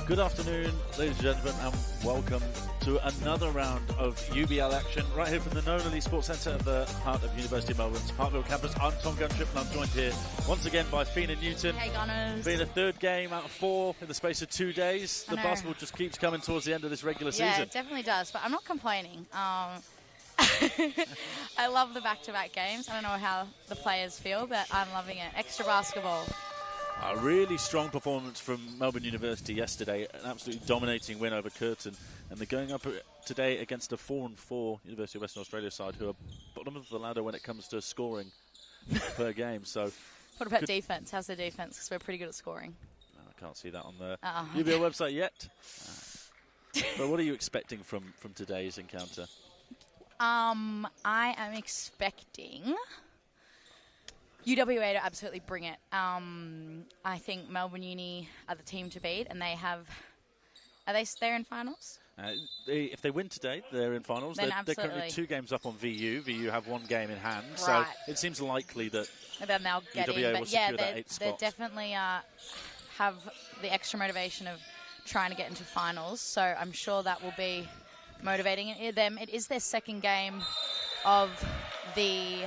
Good afternoon, ladies and gentlemen, and welcome to another round of UBL action right here from the Nolan Sports Centre at the heart of University of Melbourne's Parkville campus. I'm Tom Guntrip, and I'm joined here once again by Fina Newton. Hey, Gunners. Been a third game out of 4 in the space of 2 days. The basketball just keeps coming towards the end of this regular season. Yeah, it definitely does, but I'm not complaining. I love the back-to-back games. I don't know how the players feel, but I'm loving it. Extra basketball. A really strong performance from Melbourne University yesterday, an absolutely dominating win over Curtin, and they're going up today against a 4-4 University of Western Australia side who are bottom of the ladder when it comes to scoring per game. So, what about defense? How's the defense? Because we're pretty good at scoring. I can't see that on the UBL website yet. But what are you expecting from today's encounter? I am expecting UWA to absolutely bring it. I think Melbourne Uni are the team to beat, and they're in finals? If they win today, they're in finals. Then they're currently 2 games up on VU. VU have 1 game in hand, right. so it seems likely that then they'll get UWA in. will But secure that 8th spot. they definitely have the extra motivation of trying to get into finals, so I'm sure that will be motivating them. It is their second game of the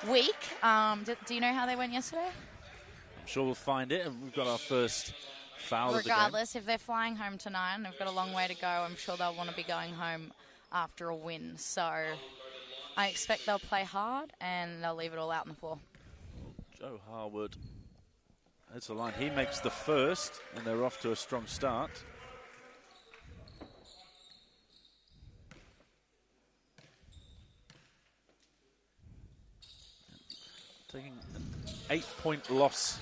week. Do you know how they went yesterday? I'm sure we'll find it, and we've got our first foul Regardless, if they're flying home tonight and they've got a long way to go, I'm sure they'll want to be going home after a win. So I expect they'll play hard and they'll leave it all out on the floor. Joe Harwood heads the line. He makes the first, and they're off to a strong start. Taking an 8-point loss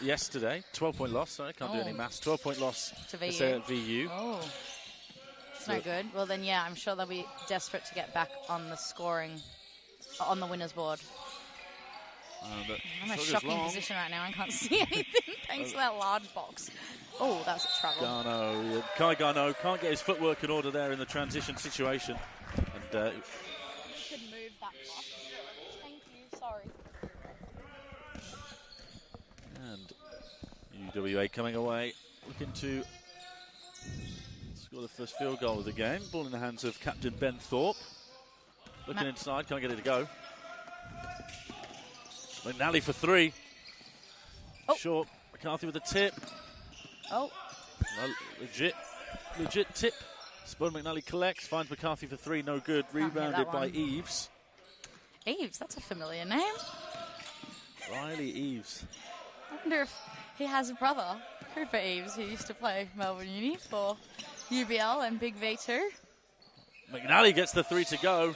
yesterday. 12-point loss, sorry, can't do any maths. 12-point loss to VU. VU. Oh, it's no good. Well, then, yeah, I'm sure they'll be desperate to get back on the scoring, on the winner's board. I'm in a shocking position right now. I can't see anything thanks to that large box. Oh, that was a trouble. Garneau, Kai Garneau can't get his footwork in order there in the transition situation. And should move that box. Thank you. Sorry. And UWA coming away, looking to score the first field goal of the game. Ball in the hands of Captain Ben Thorpe. Looking inside, can't get it to go. McNally for 3. Oh. Short. McCarthy with a tip. Oh. No, legit tip. Spud McNally collects, finds McCarthy for 3, no good. Rebounded by Eves. Eves, that's a familiar name. Riley Eves. I wonder if he has a brother, Cooper Eves, who used to play Melbourne Uni for UBL and Big V2. McNally gets the 3 to go.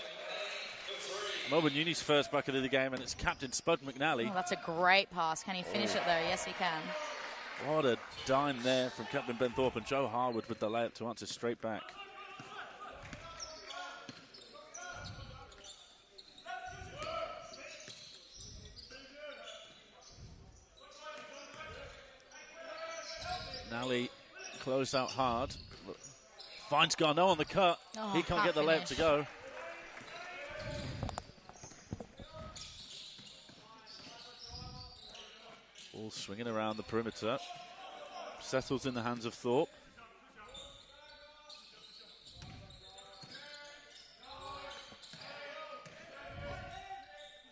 Melbourne Uni's first bucket of the game, and it's Captain Spud McNally. Oh, that's a great pass. Can he finish it, though? Yes, he can. What a dime there from Captain Ben Thorpe, and Joe Harwood with the layup to answer straight back. McNally closed out hard. Finds Garneau on the cut. Oh, he can't get the layup to go. Ball swinging around the perimeter. Settles in the hands of Thorpe.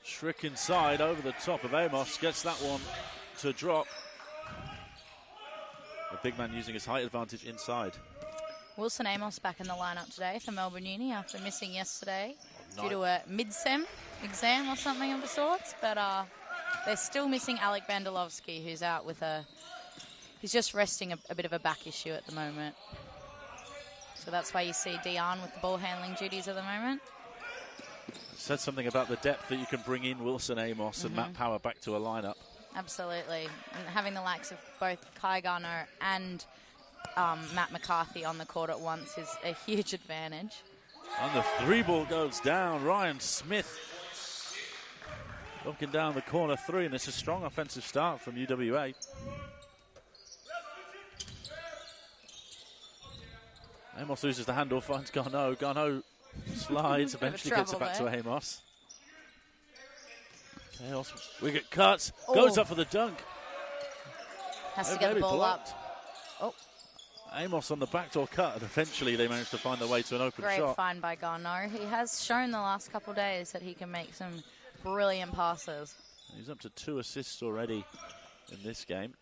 Schrick inside over the top of Amos. Gets that one to drop. The big man using his height advantage inside. Wilson Amos back in the lineup today for Melbourne Uni after missing yesterday due to a mid-sem exam or something of the sorts. But they're still missing Alec Bandelovsky, who's out with he's just resting a bit of a back issue at the moment. So that's why you see Dion with the ball handling duties at the moment. Said something about the depth that you can bring in Wilson Amos and Matt Power back to a lineup. Absolutely. And having the likes of both Kai Garneau and Matt McCarthy on the court at once is a huge advantage. And the 3 ball goes down. Ryan Smith looking down the corner 3, and it's a strong offensive start from UWA. Amos loses the handle, finds Garneau. Garneau slides, eventually gets it back to Amos. Chaos. Wiggett cuts. Goes up for the dunk. Has to get the ball blocked. up. Oh. Amos on the backdoor cut, and eventually they managed to find their way to an open shot. Great find by Garneau. He has shown the last couple of days that he can make some brilliant passes. He's up to 2 assists already in this game.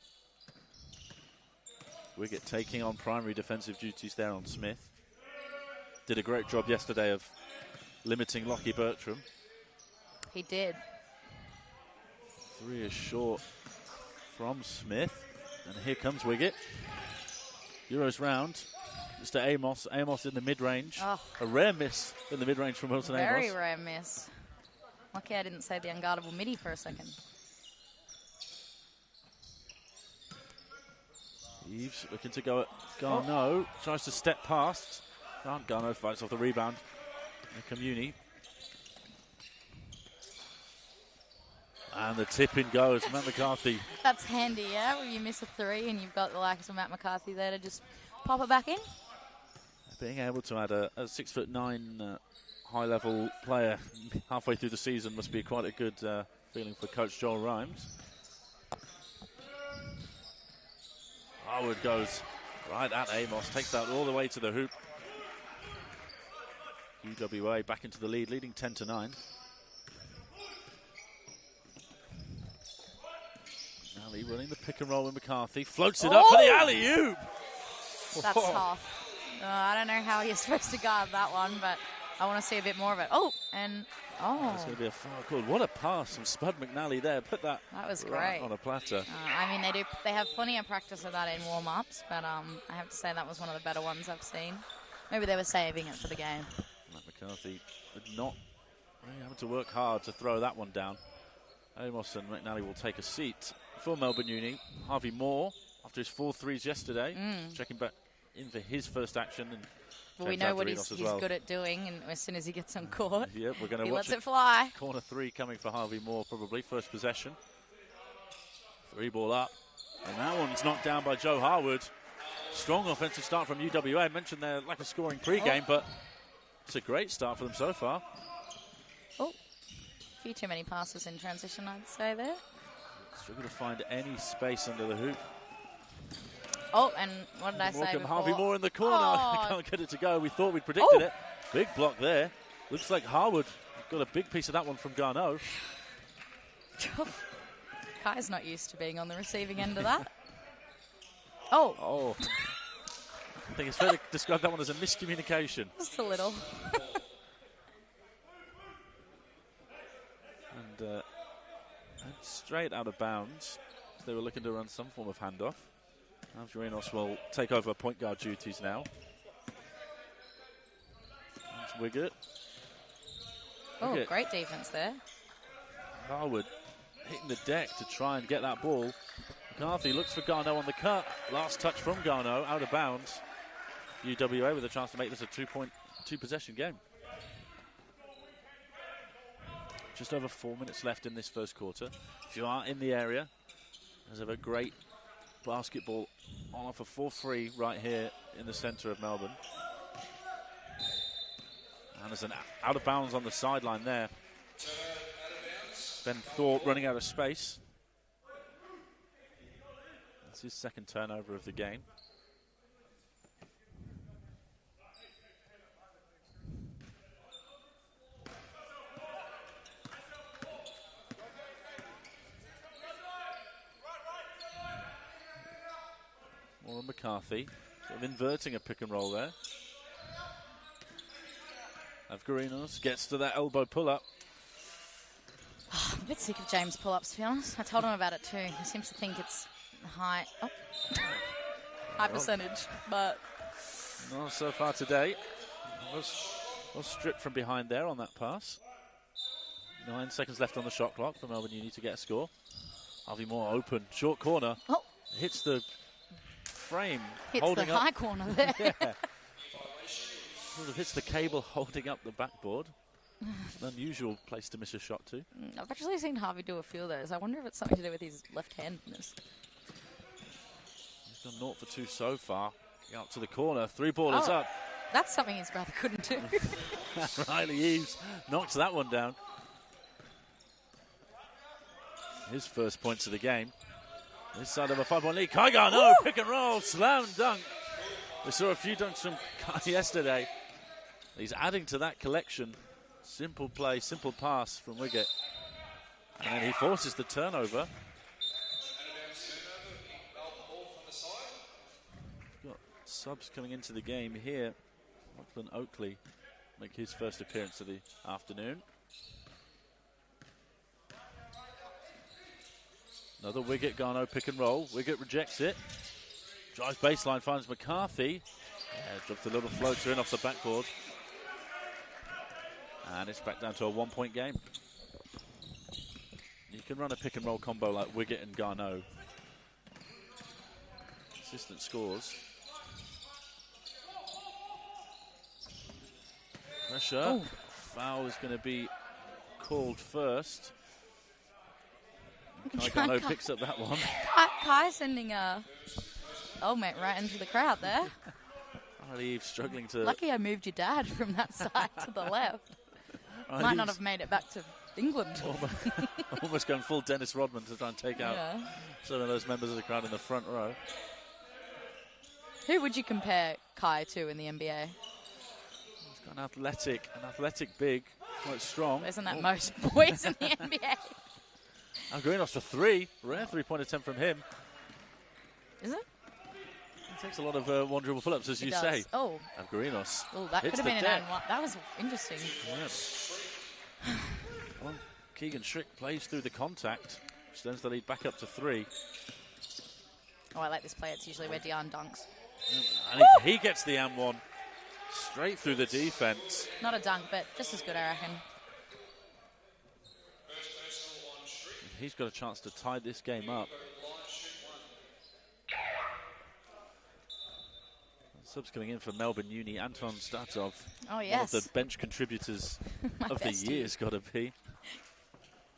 Wiggett taking on primary defensive duties there on Smith. Did a great job yesterday of limiting Lockie Bertram. He did. 3 is short from Smith. And here comes Wiggett. Euros round. Mr. Amos. Amos in the mid-range. Oh. A rare miss in the mid-range from Wilson Amos. Very rare miss. Lucky I didn't say the unguardable midi for a second. Eves looking to go at Garneau. Tries to step past. Garneau fights off the rebound. Here come Uni. And the tip-in goes. Matt McCarthy. That's handy, yeah, when you miss a 3 and you've got the likes of Matt McCarthy there to just pop it back in. Being able to add a 6'9" high-level player halfway through the season must be quite a good feeling for Coach Joel Rhymes. Harwood goes right at Amos, takes that all the way to the hoop. UWA back into the lead, leading 10-9. Nally running the pick and roll with McCarthy, floats it up for the alley-oop. That's tough. I don't know how you're supposed to guard that one, but I want to see a bit more of it. That's going to be a foul call. What a pass from Spud McNally there. Put that was right great on a platter. I mean, they have plenty of practice of that in warm-ups, but I have to say that was one of the better ones I've seen. Maybe they were saving it for the game. Matt McCarthy did not really have to work hard to throw that one down. Amos and McNally will take a seat for Melbourne Uni. Harvey Moore, after his 4 threes yesterday, checking back in for his first action. And well, we know what he's good at doing, and as soon as he gets on court, yep, we're going to watch watch it fly. Corner 3 coming for Harvey Moore, probably first possession. 3 ball up, and that one's knocked down by Joe Harwood. Strong offensive start from UWA. I mentioned their lack of scoring pre-game, but it's a great start for them so far. A few too many passes in transition, I'd say there. Struggle to find any space under the hoop. And what did I say before? Harvey Moore in the corner. Can't get it to go. We thought we'd predicted it. Big block there. Looks like Harwood got a big piece of that one from Garneau. Kai's not used to being on the receiving end of that. I think it's fair to describe that one as a miscommunication. Just a little. And straight out of bounds. So they were looking to run some form of handoff. Algerinos will take over point guard duties now. That's Wiggett. Great defense there. Harwood hitting the deck to try and get that ball. McCarthy looks for Garneau on the cut. Last touch from Garneau, out of bounds. UWA with a chance to make this a 2-possession game. Just over 4 minutes left in this first quarter. If you are in the area, there's a great basketball on offer for free right here in the centre of Melbourne. And there's an out of bounds on the sideline there. Ben Thorpe running out of space. That's his second turnover of the game. More on McCarthy, sort of inverting a pick and roll there. Avgarinos gets to that elbow pull-up. I'm a bit sick of James pull-ups, to be honest. I told him about it too. He seems to think it's high percentage, but not so far today. Was stripped from behind there on that pass. 9 seconds left on the shot clock for Melbourne Uni to get a score. Harvey Moore open, short corner. Hits the frame. Hits holding the high corner there. Yeah. Sort of hits the cable holding up the backboard. An unusual place to miss a shot to. I've actually seen Harvey do a few of those. I wonder if it's something to do with his left-handedness. He's gone 0 for 2 so far. Out to the corner. 3 ball is up. That's something his brother couldn't do. Riley Eves knocks that one down. his first points of the game. This side of a 5-point lead. Kai Garneau, pick and roll, slam dunk. We saw a few dunks from Kai yesterday. He's adding to that collection. Simple play, simple pass from Wiggett. And he forces the turnover. Got subs coming into the game here. Lachlan Oakley make his first appearance of the afternoon. Another Wiggett Garneau pick and roll. Wiggett rejects it. Drives baseline, finds McCarthy. Drops a little floater in off the backboard. And it's back down to a 1-point game. You can run a pick and roll combo like Wiggett and Garneau. Consistent scores. Pressure. Ooh. Foul is going to be called first. Garneau picks up that one. Kai sending a mate right into the crowd there. Eve struggling to... Lucky I moved your dad from that side to the left. Might not have made it back to England. Almost going full Dennis Rodman to try and take out some of those members of the crowd in the front row. Who would you compare Kai to in the NBA? He's got an athletic big, quite strong. Isn't that most boys in the NBA? Algarinos for three. Rare three-point attempt from him. Is it? He takes a lot of one dribble pull-ups, as you say. Oh. Algarinos. Oh, that could have been an and one. That was interesting. Yeah. Well, Keegan Schrick plays through the contact, extends the lead back up to 3. Oh, I like this play. It's usually where Dion dunks. And he gets the and one straight through the defense. Not a dunk, but just as good, I reckon. He's got a chance to tie this game up. Subs coming in for Melbourne Uni, Anton Statov. Oh, yes. One of the bench contributors of the year has got to be.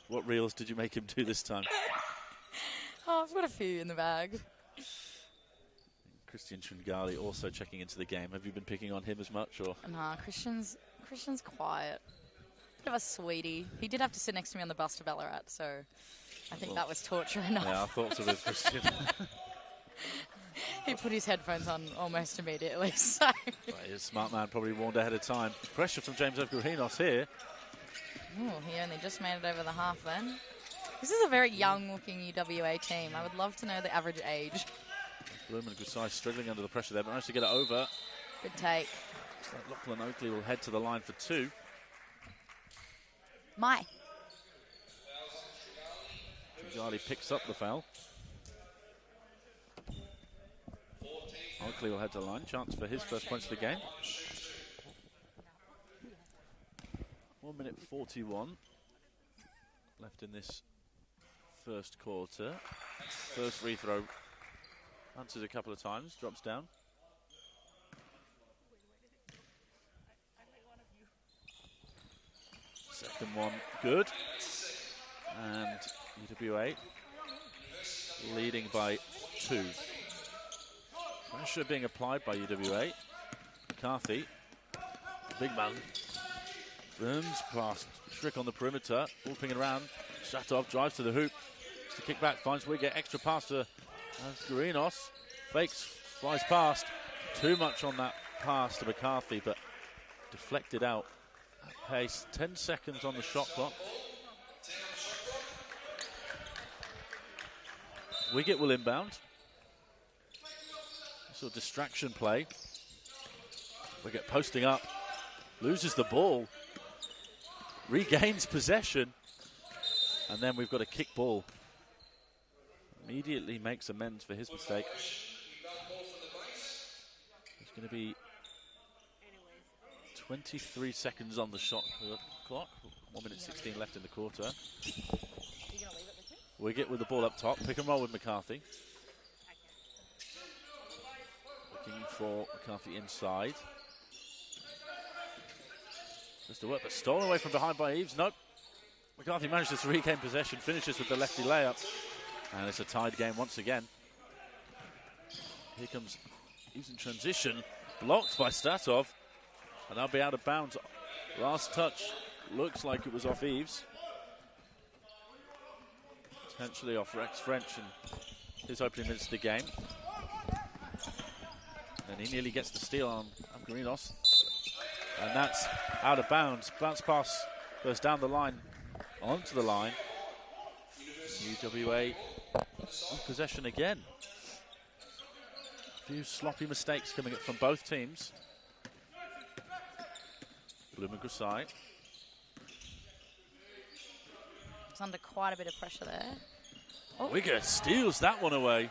What reels did you make him do this time? Oh, I've got a few in the bag. Christian Tringali also checking into the game. Have you been picking on him as much? Or? Nah, Christian's quiet. Bit of a sweetie. He did have to sit next to me on the bus to Ballarat, so I think that was torture enough. Yeah, I thought so with Christian. He put his headphones on almost immediately, so... Well, he's a smart man, probably warned ahead of time. Pressure from James Evgarinos here. Ooh, he only just made it over the half then. This is a very young-looking UWA team. I would love to know the average age. Bloom and Gusai struggling under the pressure there, but managed to get it over. Good take. Looks like Lachlan Oakley will head to the line for 2. My. Tringali picks up the foul. Oakley will head to the line. Chance for his first points of the game. 1 minute 41 left in this first quarter. First free throw. Answers a couple of times. Drops down. Second one good. And UWA leading by 2. Pressure being applied by UWA. McCarthy, big man, burns past Schrick on the perimeter, whooping it around. Shatov drives to the hoop, to kick back, finds Wiggett, extra pass to Garinos, fakes, flies past. Too much on that pass to McCarthy, but deflected out at pace. 10 seconds on the shot clock. Wiggett will inbound. Sort of distraction play. Wiggett posting up, loses the ball, regains possession, and then we've got a kick ball. Immediately makes amends for his mistake. It's going to be 23 seconds on the shot clock. 1 minute 16 left in the quarter. Wiggett with the ball up top. Pick and roll with McCarthy. Looking for McCarthy inside. Just to work, but stolen away from behind by Eves. Nope. McCarthy manages to regain possession, finishes with the lefty layup. And it's a tied game once again. Here comes Eves in transition. Blocked by Statov. And that'll be out of bounds. Last touch looks like it was off Eves. Potentially off Rex French and his opening minutes of the game. And he nearly gets the steal on Avgarinos. And that's out of bounds. Bounce pass goes down the line, onto the line. UWA on possession again. A few sloppy mistakes coming up from both teams. Blumengusai. He's under quite a bit of pressure there. Oh. Wigger steals that one away.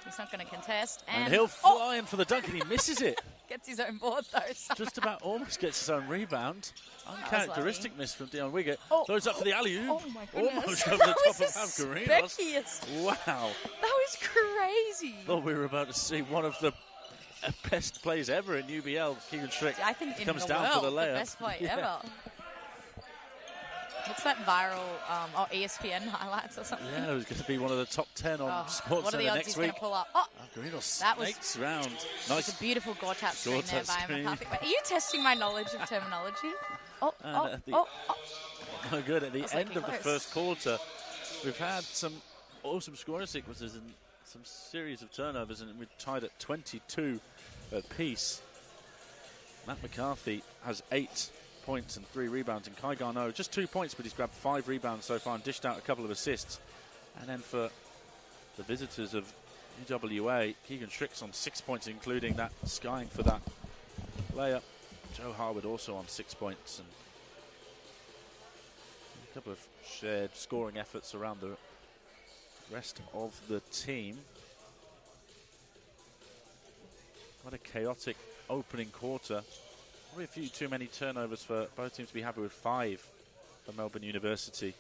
He's not going to contest. And he'll fly in for the dunk and he misses it. Gets his own board though. Just about almost gets his own rebound. Uncharacteristic miss from Dion Wigger. Throws up for the alley-oop. Oh my goodness. Almost over the top of Avgarinos. Wow. That was crazy. Thought we were about to see one of the best plays ever in UBL. Keegan Schrick comes down for the layup. The best play ever. What's that viral ESPN highlights or something? Yeah, it was going to be one of the top 10 on Sports What are the odds he's going to pull up? Avgarinos snakes round. Nice. It's a beautiful Gortat screen there by McCarthy. Are you testing my knowledge of terminology? No good. At the end of the first quarter, we've had some awesome scoring sequences and some series of turnovers, and we've tied at 22 apiece. Matt McCarthy has 8 points and 3 rebounds, and Kai Garneau just 2 points, but he's grabbed 5 rebounds so far and dished out a couple of assists. And then for the visitors of UWA, Keegan Schrick's on 6 points, including that skying for that layup. Joe Harwood also on 6 points, and a couple of shared scoring efforts around the rest of the team. What a chaotic opening quarter. Probably a few too many turnovers for both teams to be happy with. 5 for Melbourne University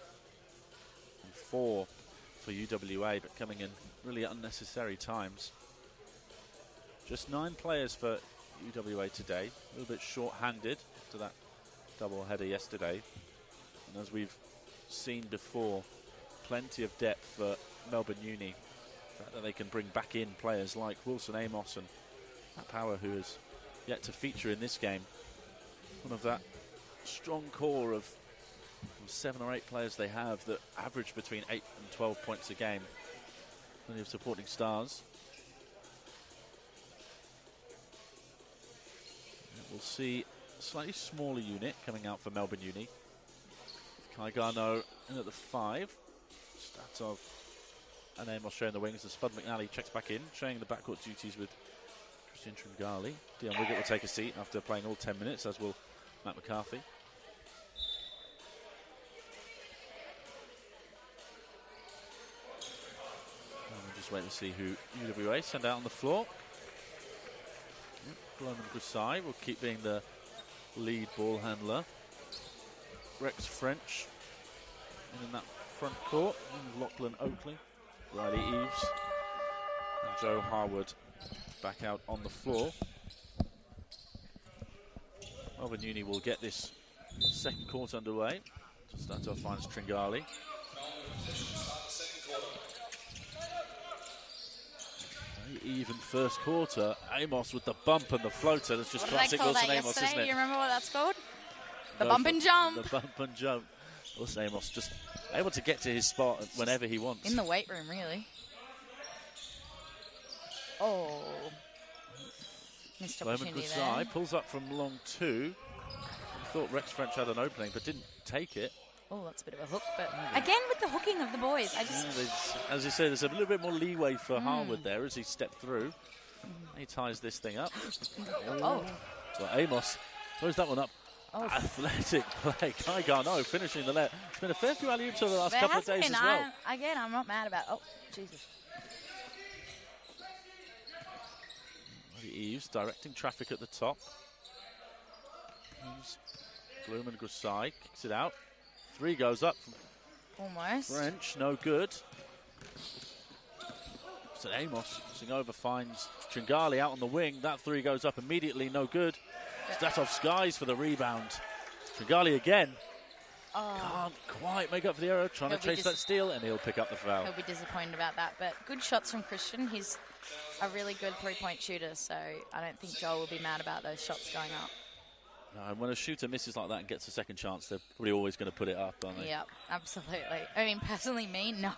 and 4 for UWA, but coming in really unnecessary times. Just 9 players for UWA today, a little bit short-handed to that double header yesterday. And as we've seen before, plenty of depth for Melbourne Uni. The fact that they can bring back in players like Wilson Amos and Matt Power, who has yet to feature in this game. One of that strong core of 7 or 8 players they have that average between 8 and 12 points a game. Plenty of supporting stars. And we'll see a slightly smaller unit coming out for Melbourne Uni. Kai Garneau in at the 5. Statov and Amos sharing the wings, and Spud McNally checks back in, sharing the backcourt duties with Christian Tringali. Dion Wigger will take a seat after playing all 10 minutes, as will Matt McCarthy. And we'll just wait to see who UWA send out on the floor. Blumengusai will keep being the lead ball handler. Rex French in that front court. And Lachlan Oakley, Riley Eves, and Joe Harwood back out on the floor. Melbourne Uni will get this second quarter underway. Statov finds Tringali. Very even first quarter. Amos with the bump and the floater. That's just classic Wilson Amos, isn't it? You remember what that's called? The bump and jump. The bump and jump. Wilson Amos just able to get to his spot whenever he wants. In the weight room, really. Oh. Missed opportunity there. Pulls up from long 2. I thought Rex French had an opening, but didn't take it. Oh, that's a bit of a hook. But again, with the hooking of the boys, as you say, there's a little bit more leeway for Harwood there as he stepped through. He ties this thing up. Oh. Well, Amos throws that one up. Oh. Athletic play. Kai Garneau finishing the net. It's been a fair few alley-oops over the last couple of days as well. Again, I'm not mad about it. Oh, Jesus. Eves directing traffic at the top. Blumengusai kicks it out. 3 goes up. Almost. French, no good. So Amos swing over, finds Tringali out on the wing. That 3 goes up immediately, no good. Statov skies for the rebound. Tringali again. Can't quite make up for the error, trying to chase that steal, and he'll pick up the foul. He'll be disappointed about that, but good shots from Christian. He's a really good 3-point shooter, so I don't think Joel will be mad about those shots going up. And when a shooter misses like that and gets a second chance, they're probably always going to put it up, aren't they? Yep, absolutely. I mean, personally, me, no.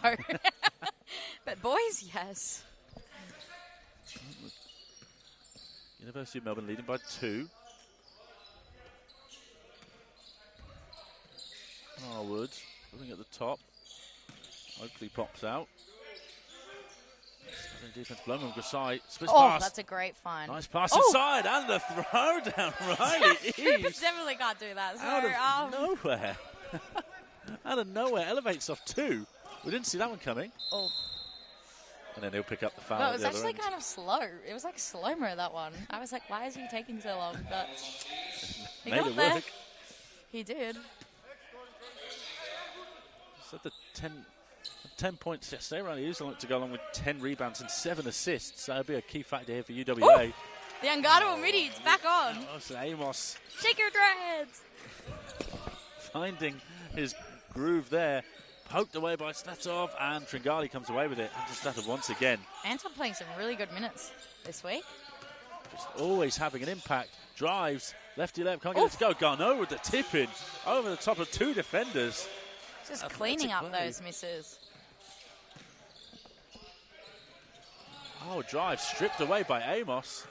But boys, yes. University of Melbourne leading by 2. Harwood looking at the top. Hopefully pops out. Defense blown on Grasai. Splits pass. That's a great find. Nice pass inside and the throw down. Riley Eves. Definitely can't do that. So, out of nowhere. Out of nowhere. Elevates off 2. We didn't see that one coming. Oh. And then he'll pick up the foul. No, it was actually kind of slow. It was like slow-mo, that one. I was like, why is he taking so long? But he made got it there. work. He did. So the 10 points yesterday. Riley Eves to go along with 10 rebounds and 7 assists. So that'll be a key factor here for UWA. Ooh, the unguardable midi, it's back on. Amos. Shake your dreads. Finding his groove there. Poked away by Slatov, and Tringali comes away with it. And just Slatov once again. Anton playing some really good minutes this week. Just always having an impact. Drives, lefty left, can't get it to go. Garneau with the tip in over the top of 2 defenders. Just cleaning up those misses. Oh, drive stripped away by Amos.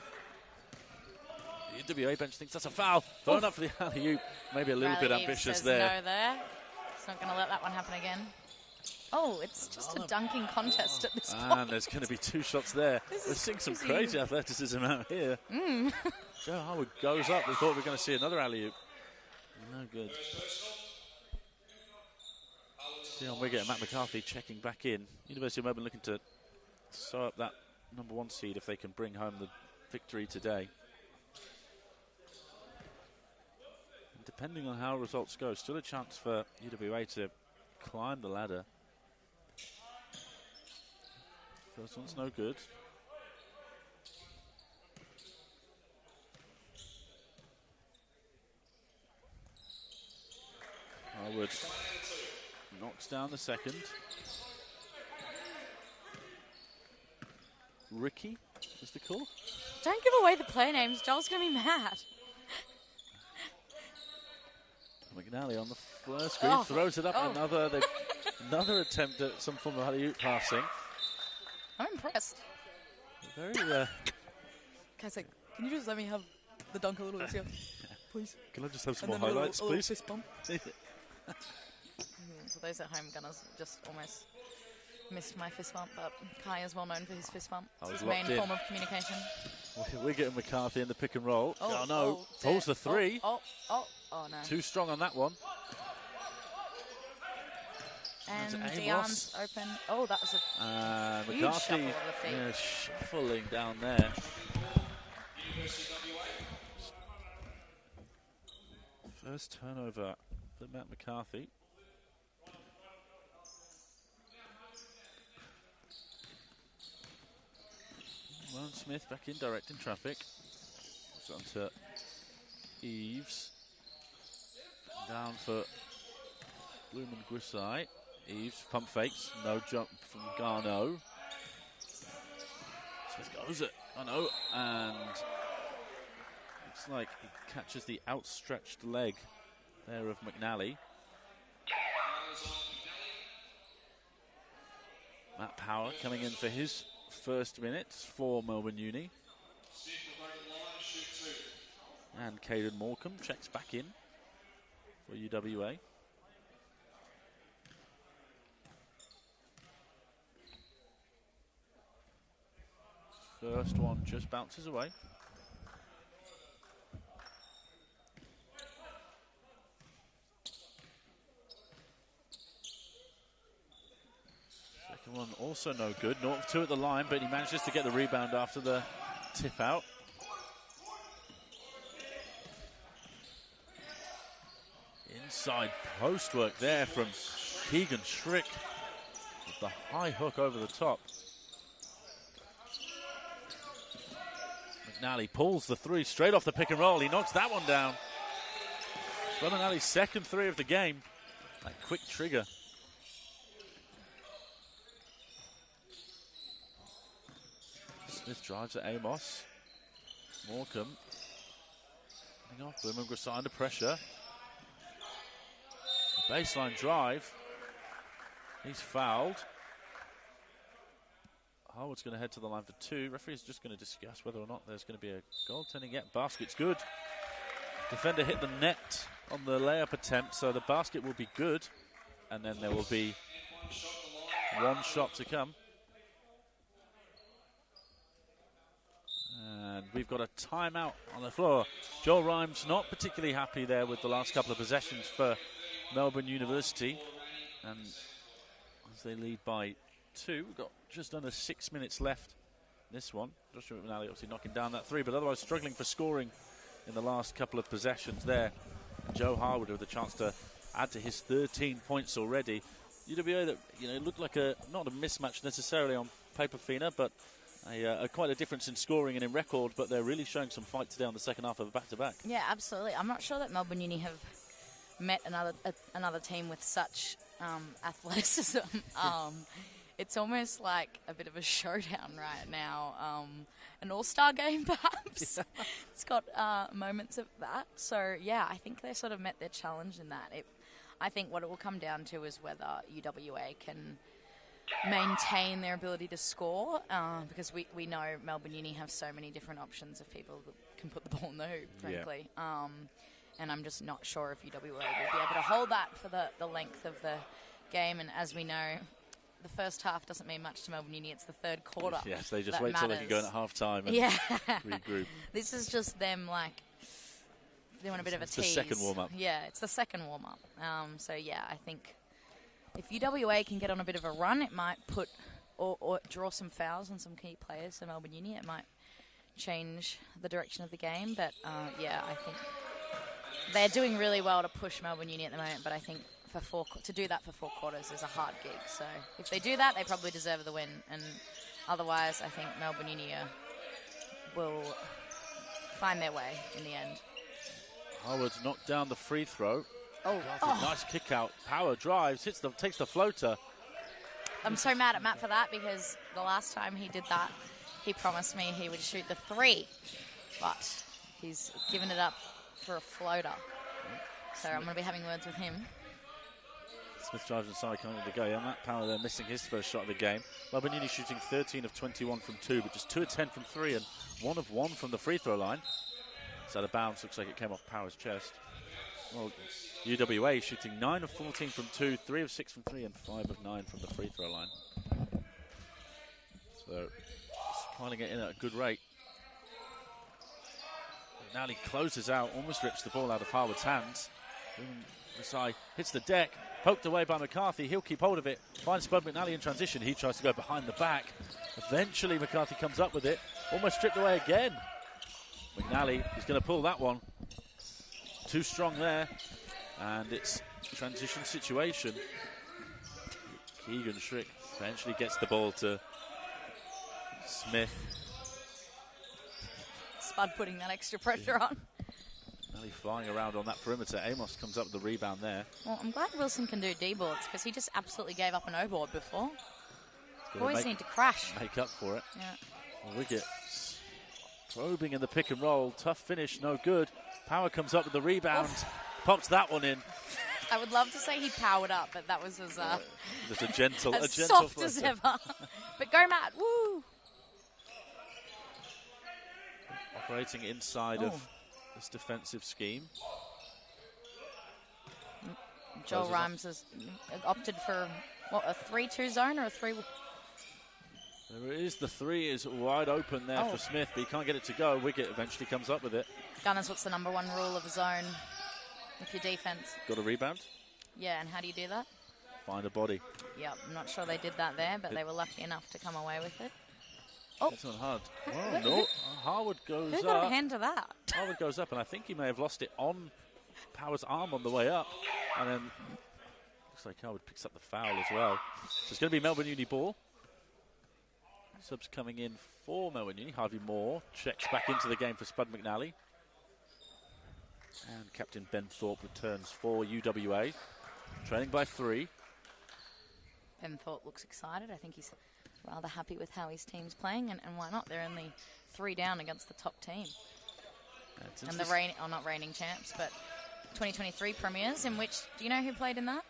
The UWA bench thinks that's a foul. Thrown up for the alley-oop. Maybe a little bit ambitious there. No there. It's not going to let that one happen again. Oh, it's just a dunking contest at this point. And there's going to be 2 shots there. We're seeing some crazy athleticism out here. Joe Harwood goes up. We thought we were going to see another alley-oop. No good. Dion Wiggett and Matt McCarthy checking back in. University of Melbourne looking to sew up that #1 seed if they can bring home the victory today. And depending on how results go, still a chance for UWA to climb the ladder. First one's no good. Harwood knocks down the second. Ricky is the call. Don't give away the player names. Joel's going to be mad. McNally on the first screen throws it up. Another attempt at some form of alley-oop passing. I'm impressed. Very. Guys, like, can you just let me have the dunk a little easier, please? Can I just have some more highlights, please? Fist bump. For those at home, Gunners just almost missed my fist bump, but Kai is well known for his fist bump. It's his main form of communication. We're getting McCarthy in the pick and roll. Oh no, pulls the 3. Oh no. Too strong on that one. And Dion's open. Oh, that was a huge McCarthy shuffle of the feet. shuffling down there. First turnover for Matt McCarthy. Ron Smith back in, directing traffic. It's on to Eves. Down for Bloom and Grissai. Eves pump fakes, no jump from Garneau. Smith goes at Garneau, and looks like he catches the outstretched leg there of McNally. Matt Power coming in for his first minutes for Melbourne Uni. And Caden Morecambe checks back in for UWA. First one just bounces away. Second one also no good. 0-2 at the line, but he manages to get the rebound after the tip out. Inside post work there from Keegan Schrick with the high hook over the top. McNally pulls the 3 straight off the pick and roll. He knocks that one down. It's McNally's second 3 of the game. That quick trigger. Smith drives at Amos. Morecambe. Coming off, Blumengrasser under pressure. A baseline drive. He's fouled. Harwood's going to head to the line for 2. Referee's just going to discuss whether or not there's going to be a goaltending yet. Basket's good. Defender hit the net on the layup attempt, so the basket will be good. And then there will be one shot to come. And we've got a timeout on the floor. Joel Rhymes not particularly happy there with the last couple of possessions for Melbourne University. And as they lead by 2, we've got just under 6 minutes left in this one. Joshua McNally obviously knocking down that 3, but otherwise struggling for scoring in the last couple of possessions there. And Joe Harwood with a chance to add to his 13 points already. UWA that looked like not a mismatch necessarily on paper, Fina, but quite a difference in scoring and in record, but they're really showing some fight today on the second half of a back-to-back. Yeah, absolutely. I'm not sure that Melbourne Uni have met another team with such athleticism. It's almost like a bit of a showdown right now. An all-star game, perhaps. Yeah. It's got moments of that. So, yeah, I think they sort of met their challenge in that. I think what it will come down to is whether UWA can maintain their ability to score, because we know Melbourne Uni have so many different options of people that can put the ball in the hoop, frankly. Yeah. And I'm just not sure if UWA will be able to hold that for the length of the game. And as we know, the first half doesn't mean much to Melbourne Uni. It's the third quarter. Yes, they just wait till they can go in at half-time and regroup. This is just them, doing a bit of a tease. It's the second warm-up. Yeah, it's the second warm-up. So, yeah, I think if UWA can get on a bit of a run, it might put or draw some fouls on some key players for Melbourne Uni. It might change the direction of the game. But, I think they're doing really well to push Melbourne Uni at the moment. But I think to do that for 4 quarters is a hard gig. So if they do that, they probably deserve the win. And otherwise, I think Melbourne Uni will find their way in the end. Howard's knocked down the free throw. Nice kick out. Power drives, takes the floater. I'm so mad at Matt for that, because the last time he did that, he promised me he would shoot the 3. But he's given it up for a floater. So I'm going to be having words with him. Smith drives inside, coming with the go. Yeah, Matt Power there missing his first shot of the game. Melbourne Uni shooting 13 of 21 from 2, but just 2 of 10 from 3 and 1 of 1 from the free throw line. It's out of bounds, looks like it came off Power's chest. Well, UWA shooting 9 of 14 from 2, 3 of 6 from 3 and 5 of 9 from the free throw line. So, piling it in at a good rate. Now he closes out, almost rips the ball out of Harwood's hands. Masai hits the deck, poked away by McCarthy. He'll keep hold of it. Finds Spud McNally in transition. He tries to go behind the back. Eventually, McCarthy comes up with it. Almost stripped away again. McNally is going to pull that one. Too strong there. And it's a transition situation. Keegan Schrick eventually gets the ball to Smith. Spud putting that extra pressure on. McNally flying around on that perimeter. Amos comes up with the rebound there. Well, I'm glad Wilson can do D-boards, because he just absolutely gave up an O-board before. Boys need to crash. Make up for it. Yeah. Well, Wicket probing in the pick and roll. Tough finish, no good. Power comes up with the rebound. Pops that one in. I would love to say he powered up, but that was as just a gentle soft flutter. as ever. But go, Matt. Woo! Operating inside of this defensive scheme. Joel Rhymes has opted for, a 3-2 zone or a 3... There it is. The 3 is wide open there for Smith, but he can't get it to go. Wicket eventually comes up with it. Gunners, what's the number 1 rule of a zone with your defense? Got a rebound? Yeah, and how do you do that? Find a body. Yep, I'm not sure they did that there, but they were lucky enough to come away with it. That's on hard. Oh, no. Harwood goes up. Who got a hand to that? Harwood goes up, and I think he may have lost it on Power's arm on the way up. And then looks like Harwood picks up the foul as well. So it's going to be Melbourne Uni ball. Subs coming in for Melbourne Uni. Harvey Moore checks back into the game for Spud McNally. And Captain Ben Thorpe returns for UWA. Trailing by 3. Ben Thorpe looks excited. I think he's rather happy with how his team's playing. And why not? They're only 3 down against the top team. And the not reigning champs, but 2023 premiers, in which, do you know who played in that?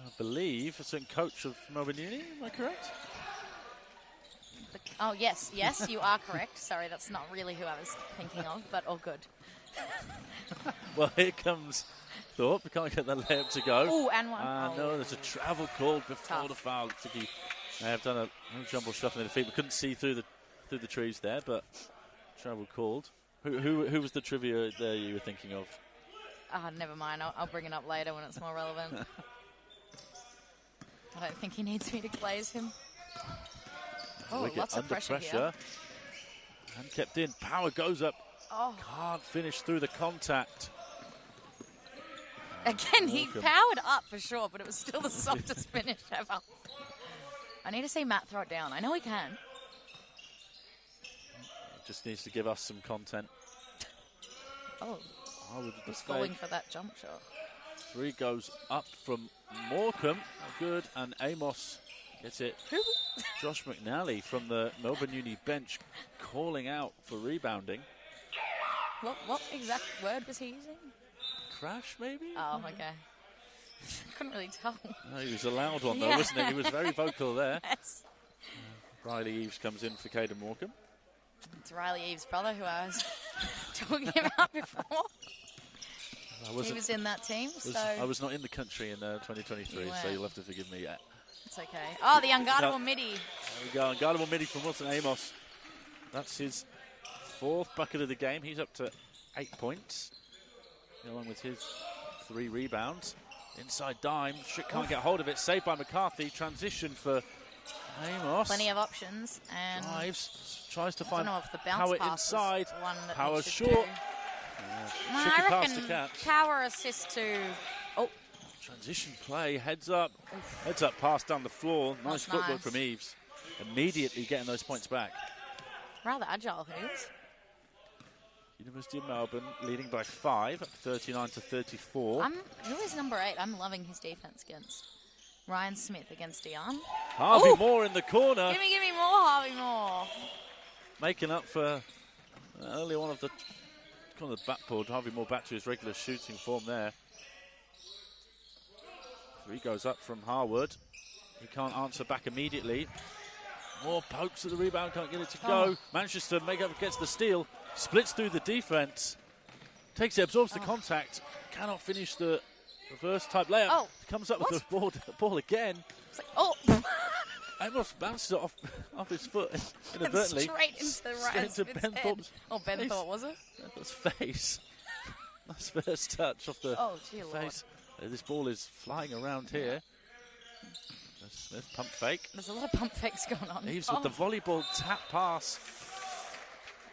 I believe a certain coach of Melbourne Uni, am I correct? Oh, yes, you are correct. Sorry, that's not really who I was thinking of, but all good. Well, here comes Thorpe. We can't get that layup to go. Oh, and one. No, there's a travel called before the foul. They have done a jumble shuffling of the feet. We couldn't see through the trees there, but travel called. Who was the trivia there you were thinking of? Never mind. I'll bring it up later when it's more relevant. I don't think he needs me to glaze him. Oh, lots of pressure here. And kept in. Power goes up. Oh. Can't finish through the contact. Again, he powered up for sure, but it was still the softest finish ever. I need to see Matt throw it down. I know he can. Just needs to give us some content. Oh, he's falling for that jump shot. 3 goes up from Morecambe. Good, and Amos gets it. Who? Josh McNally from the Melbourne Uni bench calling out for rebounding. What exact word was he using? Crash, maybe? Oh, okay. Couldn't really tell. No, he was a loud one, though, wasn't he? He was very vocal there. Yes. Riley Eves comes in for Caden Morecambe. It's Riley Eves' brother, who I was talking about before. He was in that team, so... I was not in the country in 2023, so you'll have to forgive me. It's okay. Oh, the unguardable midi. There we go, unguardable midi from Wilson Amos. That's his 4th bucket of the game. He's up to 8 points, along with his 3 rebounds. Inside dime, Strick can't get hold of it. Saved by McCarthy. Transition for Amos. Plenty of options. And drives, tries to find the Power inside. Power short. I reckon Power assist to... Oh. Transition play, heads up. Oof. Heads up pass down the floor. Nice footwork from Eves. Immediately getting those points back. Rather agile, Hooves. University of Melbourne leading by 5, 39 to 34. Who is number 8? I'm loving his defense against Ryan Smith against Dion. Harvey Moore in the corner. Give me more, Harvey Moore. Making up for early one of the backboard. Harvey Moore back to his regular shooting form there. 3 goes up from Harwood. He can't answer back immediately. Moore pokes at the rebound, can't get it to go. Manchester make up, gets the steal. Splits through the defense. Takes it, absorbs the contact. Cannot finish the reverse type layup. Comes up with the ball again. It's like, Amos bounces it off his foot inadvertently. Straight into the right into Ben Thorpe's Ben Thorpe, was it? Ben's face. Nice first touch off the face. This ball is flying around here. Smith pump fake. There's a lot of pump fakes going on. Eves with the volleyball tap pass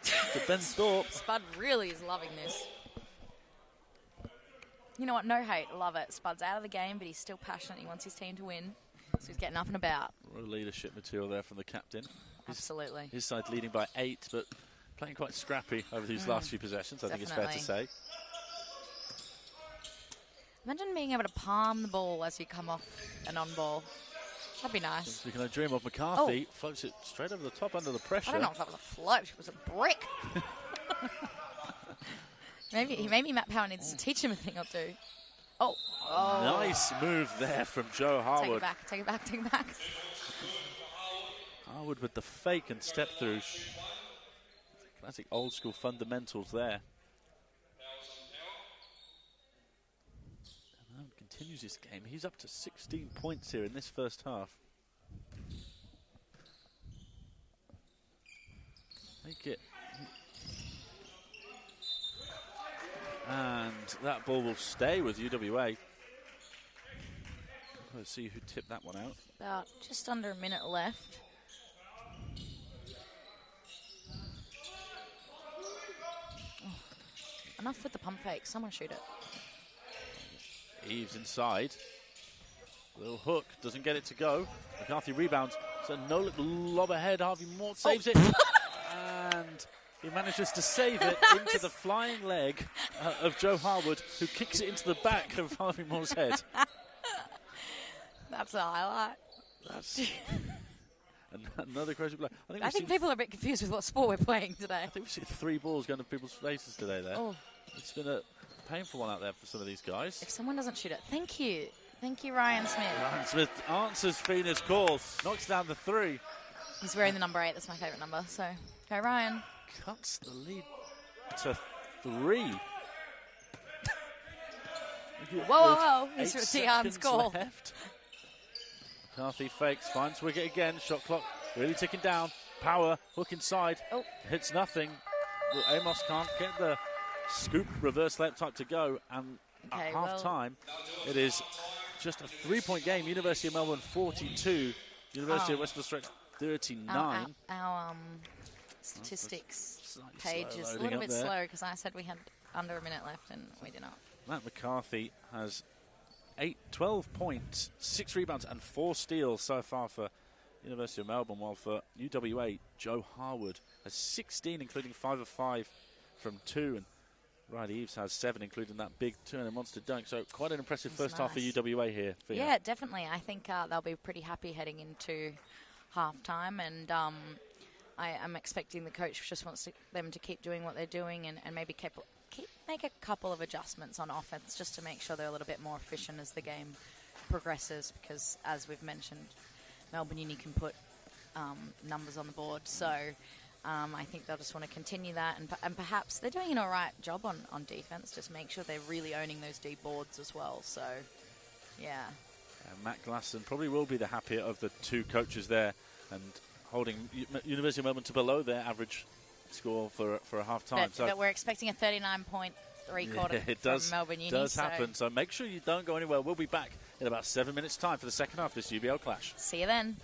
to Ben Thorpe. Spud really is loving this. You know what? No hate. Love it. Spud's out of the game, but he's still passionate. He wants his team to win. So he's getting up and about. Real leadership material there from the captain. Absolutely. His side leading by 8, but playing quite scrappy over these last few possessions, I think it's fair to say. Imagine being able to palm the ball as you come off an on-ball. That'd be nice. We can dream of McCarthy. Floats it straight over the top under the pressure. I don't know if that was a float. It was a brick. Maybe Matt Power needs to teach him a thing or two. Nice move there from Joe Harwood. Take it back. Harwood with the fake and step through. Classic old school fundamentals there. Continues his game. He's up to 16 points here in this first half. Make it. And that ball will stay with UWA. Let's see who tipped that one out. About just under a minute left. Enough with the pump fake. Someone shoot it. Eves inside. Little hook, doesn't get it to go. McCarthy rebounds. So no lob ahead. Harvey Moore saves it. And he manages to save it into the flying leg of Joe Harwood, who kicks it into the back of Harvey Moore's head. That's a highlight. That's Another crazy play. I think people are a bit confused with what sport we're playing today. I think we've seen 3 balls going to people's faces today there. Oh. It's been a painful one out there for some of these guys. If someone doesn't shoot it, thank you. Thank you, Ryan Smith. Ryan Smith answers Fina's call, knocks down the 3. He's wearing the number 8. That's my favourite number. So, go Ryan. Cuts the lead to 3. Whoa. He's for Tian's call. Left. McCarthy fakes, finds Wicket again. Shot clock really ticking down. Power, hook inside. Oh. Hits nothing. Well, Amos can't get the scoop reverse layup type to go. And at half time, it is just a 3-point game. University of Melbourne 42. University of Western Australia 39. Our statistics page is a little bit slow because I said we had under a minute left and we did not. Matt McCarthy has 12 points, 6 rebounds and 4 steals so far for University of Melbourne, while for UWA, Joe Harwood has 16, including 5 of 5 from 2, and Riley Eves has 7, including that big 2-and monster dunk. So quite an impressive first half for UWA here. Yeah, definitely. I think they'll be pretty happy heading into half-time, and I'm expecting the coach just wants them to keep doing what they're doing and maybe make a couple of adjustments on offense just to make sure they're a little bit more efficient as the game progresses, because as we've mentioned, Melbourne Uni can put numbers on the board. So I think they'll just want to continue that, and perhaps they're doing an all right job on defense. Just make sure they're really owning those deep boards as well. So, yeah. Matt Glasson probably will be the happier of the 2 coaches there, and holding University of Melbourne to below their average score for a half-time. But we're expecting a 39-point three-quarter from Melbourne Uni. It does happen, so make sure you don't go anywhere. We'll be back in about 7 minutes' time for the second half of this UBL clash. See you then.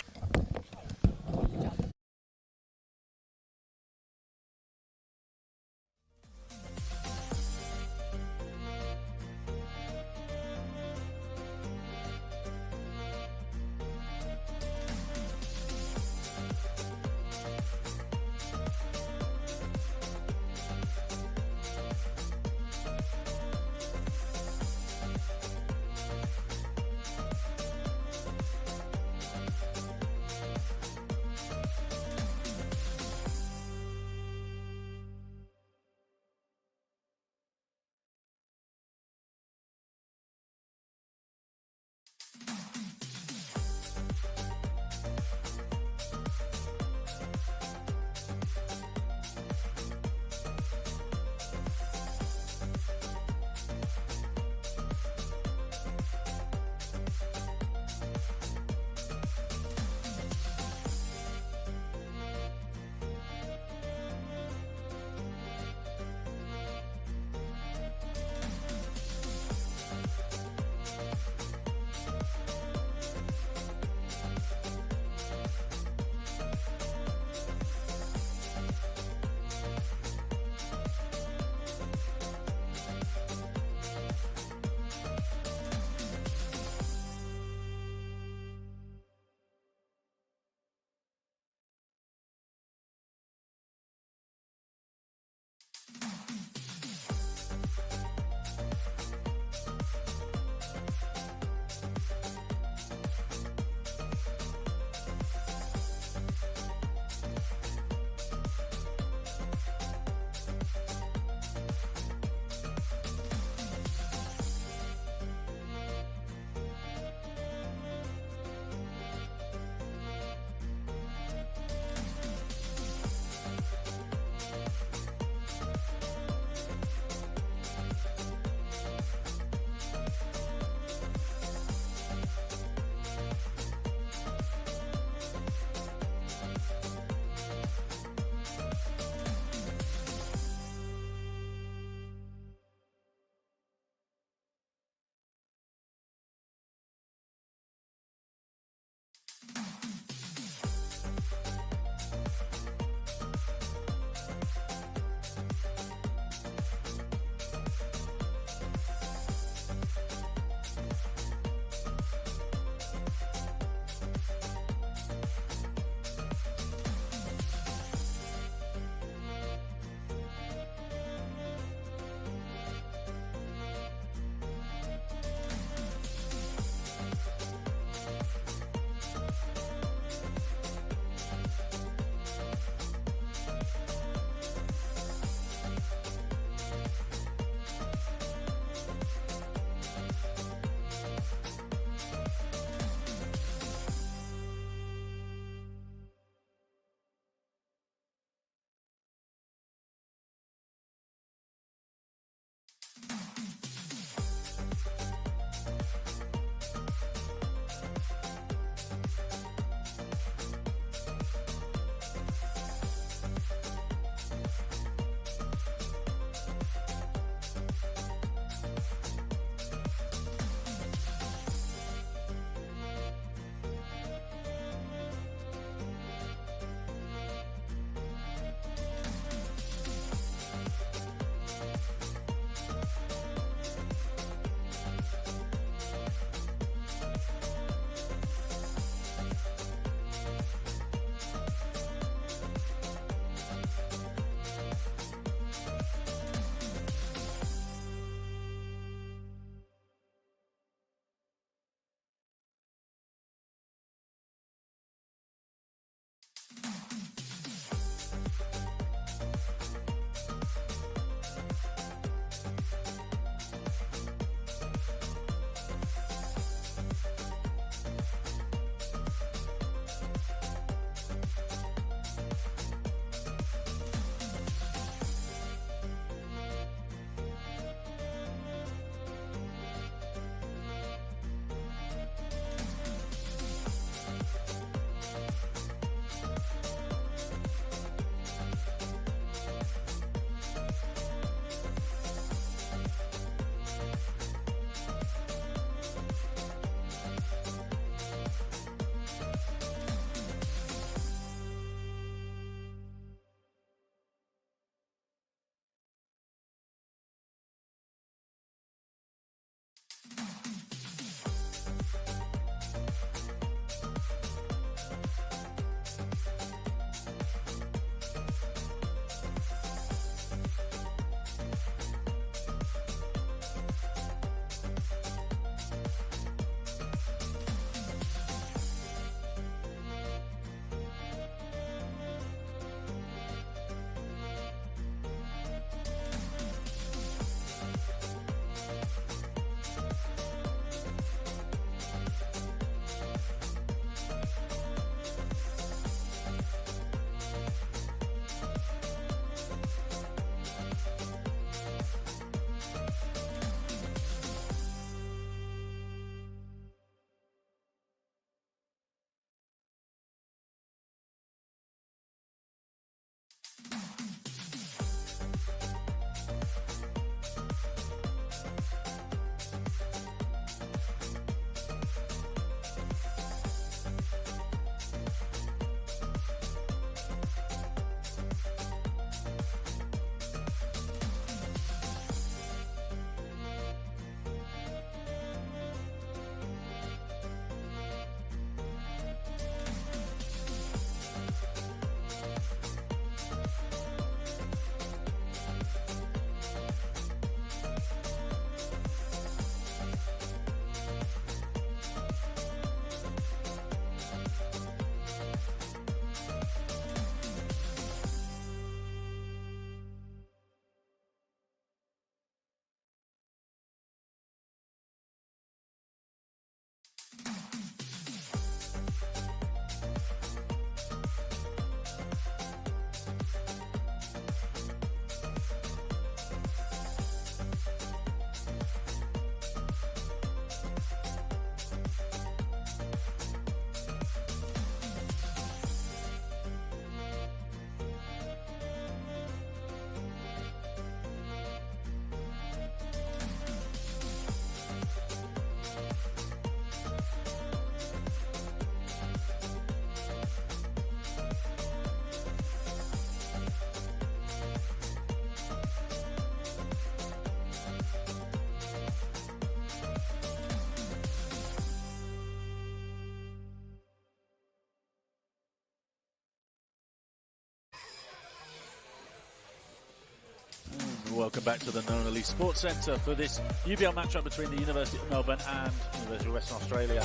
welcome back to the Nona Lee Sports Centre for this UBL matchup between the University of Melbourne and University of Western Australia,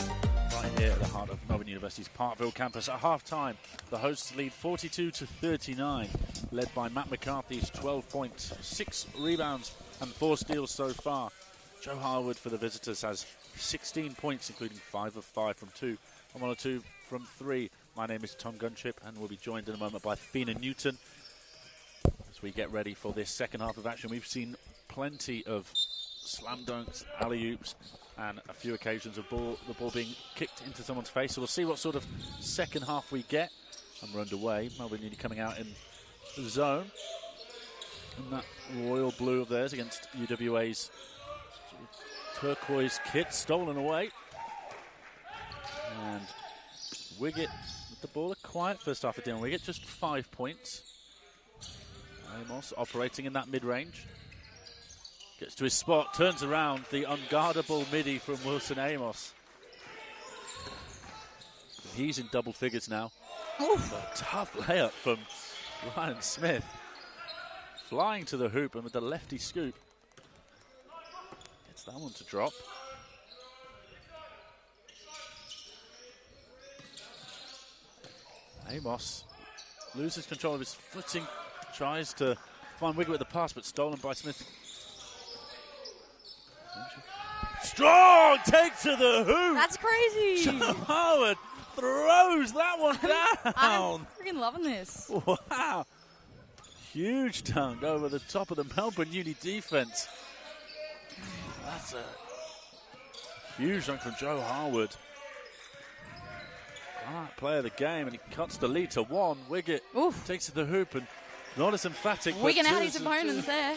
right here at the heart of Melbourne University's Parkville campus. At half-time, the hosts lead 42-39, led by Matt McCarthy's 12 points, 6 rebounds and 4 steals so far. Joe Harwood for the visitors has 16 points, including 5 of 5 from 2 and 1 or 2 from 3. My name is Tom Gunchip, and we'll be joined in a moment by Fina Newton. As we get ready for this second half of action, we've seen plenty of slam dunks, alley-oops, and a few occasions of the ball being kicked into someone's face. So we'll see what sort of second half we get. And we're underway. Melbourne Uni coming out in the zone. And that royal blue of theirs against UWA's turquoise kit, stolen away. And Wiggett with the ball, a quiet first half of Dylan Wiggett, just 5 points. Amos operating in that mid-range. Gets to his spot, turns around, the unguardable midi from Wilson Amos. He's in double figures now. Oof. A tough layup from Ryan Smith. Flying to the hoop and with the lefty scoop. Gets that one to drop. Amos loses control of his footing. Tries to find Wiggett with the pass, but stolen by Smith. Strong take to the hoop. That's crazy. Joe Howard throws that one down. I'm freaking loving this. Wow. Huge dunk over the top of the Melbourne Uni defense. That's a huge dunk from Joe Harwood. Player of the game, and he cuts the lead to 1. Wiggett takes to the hoop and not as emphatic. Wigging out his opponents there.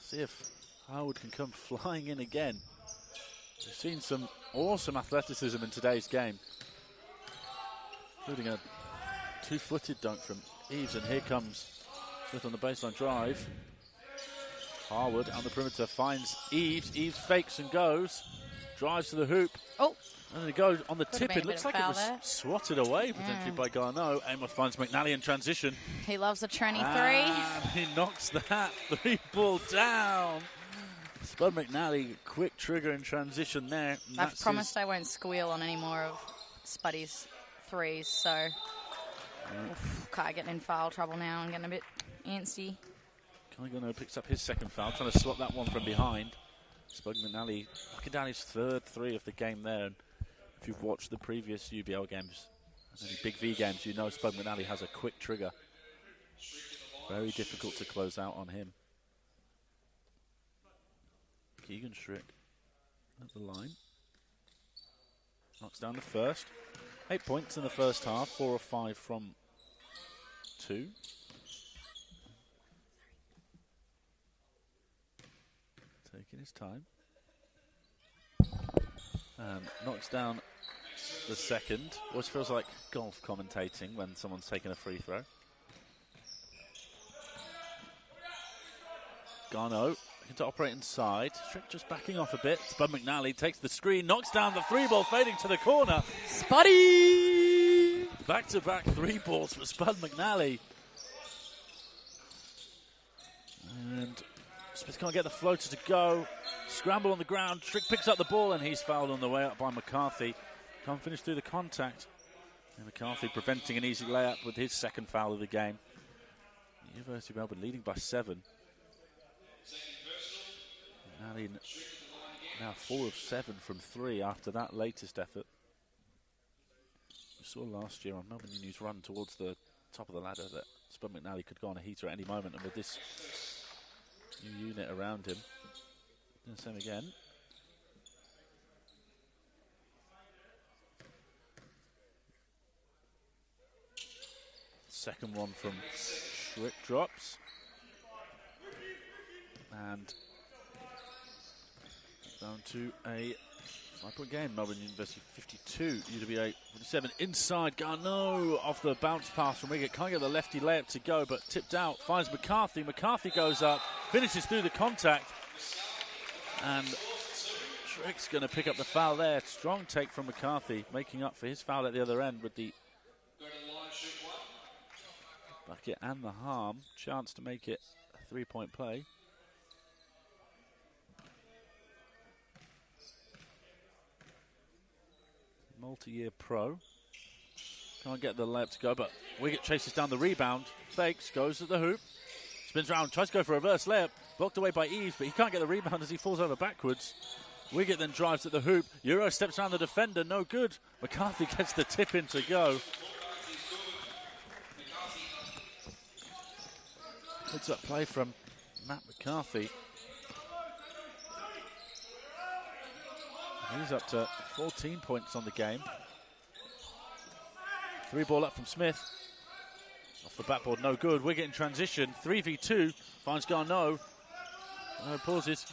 See if Howard can come flying in again. We've seen some awesome athleticism in today's game, including a 2-footed dunk from Eves, and here comes Smith on the baseline drive. Harwood on the perimeter finds Eves. Eves fakes and goes. Drives to the hoop. Oh. And then it goes on the tip. It looks like it was swatted away potentially by Garneau. Amos finds McNally in transition. He loves the tranny and three. He knocks that 3-ball down. Spud McNally, quick trigger in transition there. I've promised I won't squeal on any more of Spuddy's threes, so Kai getting in foul trouble now and getting a bit antsy. Garneau picks up his second foul, trying to slot that one from behind. Spud McNally knocking down his third 3 of the game there. And if you've watched the previous UBL games, and any Big V games, you know Spud McNally has a quick trigger. Very difficult to close out on him. Keegan Strick at the line. Knocks down the first. 8 points in the first half, 4 of 5 from 2. Taking his time. And knocks down the second. Always feels like golf commentating when someone's taking a free throw. Garneau looking to operate inside. Strick just backing off a bit. Spud McNally takes the screen, knocks down the 3-ball, fading to the corner. Spuddy! Back-to-back 3 balls for Spud McNally. And Smith can't get the floater to go. Scramble on the ground. Strick picks up the ball and he's fouled on the way up by McCarthy. Can't finish through the contact. And McCarthy preventing an easy layup with his second foul of the game. University of Melbourne leading by 7. Now 4 of 7 from 3 after that latest effort. We saw last year on Melbourne Uni's run towards the top of the ladder that Spud McNally could go on a heater at any moment, and with this new unit around him, doing the same again. Second one from Schrick drops. And down to a 5-point game. Melbourne University 52, UWA 47. Inside, Garneau off the bounce pass from Wiggett. Can't get the lefty layup to go, but tipped out. Finds McCarthy. McCarthy goes up, finishes through the contact. And Strick's going to pick up the foul there. Strong take from McCarthy, making up for his foul at the other end with the Bucket and the harm. Chance to make it a 3-point play. Multi-year pro. Can't get the layup to go, but Wiggett chases down the rebound. Fakes, goes to the hoop. Spins around, tries to go for a reverse layup. Blocked away by Eves, but he can't get the rebound as he falls over backwards. Wiggett then drives at the hoop. Euro steps around the defender, no good. McCarthy gets the tip in to go. It's up play from Matt McCarthy. He's up to 14 points on the game. 3-ball up from Smith. Off the backboard, no good. Wiggett in transition. 3v2. Finds Garneau. Pauses.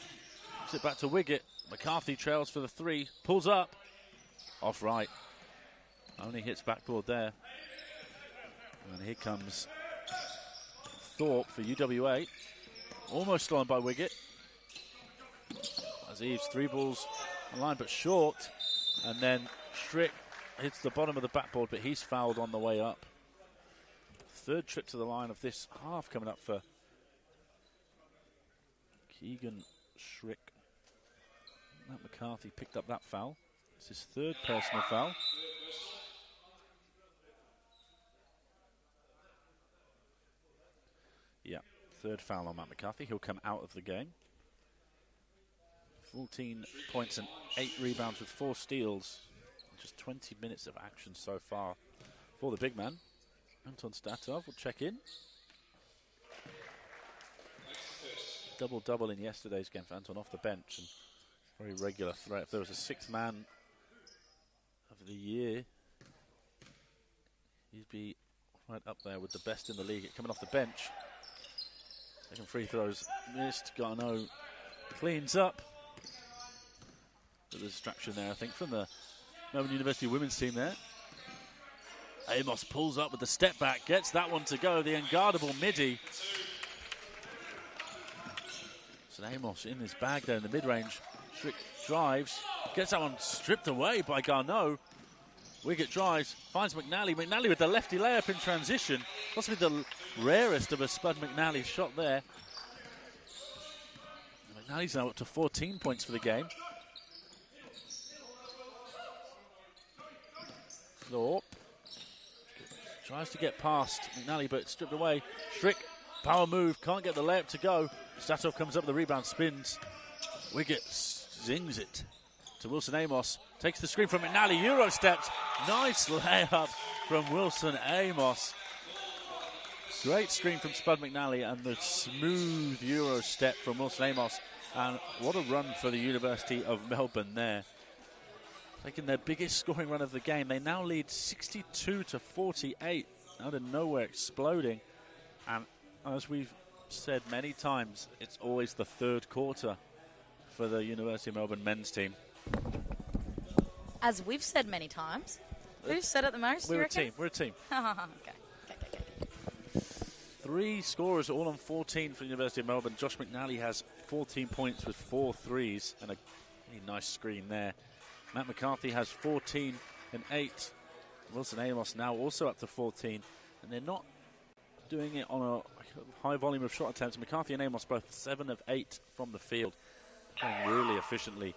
Gives it back to Wiggett. McCarthy trails for the 3. Pulls up. Off right. Only hits backboard there. And here comes Thorpe for UWA. Almost stolen by Wiggett. As Eves 3 balls on line but short. And then Strick hits the bottom of the backboard, but he's fouled on the way up. 3rd trip to the line of this half coming up for Keegan Schrick. Matt McCarthy picked up that foul. It's his 3rd personal foul. Yeah, 3rd foul on Matt McCarthy. He'll come out of the game. 14 points and 8 rebounds with 4 steals. Just 20 minutes of action so far for the big man. Anton Statov will check in. Double-double in yesterday's game for Anton off the bench. And very regular threat. If there was a 6th man of the year, he'd be right up there with the best in the league. Coming off the bench. Second free throws missed. Garneau cleans up. The distraction there, I think, from the Melbourne University women's team there. Amos pulls up with the step back, gets that one to go, the unguardable midi. So Amos in his bag there in the mid-range. Strick drives, gets that one stripped away by Garneau. Wiggett drives, finds McNally. McNally with the lefty layup in transition. Possibly the rarest of a Spud McNally shot there. McNally's now up to 14 points for the game. Thorpe tries to get past McNally, but stripped away. Strick, power move, can't get the layup to go. Statov comes up with the rebound, spins. Wiggett zings it to Wilson Amos. Takes the screen from McNally, Euro steps. Nice layup from Wilson Amos. Great screen from Spud McNally and the smooth Euro step from Wilson Amos. And what a run for the University of Melbourne there. Taking their biggest scoring run of the game. They now lead 62-48. Out of nowhere, exploding. And as we've said many times, it's always the 3rd quarter for the University of Melbourne men's team. As we've said many times. Who's said it the most? We're a team. We're a team. Okay. 3 scorers, all on 14 for the University of Melbourne. Josh McNally has 14 points with 4 threes and a really nice screen there. Matt McCarthy has 14 and 8. Wilson Amos now also up to 14. And they're not doing it on a high volume of shot attempts. McCarthy and Amos both 7 of 8 from the field. Playing really efficiently.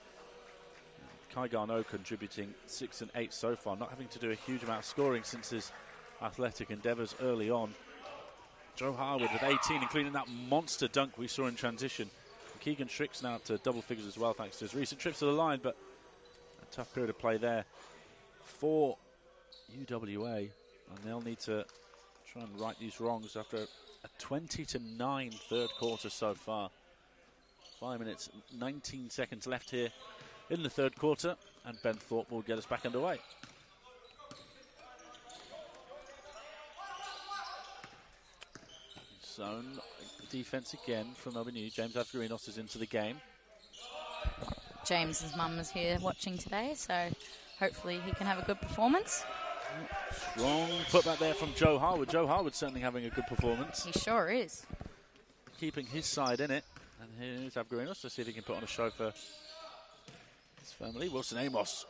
Kai Garneau contributing 6 and 8 so far. Not having to do a huge amount of scoring since his athletic endeavours early on. Joe Harwood with 18, including that monster dunk we saw in transition. Keegan Schrick's now up to double figures as well, thanks to his recent trips to the line, but a tough period of play there for UWA, and they'll need to try and right these wrongs after a 20-9 third quarter so far. 5 minutes, 19 seconds left here in the third quarter, and Ben Thorpe will get us back underway. Zone defense again from Melbourne Uni. James Avgarinos is into the game. James's mum is here watching today, so hopefully he can have a good performance. Strong putback there from Joe Harwood. Joe Harwood certainly having a good performance. He sure is. Keeping his side in it. And here's Avgarinos to see if he can put on a show for his family. Wilson Amos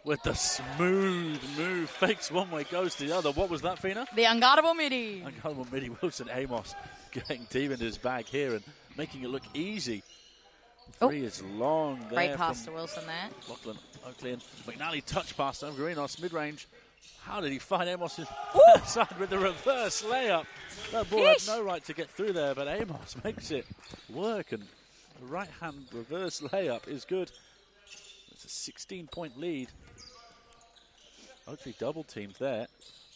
with the smooth move. Fakes one way, goes to the other. What was that, Fina? The unguardable midi. Unguardable midi. Wilson Amos getting deep into his bag here and making it look easy. Three is long there. Great pass to Wilson there. Lachlan Oakley and McNally touch pass over Marinos, mid-range. How did he find Amos side with the reverse layup? That ball had no right to get through there, but Amos makes it work, and the right-hand reverse layup is good. It's a 16-point lead. Oakley double teamed there.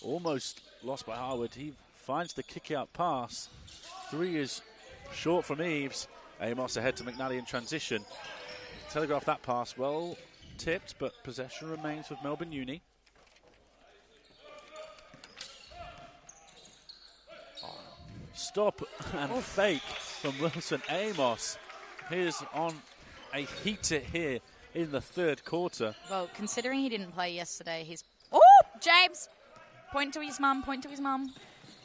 Almost lost by Harwood. He finds the kick-out pass. Three is short from Eves. Amos ahead to McNally in transition. Telegraph that pass, well tipped, but possession remains with Melbourne Uni. Stop and fake from Wilson Amos. He is on a heater here in the third quarter. Well, considering he didn't play yesterday, he's... Oh, James! Point to his mum, point to his mum.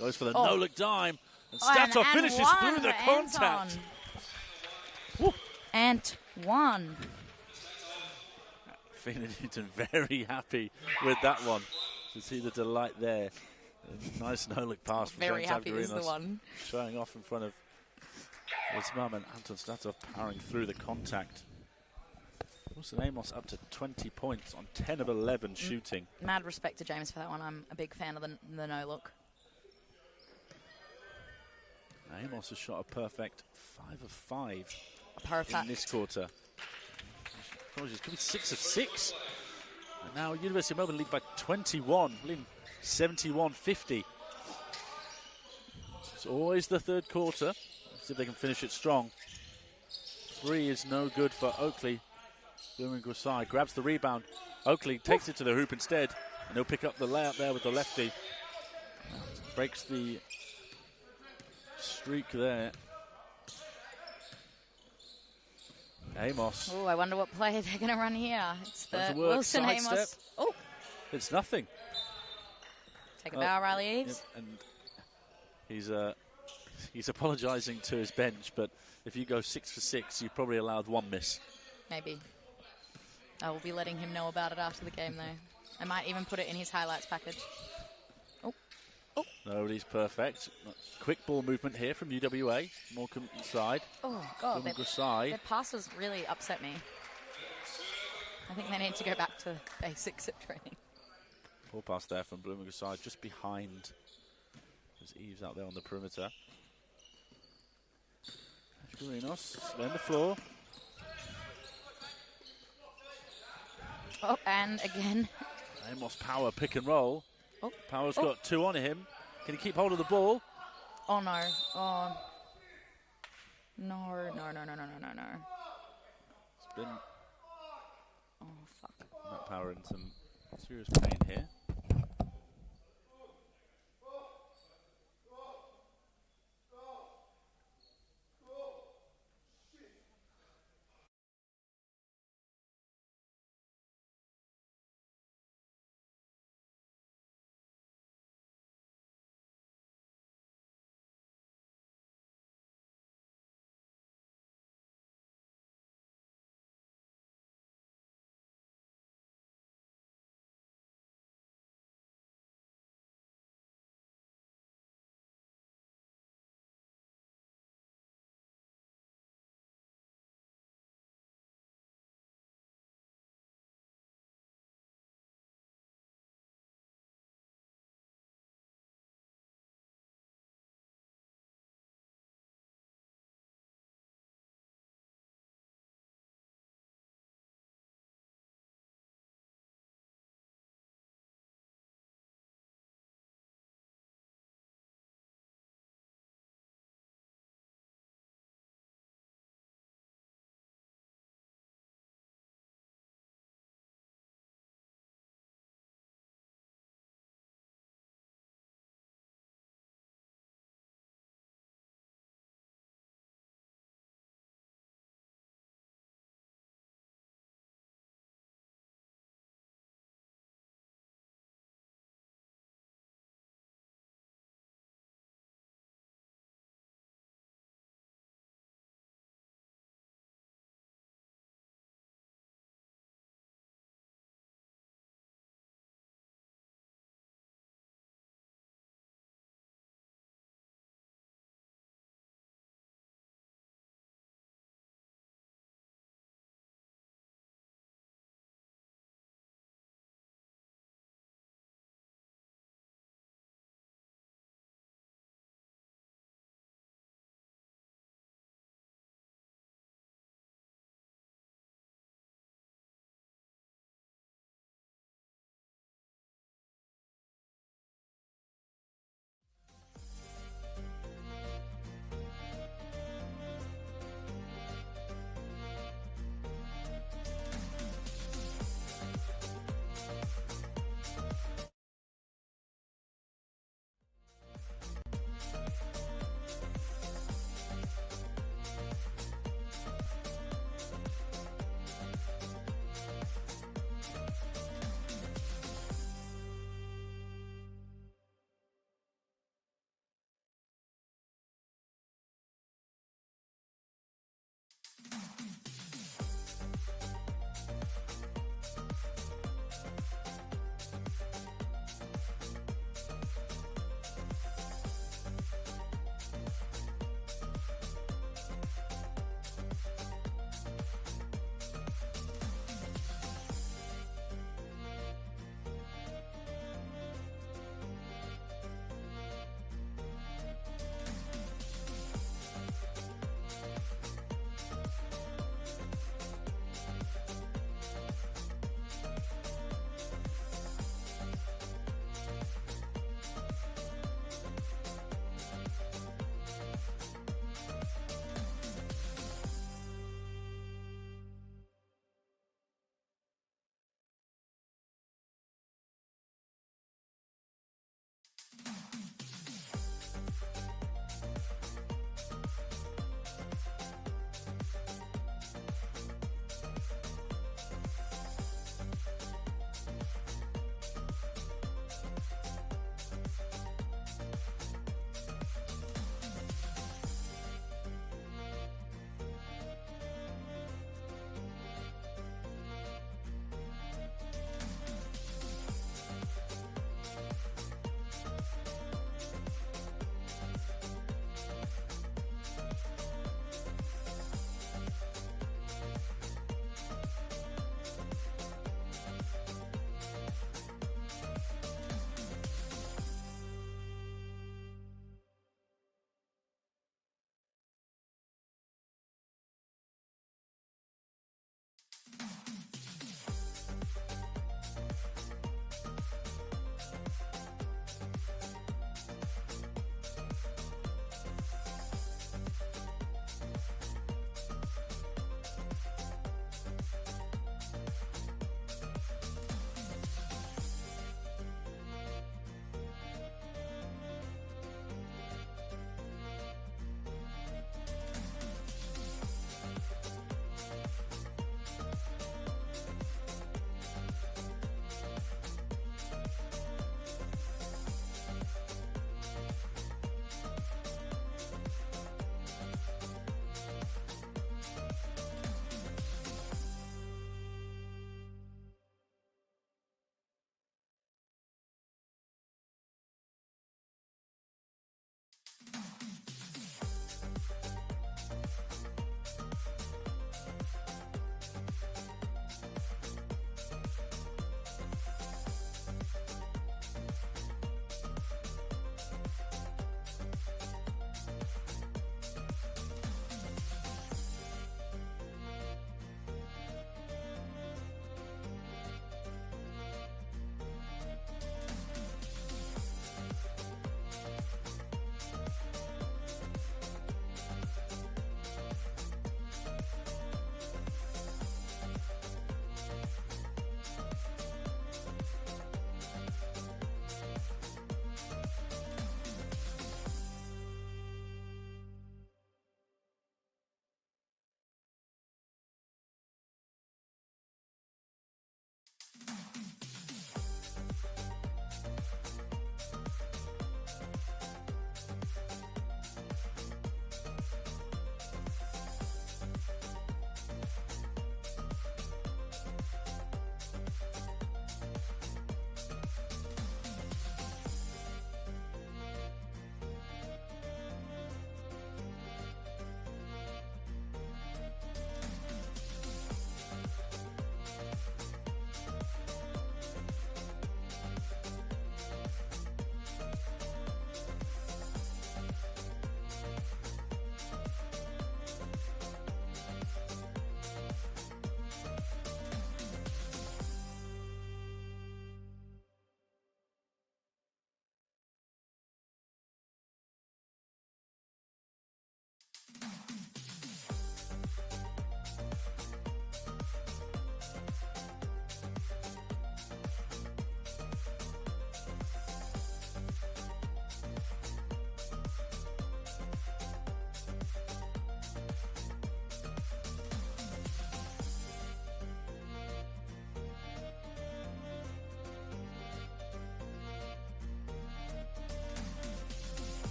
Goes for the no-look dime. And Statov finishes through the contact. And one. Fina Newton very happy with that one. To see the delight there. A nice no-look pass from Very James happy is the Avgarinos, one. showing off in front of his mum, and Anton Statov powering through the contact. Wilson Amos up to 20 points on 10 of 11 shooting. Mad respect to James for that one. I'm a big fan of the no-look. Amos has shot a perfect 5 of 5 Perfect. in this quarter. Apologies, could be 6 of 6. And now University of Melbourne lead by 21, leading 71-50. It's always the third quarter. Let's see if they can finish it strong. Three is no good for Oakley. Blumengrosai grabs the rebound. Oakley takes it to the hoop instead, and he'll pick up the layup there with the lefty. Breaks the streak there. Amos. Oh, I wonder what play they're going to run here. It's the Wilson Amos. Step. Oh, It's nothing. take a bow, Riley Eves. And he's apologising to his bench, but if you go 6 for 6, you probably allowed one miss. Maybe. I will be letting him know about it after the game, though. I might even put it in his highlights package. Oh. Nobody's perfect. Quick ball movement here from UWA. Morecambe side. Oh, God. Their passes really upset me. I think they need to go back to basics at training. Ball pass there from Blumengrosai, just behind. There's Eves out there on the perimeter. Avgarinos on the floor. Oh, and again. Amos Power pick and roll. Oh. Power's got 2 on him. Can he keep hold of the ball? Oh, no. Oh. No. It's been... Oh, fuck. Matt Power in some serious pain here.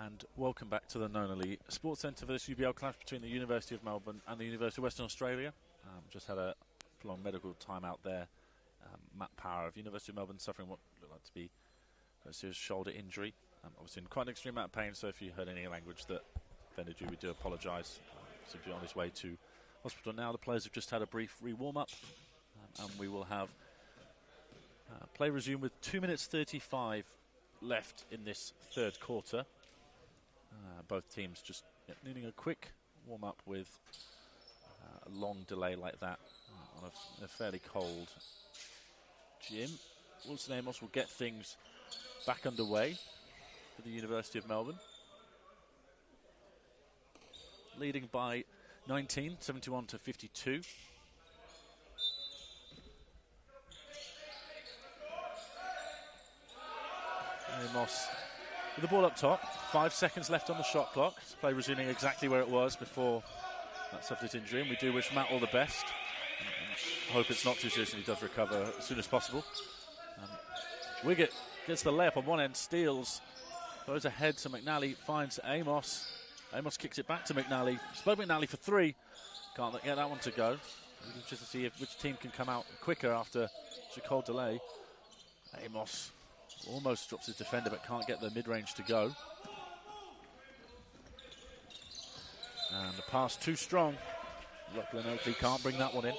And welcome back to the Nonali Sports Centre for this UBL clash between the University of Melbourne and the University of Western Australia. Just had a long medical timeout there. Matt Power of University of Melbourne suffering what looked like to be a serious shoulder injury. Obviously in quite an extreme amount of pain, so if you heard any language that offended you, we do apologise. Simply on his way to hospital now. The players have just had a brief re-warm-up, and we will have play resume with 2 minutes 35 left in this third quarter. Both teams just needing a quick warm-up with a long delay like that on a fairly cold gym. Wilson Amos will get things back underway for the University of Melbourne. Leading by 19, 71 to 52. Amos with the ball up top, 5 seconds left on the shot clock. Play resuming exactly where it was before that suffered his injury, and we do wish Matt all the best. And hope it's not too serious and he does recover as soon as possible. Wiggett gets the layup on one end, steals, goes ahead to McNally, finds Amos. Amos kicks it back to McNally. Spoke McNally for three. Can't get that one to go. Just to see which team can come out quicker after such a cold delay. Amos almost drops his defender but can't get the mid-range to go. And the pass too strong. Lachlan Oakley can't bring that one in.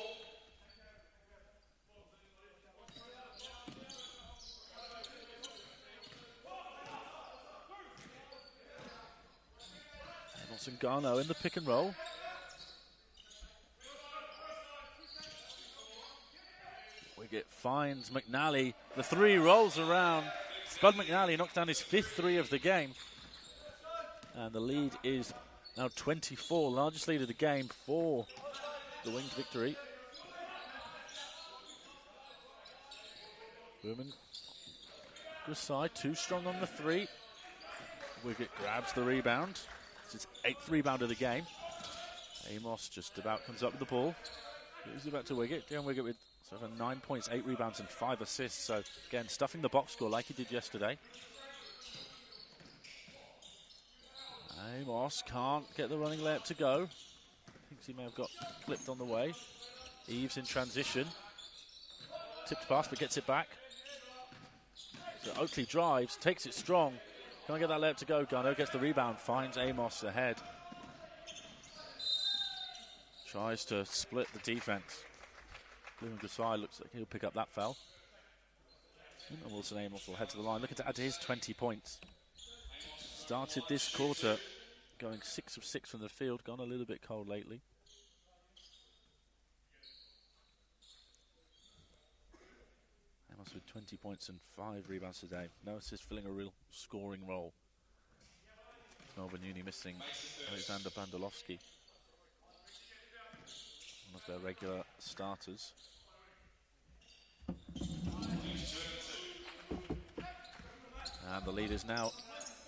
Amos and Garneau in the pick and roll. Wiggett finds McNally. The three rolls around. Spud McNally knocks down his 5th three of the game. And the lead is now 24. Largest lead of the game for the Winged victory. Berman goes side. Too strong on the three. Wiggett grabs the rebound. It's his 8th rebound of the game. Amos just about comes up with the ball. Gives it back to Wiggett. Deon Wiggett with 9 points, 8 rebounds and 5 assists. So again, stuffing the box score like he did yesterday. Amos can't get the running layup to go. Thinks he may have got clipped on the way. Eves in transition. Tipped pass but gets it back. So Oakley drives, takes it strong. Can't get that layup to go. Garneau gets the rebound, finds Amos ahead. Tries to split the defense. Blue and Gasai looks like he'll pick up that foul. And Wilson Amos will head to the line, looking to add to his 20 points. Started this quarter going 6 of 6 from the field, gone a little bit cold lately. Amos with 20 points and 5 rebounds today. No assists, filling a real scoring role. Melbourne Uni missing Alexander Bandelovsky, one of their regular starters. And the lead is now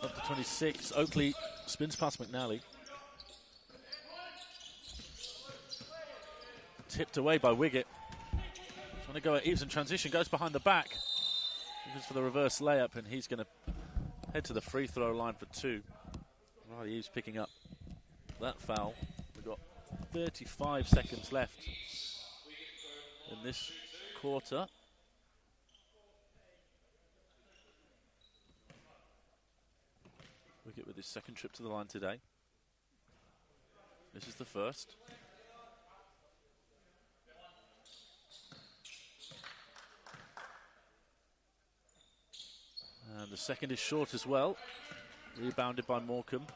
up to 26. Oakley spins past McNally. Tipped away by Wiggett. Trying to go at Eves in transition, goes behind the back. Goes for the reverse layup, and he's going to head to the free throw line for 2. Riley Eves picking up that foul. We've got 35 seconds left in this quarter. Wiggett with his 2nd trip to the line today. This is the first. And the second is short as well. Rebounded by Morecambe.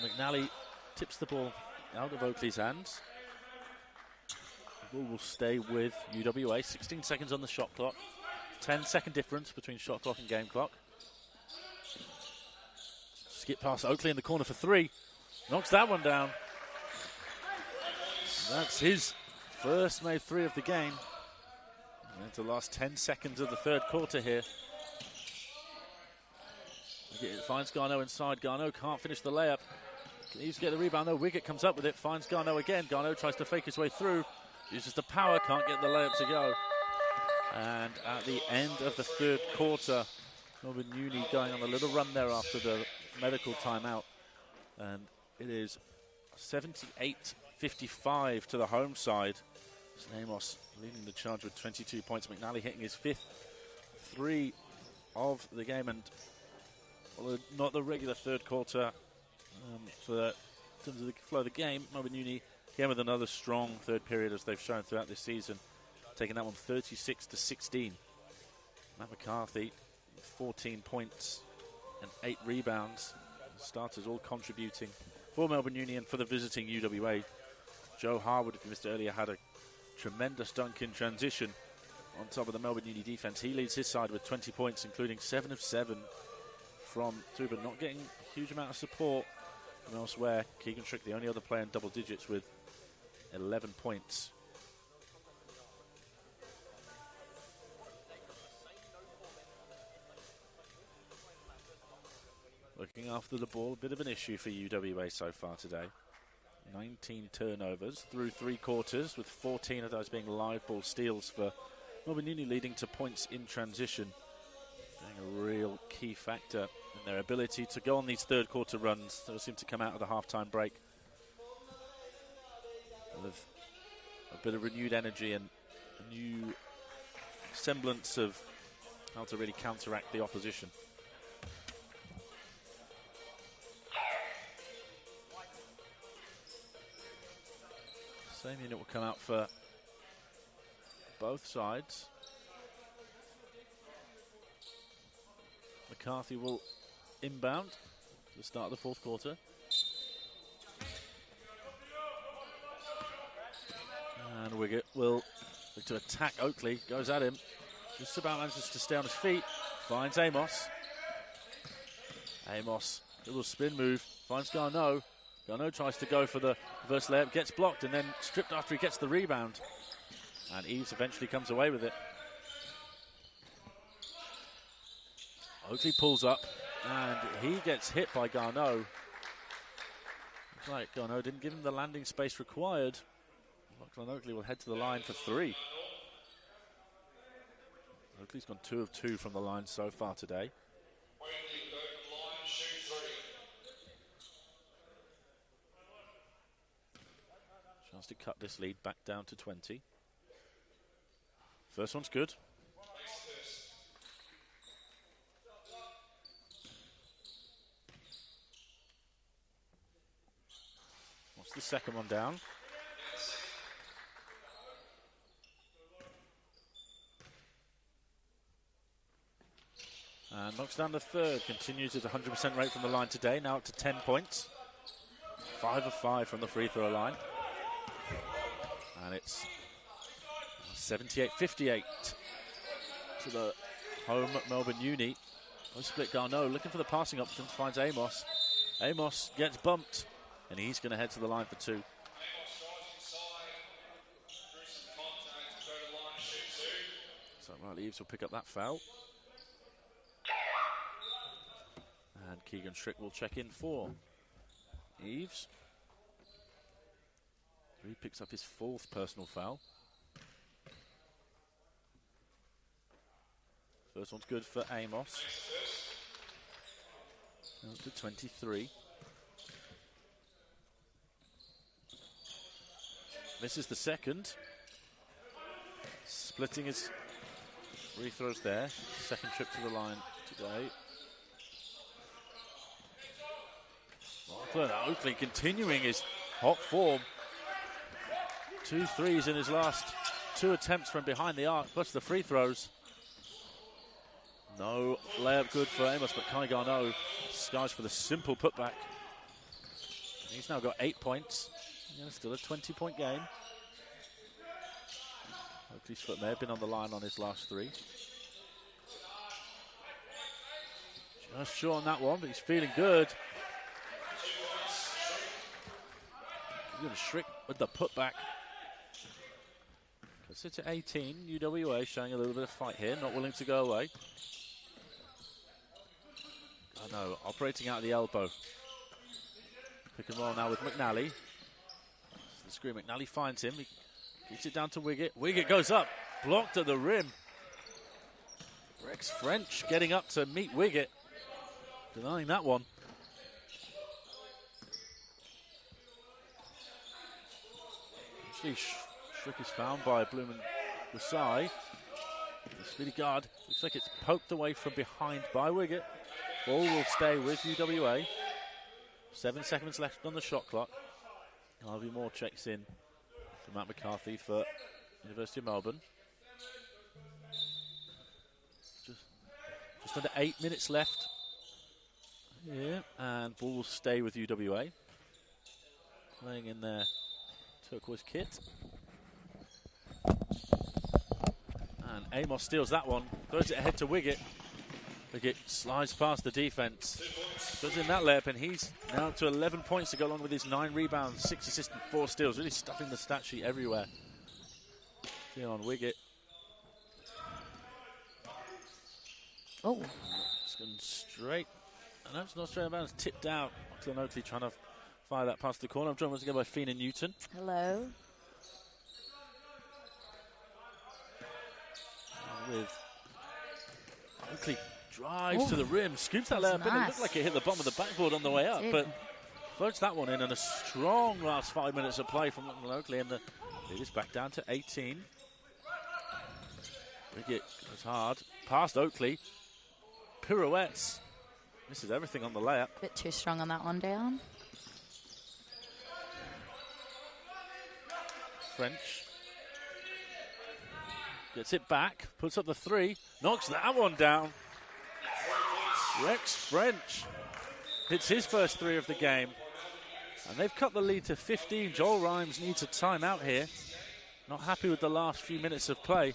And McNally tips the ball out of Oakley's hands. The ball will stay with UWA. 16 seconds on the shot clock. 10-second difference between shot clock and game clock. Skip past Oakley in the corner for 3. Knocks that one down. That's his first made 3 of the game. And into the last 10 seconds of the third quarter here. It finds Garneau inside. Garneau can't finish the layup. Needs to get the rebound though. Wiggett comes up with it, finds Garneau again. Garneau tries to fake his way through. Uses the power, can't get the layup to go. And at the end of the third quarter, Melbourne Uni going on a little run there after the medical timeout. And it is 78-55 to the home side. Amos leading the charge with 22 points. McNally hitting his 5th 3 of the game, and not the regular third quarter in terms of the flow of the game. Melbourne Uni again with another strong third period, as they've shown throughout this season, taking that one 36-16. Matt McCarthy, 14 points and 8 rebounds. The starters all contributing for Melbourne Uni, and for the visiting UWA. Joe Harwood, if you missed it earlier, had a tremendous dunk in transition on top of the Melbourne Uni defense. He leads his side with 20 points, including 7 of 7 from 2, but not getting a huge amount of support from elsewhere. Keegan Strick, the only other player in double digits, with 11 points. Looking after the ball, a bit of an issue for UWA so far today. 19 turnovers through 3 quarters, with 14 of those being live ball steals for Melbourne Uni, leading to points in transition. Being a real key factor in their ability to go on these third quarter runs that seem to come out of the halftime break with a bit of renewed energy and a new semblance of how to really counteract the opposition. Same unit will come out for both sides. McCarthy will inbound to the start of the fourth quarter. And Wiggett will look to attack Oakley, goes at him. Just about manages to stay on his feet, finds Amos. Amos, little spin move, finds Garneau. Garneau tries to go for the reverse layup, gets blocked and then stripped after he gets the rebound. And Eves eventually comes away with it. Oakley pulls up and he gets hit by Garneau. Looks like Garneau didn't give him the landing space required. Lachlan Oakley will head to the line for 3. Oakley's gone 2 of 2 from the line so far today. Chance to cut this lead back down to 20. First one's good. What's the second one down? And knocks down the third, continues at 100% rate from the line today, now up to 10 points. 5 of 5 from the free throw line. And it's 78-58 to the home Melbourne Uni. No split. Garneau looking for the passing options, finds Amos. Amos gets bumped, and he's going to head to the line for 2. So Riley Eves will pick up that foul. And Keegan Strick will check in for Eves. He picks up his 4th personal foul. First one's good for Amos. Up to 23. Misses the second. Splitting his free throws there. Second trip to the line today. Oakley continuing his hot form. 2 threes in his last 2 attempts from behind the arc, plus the free throws. No layup good for Amos, but Kai Garneau skies for the simple putback. He's now got 8 points. Yeah, still a 20-point game. Oakley's foot may have been on the line on his last 3. Just short on that one, but he's feeling good. He's going to Strick with the putback. It's at 18. UWA showing a little bit of fight here, not willing to go away. Oh no, operating out of the elbow. Pick and roll now with McNally. The screen, McNally finds him. He gets it down to Wiggett. Wiggett goes up, blocked at the rim. Rex French getting up to meet Wiggett. Denying that one. Actually, Strick is found by Blumen Desai. The speedy guard. Looks like it's poked away from behind by Wiggett. Ball will stay with UWA. 7 seconds left on the shot clock. Harvey Moore checks in for Matt McCarthy for University of Melbourne. Just under 8 minutes left. Yeah, and ball will stay with UWA. Playing in their turquoise kit. And Amos steals that one, throws it ahead to Wiggett. Wiggett slides past the defense. Goes in that layup, and he's now up to 11 points to go along with his 9 rebounds, 6 assists, and 4 steals. Really stuffing the stat sheet everywhere. On Wiggett. Oh. It's gone straight. I know it's not straight out, it's tipped out. Glenn Oakley trying to fire that past the corner. I'm joined once again by Fina Newton. Hello. With Oakley drives to the rim, scoops that layup in. It looked like it hit the bottom of the backboard on the way up, but floats that one in, and a strong last 5 minutes of play from Oakley, and it is back down to 18. Wiggett goes hard, past Oakley, pirouettes, misses everything on the layup. Bit too strong on that one down. French gets it back, puts up the 3, knocks that one down. Rex French hits his first 3 of the game, and they've cut the lead to 15. Joel Rhymes needs a timeout here. Not happy with the last few minutes of play.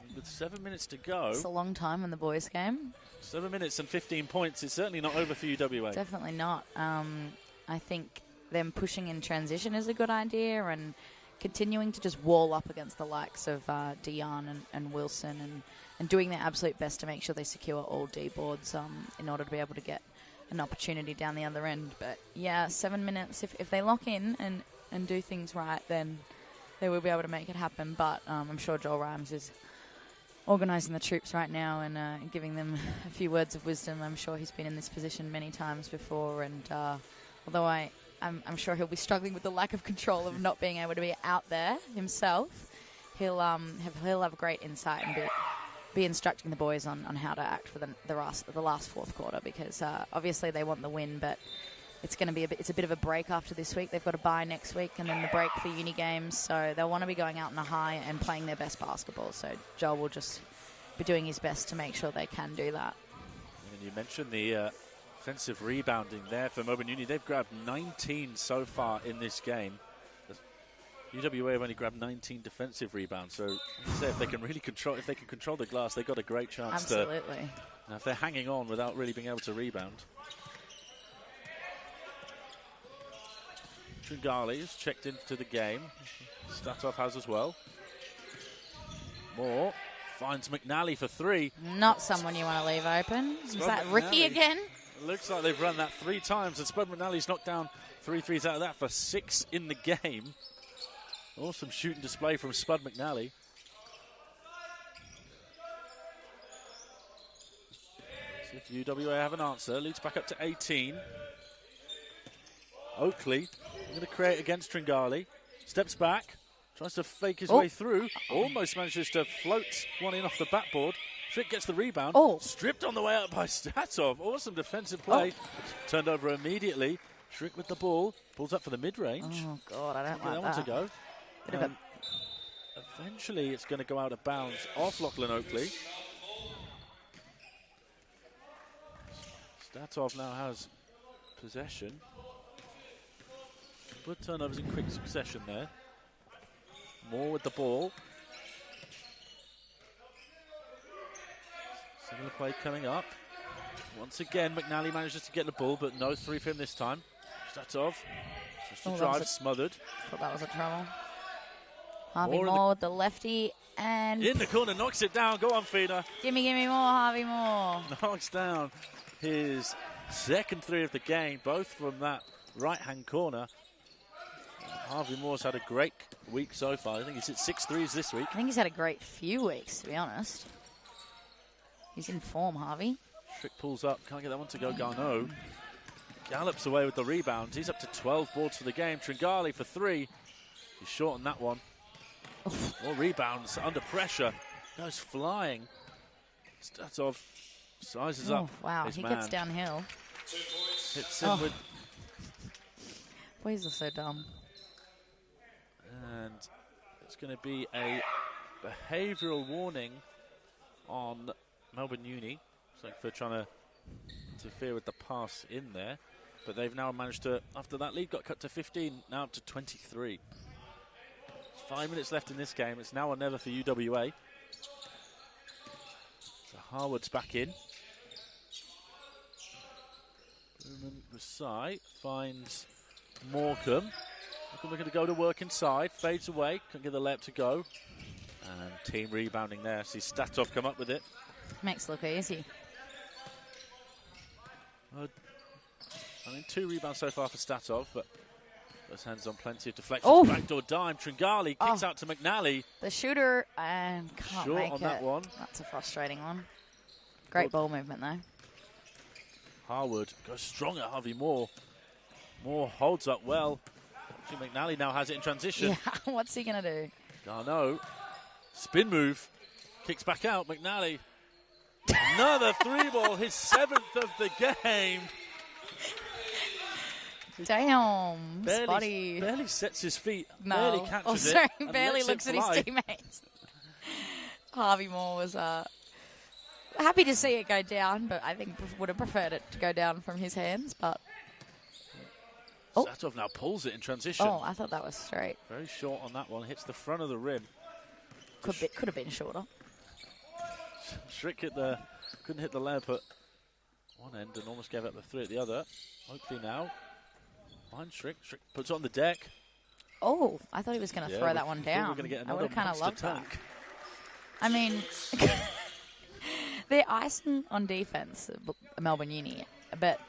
And with 7 minutes to go. It's a long time in the boys' game. 7 minutes and 15 points. It's certainly not over for UWA. Definitely not. I think them pushing in transition is a good idea, and continuing to just wall up against the likes of Dion and Wilson, and doing their absolute best to make sure they secure all D boards in order to be able to get an opportunity down the other end. But yeah, 7 minutes, if they lock in and do things right, then they will be able to make it happen. But I'm sure Joel Rhymes is organising the troops right now and giving them a few words of wisdom. I'm sure he's been in this position many times before, and although I'm sure he'll be struggling with the lack of control of not being able to be out there himself, he'll have great insight and be instructing the boys on how to act for the last fourth quarter, because obviously they want the win, but it's going to be it's a bit of a break after this week. They've got a bye next week and then the break for uni games, so they'll want to be going out on a high and playing their best basketball. So Joel will just be doing his best to make sure they can do that. And you mentioned the offensive rebounding there for Melbourne Uni. They've grabbed 19 so far in this game. UWA have only grabbed 19 defensive rebounds, so if they can control the glass, they've got a great chance. Absolutely. Now, if they're hanging on without really being able to rebound. Tringali has checked into the game. Statov has as well. Moore finds McNally for 3. Not someone you want to leave open. Is that Ricky again? Looks like they've run that 3 times, and Spud McNally's knocked down 3 threes out of that for 6 in the game. Awesome shooting display from Spud McNally. See if UWA have an answer. Leads back up to 18. Oakley going to create against Tringali. Steps back. Tries to fake his way through. Almost manages to float one in off the backboard. Strick gets the rebound. Stripped on the way out by Statov. Awesome defensive play. Turned over immediately. Strick with the ball. Pulls up for the mid-range. Oh, God, I don't like that. One to go. Eventually, it's going to go out of bounds off Lachlan Oakley. Statov now has possession. Good turnovers in quick succession there. Moore with the ball. Similar play coming up. Once again, McNally manages to get the ball, but no 3 for him this time. Statov, just a drive, smothered. Thought that was a trouble. Harvey Moore with the lefty, and in the corner, knocks it down. Go on, Fina. Gimme more, Harvey Moore. Knocks down his second 3 of the game, both from that right-hand corner. Harvey Moore's had a great week so far. I think he's hit 6 threes this week. I think he's had a great few weeks, to be honest. He's in form, Harvey. Strick pulls up, can't get that one to go. Garneau gallops away with the rebound. He's up to 12 boards for the game. Tringali for 3. He's short on that one. More rebounds under pressure. Goes flying. Statov sizes up. Wow, his he man. gets downhill. Hits him with. Boys are so dumb. And it's going to be a behavioural warning on Melbourne Uni. So for trying to interfere with the pass in there. But they've now managed to, after that lead got cut to 15, now up to 23. 5 minutes left in this game. It's now or never for UWA. So Harwood's back in. Rusai finds Morecambe. Morecambe looking to go to work inside. Fades away. Couldn't get the layup to go. And team rebounding there. See Statov come up with it. Makes it look easy. I mean, 2 rebounds so far for Statov, but those hands on plenty of deflections. Backdoor dime. Tringali kicks out to McNally. The shooter and can't Short make on it. that one. That's a frustrating one. Great ball movement, though. Harwood goes strong at Harvey Moore. Moore holds up well. Actually, McNally now has it in transition. Yeah, what's he going to do? Garneau. Spin move. Kicks back out. McNally. Another 3-ball. His 7th of the game. Damn, Spotty. Barely sets his feet. No. Barely catches sorry, it. barely looks at his teammates. Harvey Moore was happy to see it go down, but I think would have preferred it to go down from his hands. But Statov now pulls it in transition. Oh, I thought that was straight. Very short on that one. Hits the front of the rim. Could have been shorter. Strick couldn't hit the layup at one end and almost gave up the 3 at the other. Hopefully now. Behind Strick. Strick puts it on the deck. Oh, I thought he was going to throw that one down. We're going to get I would another have kind of loved tank. that. I mean, they're icing on defense, Melbourne Uni, but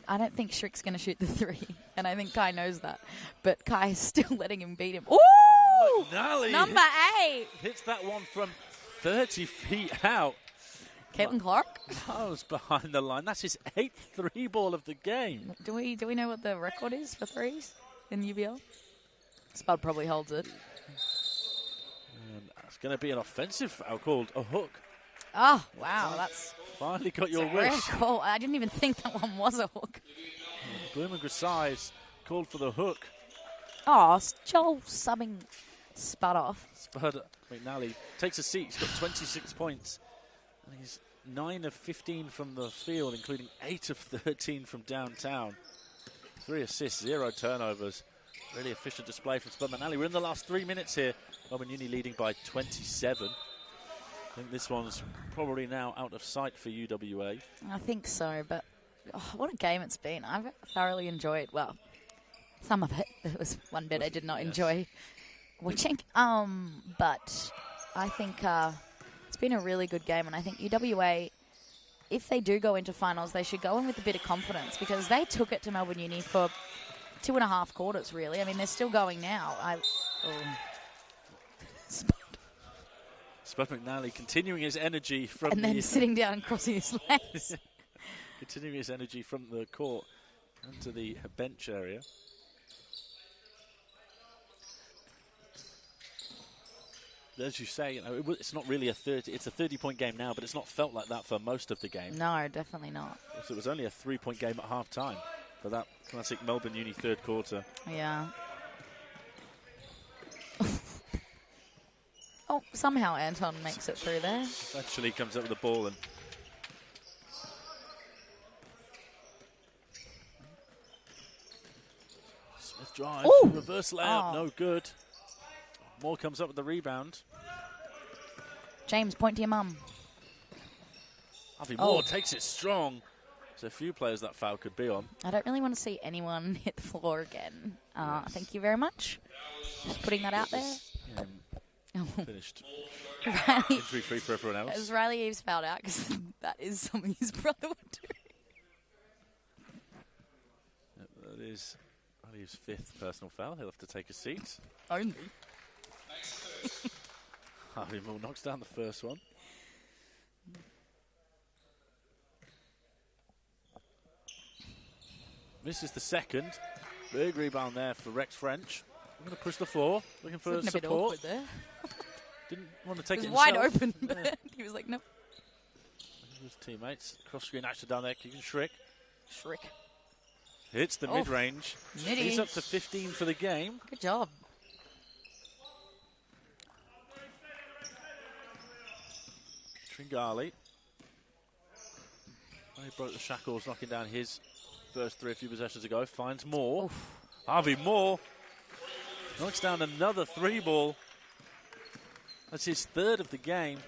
I don't think Strick's going to shoot the 3, and I think Kai knows that. But Kai is still letting him beat him. Ooh! McNally Number 8! Hits that one from 30 feet out. Caitlin Clark? Miles behind the line. That's his 8th 3-ball of the game. Do we know what the record is for 3s in UBL? Spud probably holds it. And it's going to be an offensive foul called a hook. Oh, wow. That's finally got your rare wish. call. I didn't even think that one was a hook. Bloom and Grasai's called for the hook. Oh, Joel subbing Spud off. Spud McNally takes a seat. He's got 26 points. And he's 9 of 15 from the field, including 8 of 13 from downtown. 3 assists, 0 turnovers. Really efficient display from Spud McNally. We're in the last 3 minutes here. Melbourne Uni leading by 27. I think this one's probably now out of sight for UWA. I think so, but what a game it's been. I've thoroughly enjoyed, well, some of it. There was one bit I did not enjoy watching. But I think it's been a really good game, and I think UWA, if they do go into finals, they should go in with a bit of confidence because they took it to Melbourne Uni for 2.5 quarters, really. I mean, they're still going now. Spud McNally continuing his energy from and then sitting down and crossing his legs. Continuing his energy from the court into the bench area. As you say, it's not really it's a 30-point game now, but it's not felt like that for most of the game. No, definitely not. So it was only a 3-point game at half-time for that classic Melbourne Uni third quarter. Yeah. Oh, somehow Anton makes it through there. Eventually comes up with the ball and Smith drives, reverse layup, no good. Moore comes up with the rebound. James, point to your mum. Harvey Moore takes it strong. There's a few players that foul could be on. I don't really want to see anyone hit the floor again. Thank you very much. Just putting that out there. Finished. Riley, injury free for everyone else. As Riley Eves fouled out because that is something his brother would do. That is Riley Eves' 5th personal foul. He'll have to take a seat. Only. Harvey Moore knocks down the first one. Misses the second. Big rebound there for Rex French. I'm going to push the floor, looking for Looking support. a bit awkward there. Didn't want to take it wide himself. open, but he was like, nope. His teammates. Cross screen action down there. Keegan Schrick. Schrick. Hits the mid-range. He's up to 15 for the game. Good job. Tringali. He broke the shackles, knocking down his first three a few possessions ago. Finds Moore. Oof. Harvey Moore knocks down another 3-ball. That's his third of the game.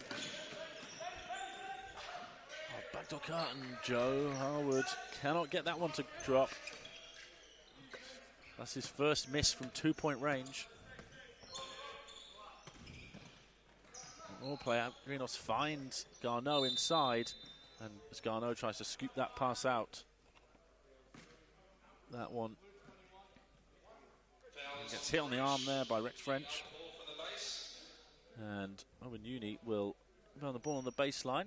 Oh, backdoor cut, and Joe Harwood cannot get that one to drop. That's his first miss from 2-point range. More play out. Greenos finds Garneau inside, and as Garneau tries to scoop that pass out, that one gets hit on the arm there by Rex French. And Melbourne Uni will run the ball on the baseline.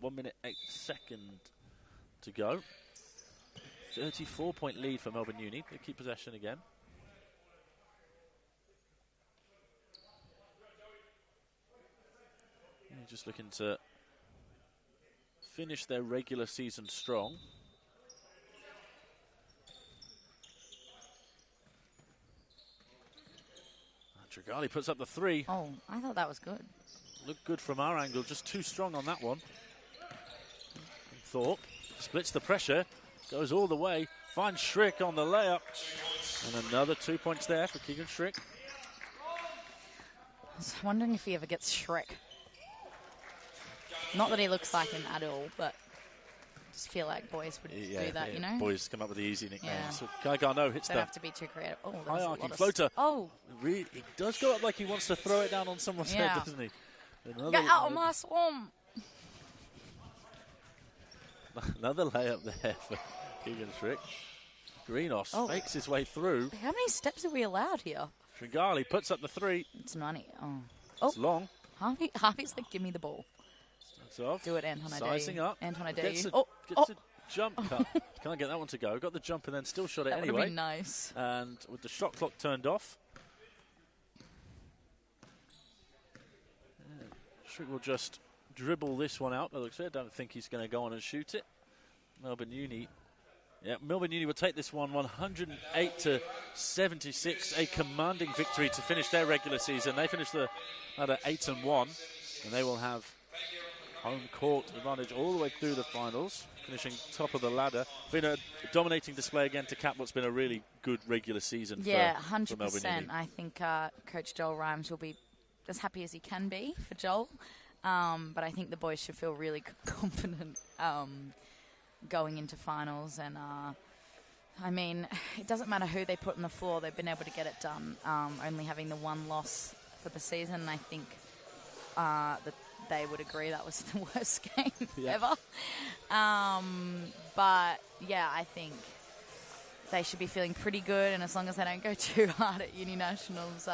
1 minute, 8 seconds to go. 34-point lead for Melbourne Uni. They keep possession again. Just looking to finish their regular season strong. Trigali puts up the 3. Oh, I thought that was good. Looked good from our angle, just too strong on that one. And Thorpe splits the pressure, goes all the way, finds Schrick on the layup. And another 2 points there for Keegan Schrick. I was wondering if he ever gets Shrek. Not that he looks like him at all, but I just feel like boys would do that, you know? Boys come up with the easy nicknames. Yeah. So Guy Garneau hits Don't that have to be too creative. Oh, high arcing floater. Oh. He does go up like he wants to throw it down on someone's head, doesn't he? Get out of my swamp! Another layup there for Keegan Schrick. Greenos fakes his way through. How many steps are we allowed here? Tringali puts up the 3. It's money. It's long. Harvey's like, give me the ball. Off. Do it, Anton, I dare you. Sizing up. Anton, I dare Gets you. a jump cut. Can't get that one to go. Got the jump and then still shot it that anyway. That would be nice. And with the shot clock turned off, Schrick will just dribble this one out. I don't think he's going to go on and shoot it. Melbourne Uni will take this one 108 to 76. A commanding victory to finish their regular season. They finished at 8-1, and they will have home court advantage all the way through the finals, finishing top of the ladder. Been a dominating display again to cap what's been a really good regular season for Melbourne Uni. I think Coach Joel Rhymes will be as happy as he can be for Joel. But I think the boys should feel really confident going into finals. And, I mean, it doesn't matter who they put on the floor. They've been able to get it done, only having the one loss for the season. I think that they would agree that was the worst game ever. But, yeah, I think they should be feeling pretty good. And as long as they don't go too hard at Uni Nationals,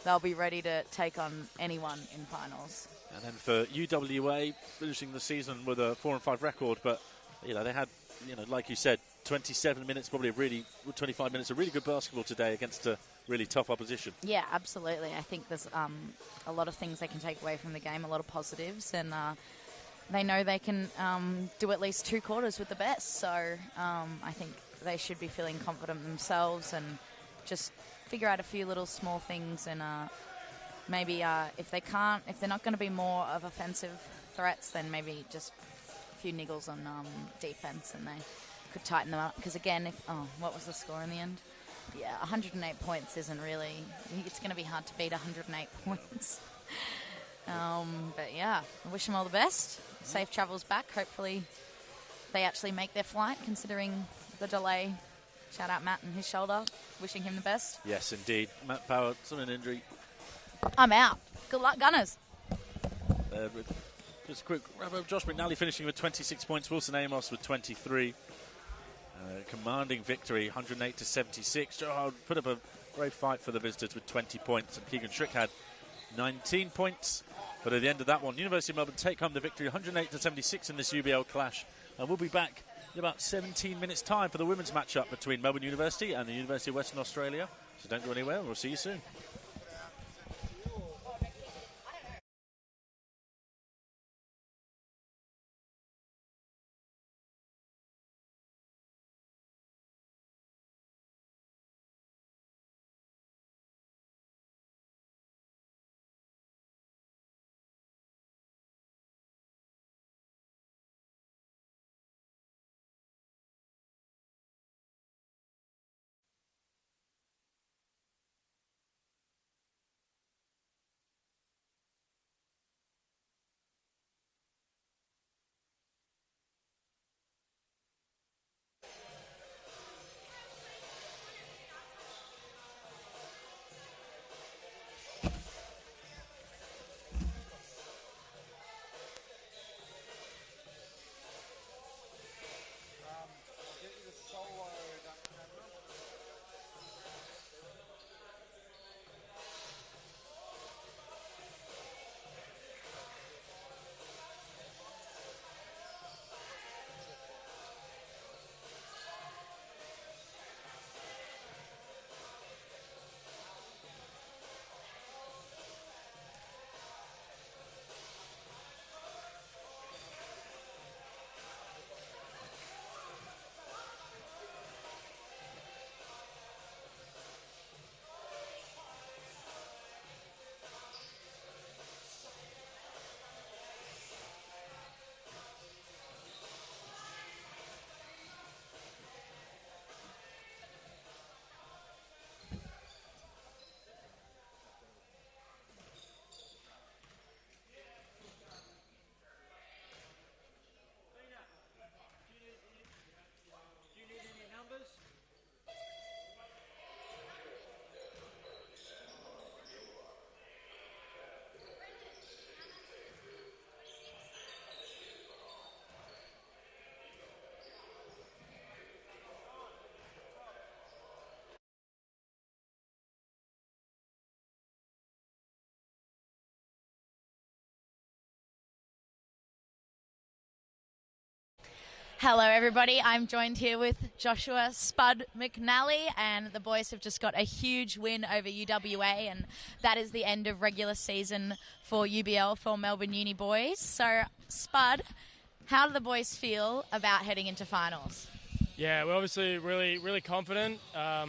they'll be ready to take on anyone in finals. And then for UWA, finishing the season with a 4-5 record. But, they had, like you said, 27 minutes, probably 25 minutes of really good basketball today against a really tough opposition. Yeah, absolutely. I think there's a lot of things they can take away from the game, a lot of positives, and they know they can do at least 2 quarters with the best. So I think they should be feeling confident themselves and just figure out a few little small things, and maybe if they're not going to be more of offensive threats, then maybe just a few niggles on defense, and they could tighten them up. Because again, what was the score in the end? Yeah, 108 points isn't really... It's going to be hard to beat 108 points. But yeah, I wish them all the best. Safe travels back. Hopefully they actually make their flight, considering the delay. Shout out Matt and his shoulder. Wishing him the best. Yes, indeed. Matt Power, an injury. I'm out. Good luck, Gunners. Just a quick wrap up. Josh McNally finishing with 26 points. Wilson Amos with 23. Commanding victory, 108 to 76. Joe Howard put up a brave fight for the visitors with 20 points, and Keegan Schrick had 19 points. But at the end of that one, University of Melbourne take home the victory, 108 to 76 in this UBL clash. And we'll be back in about 17 minutes' time for the women's matchup between Melbourne University and the University of Western Australia. So don't go anywhere, we'll see you soon. Hello, everybody. I'm joined here with Joshua Spud McNally, and the boys have just got a huge win over UWA, and that is the end of regular season for UBL for Melbourne Uni boys. So, Spud, how do the boys feel about heading into finals? Yeah, we're obviously really confident. A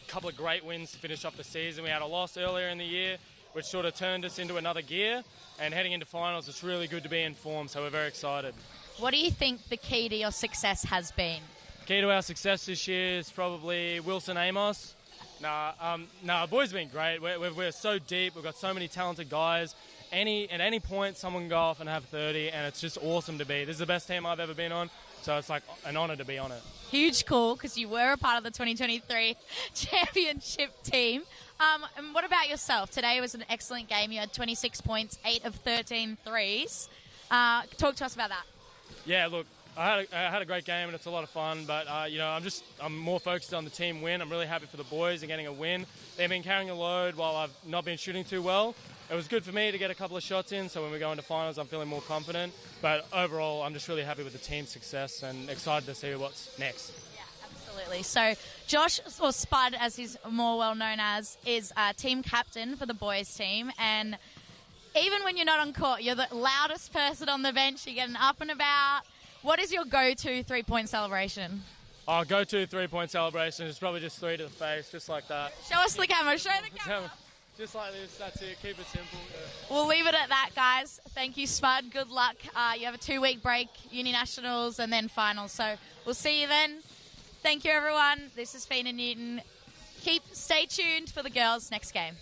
couple of great wins to finish off the season. We had a loss earlier in the year, which sort of turned us into another gear, and heading into finals, it's really good to be in form, so we're very excited. What do you think the key to your success has been? Key to our success this year is probably Wilson Amos. The boys have been great. We're so deep. We've got so many talented guys. At any point, someone can go off and have 30, and it's just awesome to be. This is the best team I've ever been on, so it's like an honour to be on it. Huge call, because you were a part of the 2023 championship team. And what about yourself? Today was an excellent game. You had 26 points, 8 of 13 threes. Talk to us about that. Yeah, look, I had a great game and it's a lot of fun, but I'm more focused on the team win. I'm really happy for the boys and getting a win. They've been carrying the load while I've not been shooting too well. It was good for me to get a couple of shots in, so when we go into finals, I'm feeling more confident. But overall, I'm just really happy with the team's success and excited to see what's next. Yeah, absolutely. So Josh, or Spud, as he's more well known as, is team captain for the boys team, and even when you're not on court, you're the loudest person on the bench. You're getting up and about. What is your go-to three-point celebration? Our go-to three-point celebration is probably just 3 to the face, just like that. Show us the camera. Show the camera. Just like this. That's it. Keep it simple. Yeah. We'll leave it at that, guys. Thank you, Spud. Good luck. You have a 2-week break, Uni Nationals, and then finals. So we'll see you then. Thank you, everyone. This is Fiona Newton. Stay tuned for the girls' next game.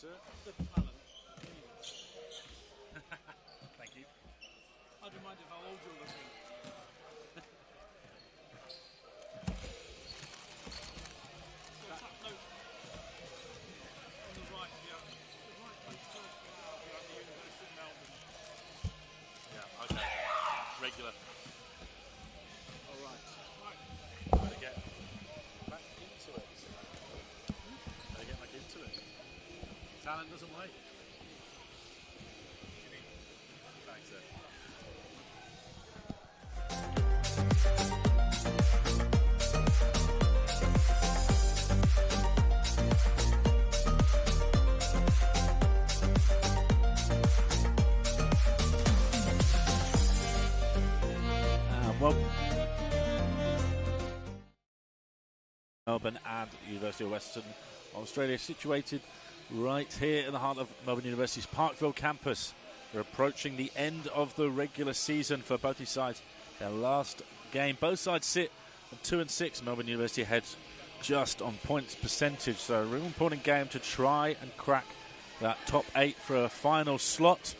sir. Thank you. I'd remind you of how old you're looking. On the right, yeah. The right place first now, you're at the University of Melbourne. Yeah, okay. Regular. All right. Right. Gotta get back into it. Gotta get back into it. Talent doesn't wait. Thanks, sir. Well, Melbourne and University of Western Australia, situated right here in the heart of Melbourne University's Parkville campus. We're approaching the end of the regular season for both these sides. Their last game, both sides sit at 2-6. Melbourne University ahead just on points percentage, so a real important game to try and crack that top 8 for a final slot.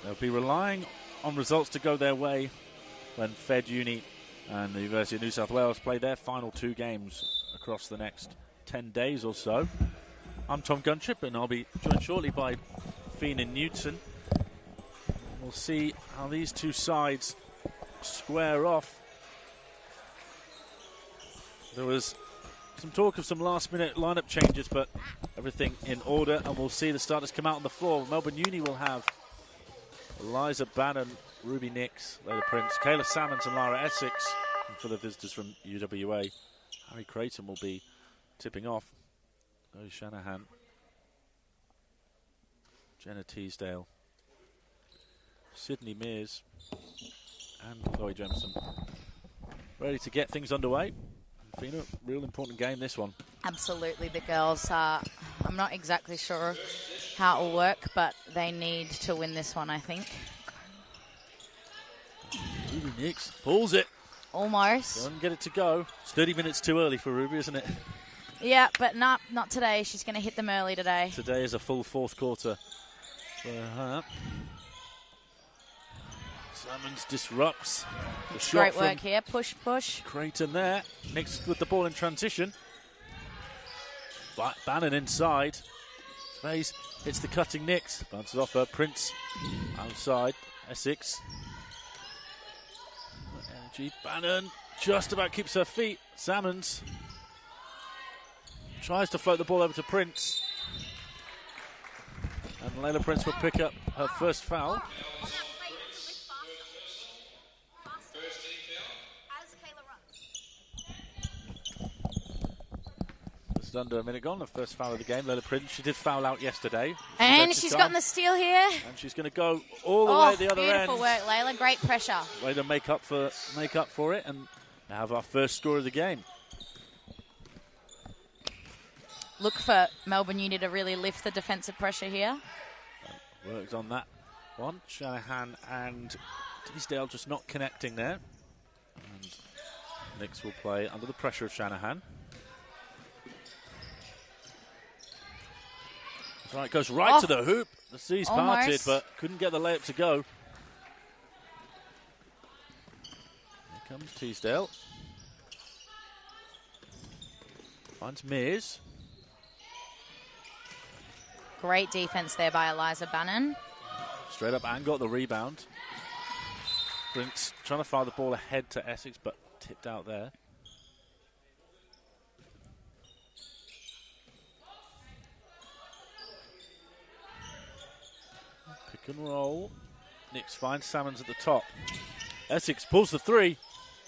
They'll be relying on results to go their way when Fed Uni and the University of New South Wales play their final 2 games across the next 10 days or so. I'm Tom Guntrip, and I'll be joined shortly by Fiona Newton. We'll see how these two sides square off. There was some talk of some last-minute lineup changes, but everything in order, and we'll see the starters come out on the floor. Melbourne Uni will have Eliza Bannon, Ruby Nix, Layla Prince, Kayla Salmons and Lara Essex. And for the visitors from UWA, Harry Creighton will be tipping off. Zoe Shanahan, Jenna Teasdale, Sydney Mears and Chloe Jemison ready to get things underway. Fina, real important game, this one. Absolutely, the girls are, I'm not exactly sure how it will work, but they need to win this one, I think. Ruby Nix pulls it. Almost. Doesn't get it to go. It's 30 minutes too early for Ruby, isn't it? Yeah, but not today. She's going to hit them early today. Today is a full fourth quarter for her. Salmons disrupts the shot. Great work here. Push, push. Creighton there. Nix with the ball in transition. Bannon inside. Space hits the cutting Nix. Bounces off her. Prince outside. Essex. Energy. Bannon just about keeps her feet. Salmons tries to float the ball over to Prince. And Layla Prince will pick up her first foul. Just under a minute gone, the first foul of the game. Layla Prince, she did foul out yesterday. And she's gotten the steal here. And she's going to go all the way to the other end. Beautiful work, Layla. Great pressure. Way to make up for it and have our first score of the game. Look for Melbourne Uni to really lift the defensive pressure here. Worked on that one. Shanahan and Teasdale just not connecting there. And Nix will play under the pressure of Shanahan. That's right, goes right to the hoop. The C's parted, but couldn't get the layup to go. Here comes Teasdale. Finds Mears. Great defense there by Eliza Bannon. Straight up and got the rebound. Prince trying to fire the ball ahead to Essex, but tipped out there. Pick and roll. Nix finds Salmons at the top. Essex pulls the three.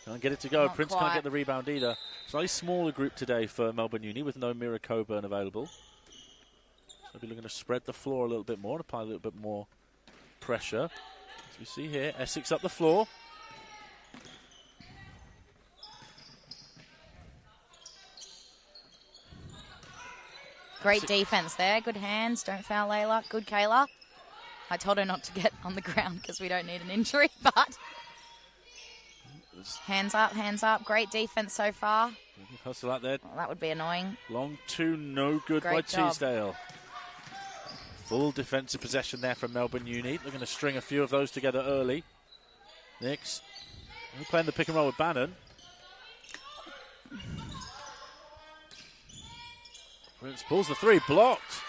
Can't get it to go. Not Prince quite. can't get the rebound either. Slightly smaller group today for Melbourne Uni with no Mira Coburn available. So we'll be looking to spread the floor a little bit more, apply a little bit more pressure. As we see here, Essex up the floor. Great defense there. Good hands. Don't foul Layla. Good Kayla. I told her not to get on the ground because we don't need an injury, but hands up, hands up. Great defense so far. Hustle out there. Well, that would be annoying. Long two, no good Great by job. Teasdale. Full defensive possession there from Melbourne Uni. They're going to string a few of those together early. Nix playing the pick and roll with Bannon. Prince pulls the three, blocked.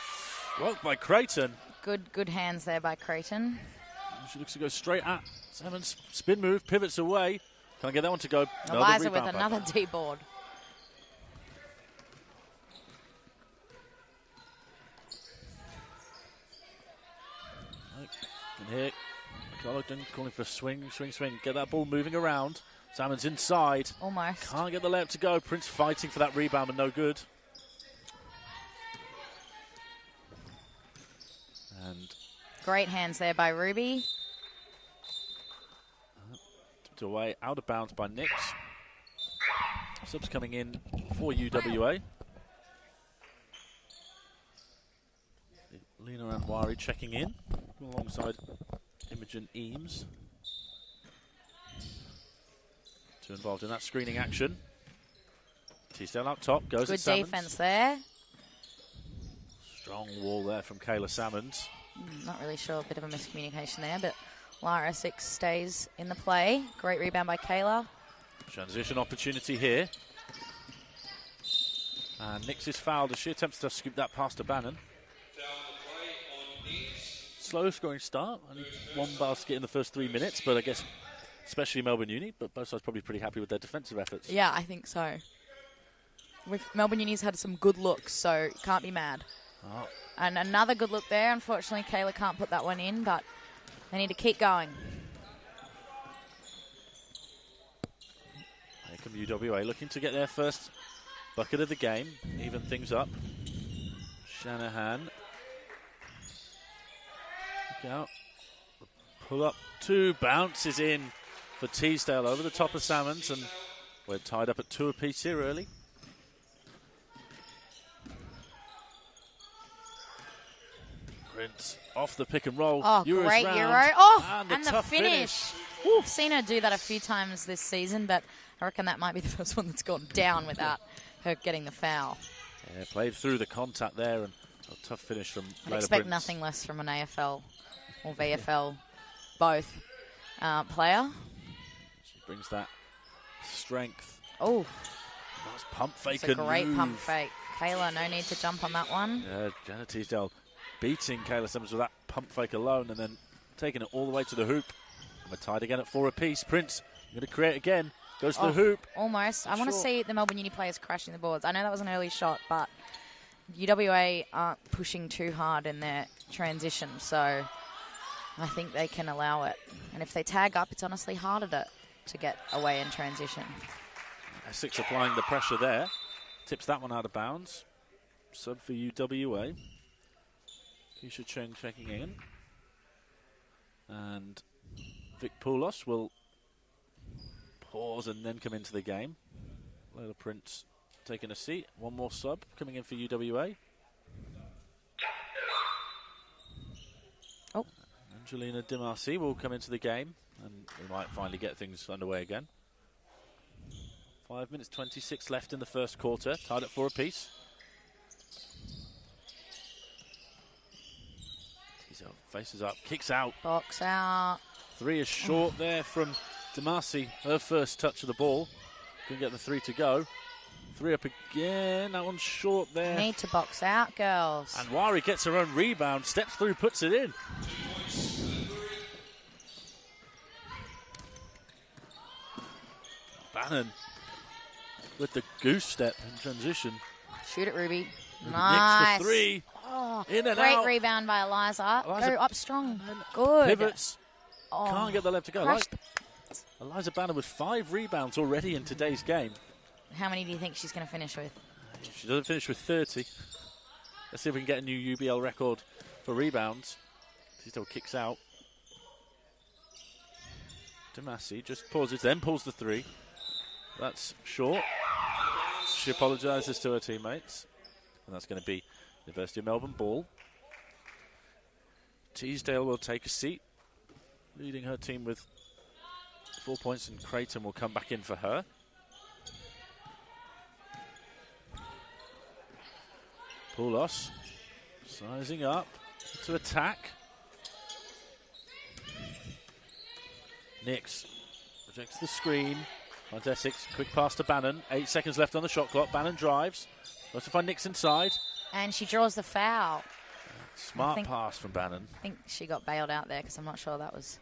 Blocked by Creighton. Good hands there by Creighton. She looks to go straight at Salmons. Spin move, pivots away. Can't get that one to go. Eliza with another D-board. And here, Collington calling for a swing. Get that ball moving around. Salmons inside. Almost. Can't get the layup to go. Prince fighting for that rebound, but no good. And great hands there by Ruby. Tipped away, out of bounds by Nix. Subs coming in for UWA. Lena Anwari checking in alongside Imogen Eames. Two involved in that screening action. Teasdale out top, goes at Salmons. Good defense there. Strong wall there from Kayla Salmons. Not really sure, a bit of a miscommunication there, but Lara Essex stays in the play. Great rebound by Kayla. Transition opportunity here. And Nix is fouled as she attempts to scoop that past to Bannon. Slow scoring start. Only one basket in the first 3 minutes, but I guess especially Melbourne Uni, but both sides probably pretty happy with their defensive efforts. Yeah, I think so. Melbourne Uni's had some good looks, so can't be mad. Oh. And another good look there. Unfortunately, Kayla can't put that one in, but they need to keep going. Here come UWA looking to get their first bucket of the game, even things up. Shanahan. Look out. Pull up, two bounces in for Teasdale over the top of Salmons, and we're tied up at 2 apiece here early. Prince off the pick and roll. Oh, Euro's great round, Euro. Oh, and the finish. I've seen her do that a few times this season, but I reckon that might be the first one that's gone down without her getting the foul. Yeah, played through the contact there, and a tough finish from I'd Layla expect Prince. nothing less from an AFL or VFL, both player. She brings that strength. Oh, Nice pump fake. it's a great move. pump fake. Kayla, no need to jump on that one. Yeah, Jenna Teasdale beating Kayla Simmons with that pump fake alone, and then taking it all the way to the hoop. And we're tied again at 4 apiece. Prince going to create again. Goes to the hoop. Almost. I want to see the Melbourne Uni players crashing the boards. I know that was an early shot, but UWA aren't pushing too hard in their transition, so I think they can allow it. And if they tag up, it's honestly harder to get away in transition. Essex applying the pressure there. Tips that one out of bounds. Sub for UWA. Keisha Cheng checking in. And Vic Poulos will pause and then come into the game. Layla Prince taking a seat. One more sub coming in for UWA. Oh. Angelina Dimarsi will come into the game, and we might finally get things underway again. 5 minutes 26 left in the first quarter, tied at 4 apiece. Faces up, kicks out. Box out. 3 is short there from Dimarsi. Her first touch of the ball. Couldn't get the 3 to go. 3 up again. That one's short there. Need to box out, girls. And Wari gets her own rebound, steps through, puts it in. Bannon with the goose step in transition. Shoot it, Ruby. Nice. Nice. For 3. Oh, in and great out. rebound by Eliza. Eliza Go up strong. Good. Pivots. Oh, Can't get the left to go. crushed. Eliza Bannon with 5 rebounds already in today's game. How many do you think she's going to finish with? If she doesn't finish with 30, let's see if we can get a new UBL record for rebounds. She still kicks out. Dimarsi just pauses, then pulls the 3. That's short. She apologises to her teammates. And that's going to be University of Melbourne ball. Teasdale will take a seat, leading her team with 4 points, and Creighton will come back in for her. Poulos sizing up. to attack. Nix rejects the screen. Finds Essex. Quick pass to Bannon. 8 seconds left on the shot clock. Bannon drives. Goes to find Nix inside. And she draws the foul. Smart pass from Bannon. I think she got bailed out there because I'm not sure that was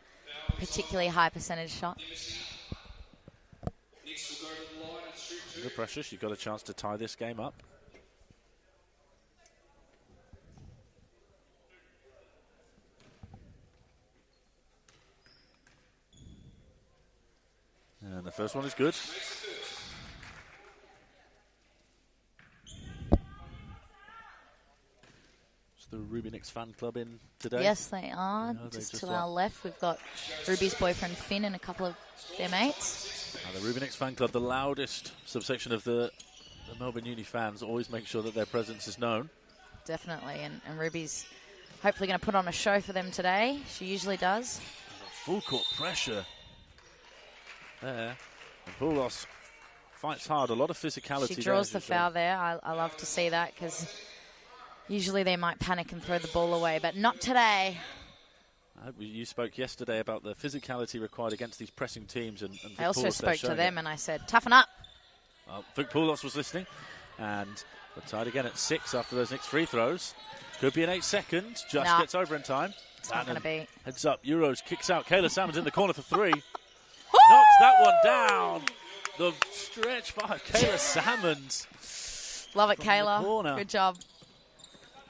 a particularly high percentage shot. Under pressure, she got a chance to tie this game up. And the first one is good. Is the Ruby Nix fan club in today? Yes, they are. Just to our left, we've got Ruby's boyfriend Finn and a couple of their mates. The Ruby Nix fan club, the loudest subsection of the Melbourne Uni fans, always make sure that their presence is known. Definitely, and Ruby's hopefully going to put on a show for them today. She usually does. Full court pressure there. And Poulos fights hard, a lot of physicality. She draws the foul there. I love to see that because usually they might panic and throw the ball away, but not today. You spoke yesterday about the physicality required against these pressing teams. And I also spoke to them and I said, toughen up. Vic Poulos was listening. And we're tied again at 6 after those next free throws. Could be in 8 seconds. Just gets over in time. It's not going to be. Heads up. Euros kicks out. Kayla Salmon's in the corner for 3. Knocks that one down. The stretch 5. Kayla Salmons. Love it, Kayla. Good job.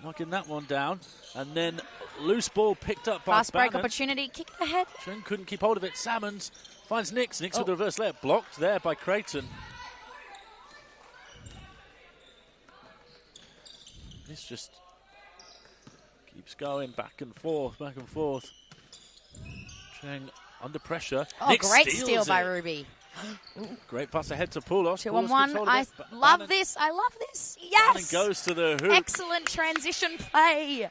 Knocking that one down. And then loose ball picked up by Fast break Bannon. opportunity. Kick it ahead. Chen couldn't keep hold of it. Salmons finds Nix. Nix with the reverse layup. Blocked there by Creighton. This just keeps going back and forth, back and forth. Cheng under pressure. Oh, Nix great steals steal by it. Ruby. Great pass ahead to Poulos. 2-on-1. I love this. I love this. Yes. And goes to the hoop. Excellent transition play.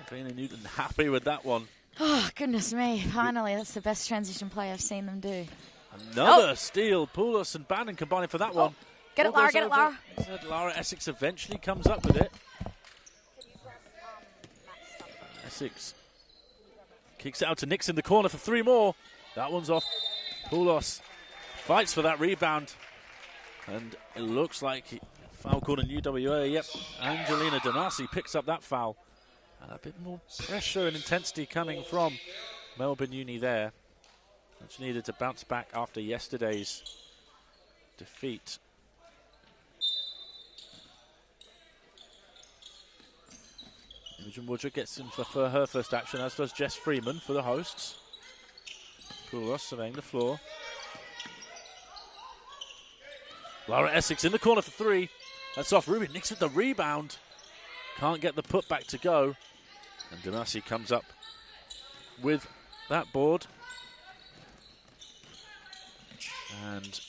Athena Newton happy with that one. Oh, goodness me. Finally, that's the best transition play I've seen them do. Another steal. Poulos and Bannon combining for that one. Get it, Lara. Get it, Lara. Lara Essex eventually comes up with it. Essex kicks it out to Nix in the corner for 3 more. That one's off. Poulos fights for that rebound. And it looks like foul called in UWA. Yep, Angelina Damasi picks up that foul. And a bit more pressure and intensity coming from Melbourne Uni there. Much needed to bounce back after yesterday's defeat. Imogen Woodruff gets in for her first action, as does Jess Freeman for the hosts. Poulos surveying the floor. Lara Essex in the corner for 3. That's off. Ruby Nix with the rebound. Can't get the putback to go. And Damasi comes up with that board. And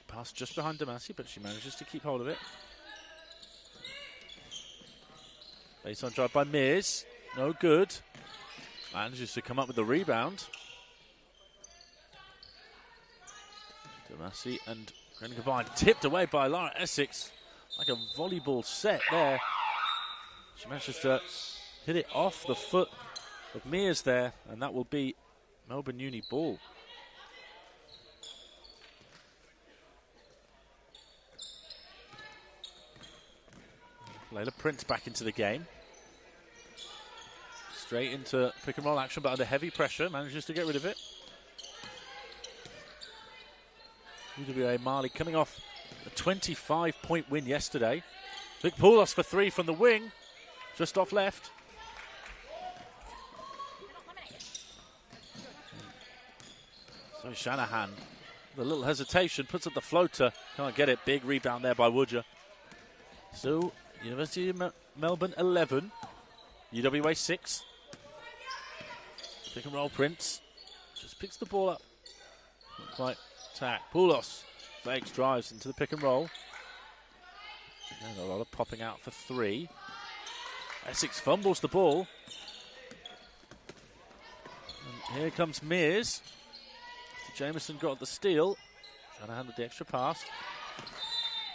pass just behind Damasi, but she manages to keep hold of it. Baseline drive by Mears. No good. Manages to come up with the rebound. Damasi and Gren combined. Tipped away by Lara Essex. Like a volleyball set there. She manages to hit it off the foot of Mears there. And that will be Melbourne Uni ball. Layla Prince back into the game. Straight into pick and roll action, but under heavy pressure, manages to get rid of it. UWA Marley coming off a 25-point win yesterday. Vic Poulos for 3 from the wing, just off left. So Shanahan, with a little hesitation, puts up the floater, can't get it. Big rebound there by Woodger. So University of Melbourne 11, UWA 6. Pick and roll Prince. Just picks the ball up. Not quite attack. Poulos fakes, drives into the pick and roll. And a lot of popping out for 3. Essex fumbles the ball. And here comes Mears. Jameson got the steal. Trying to handle the extra pass.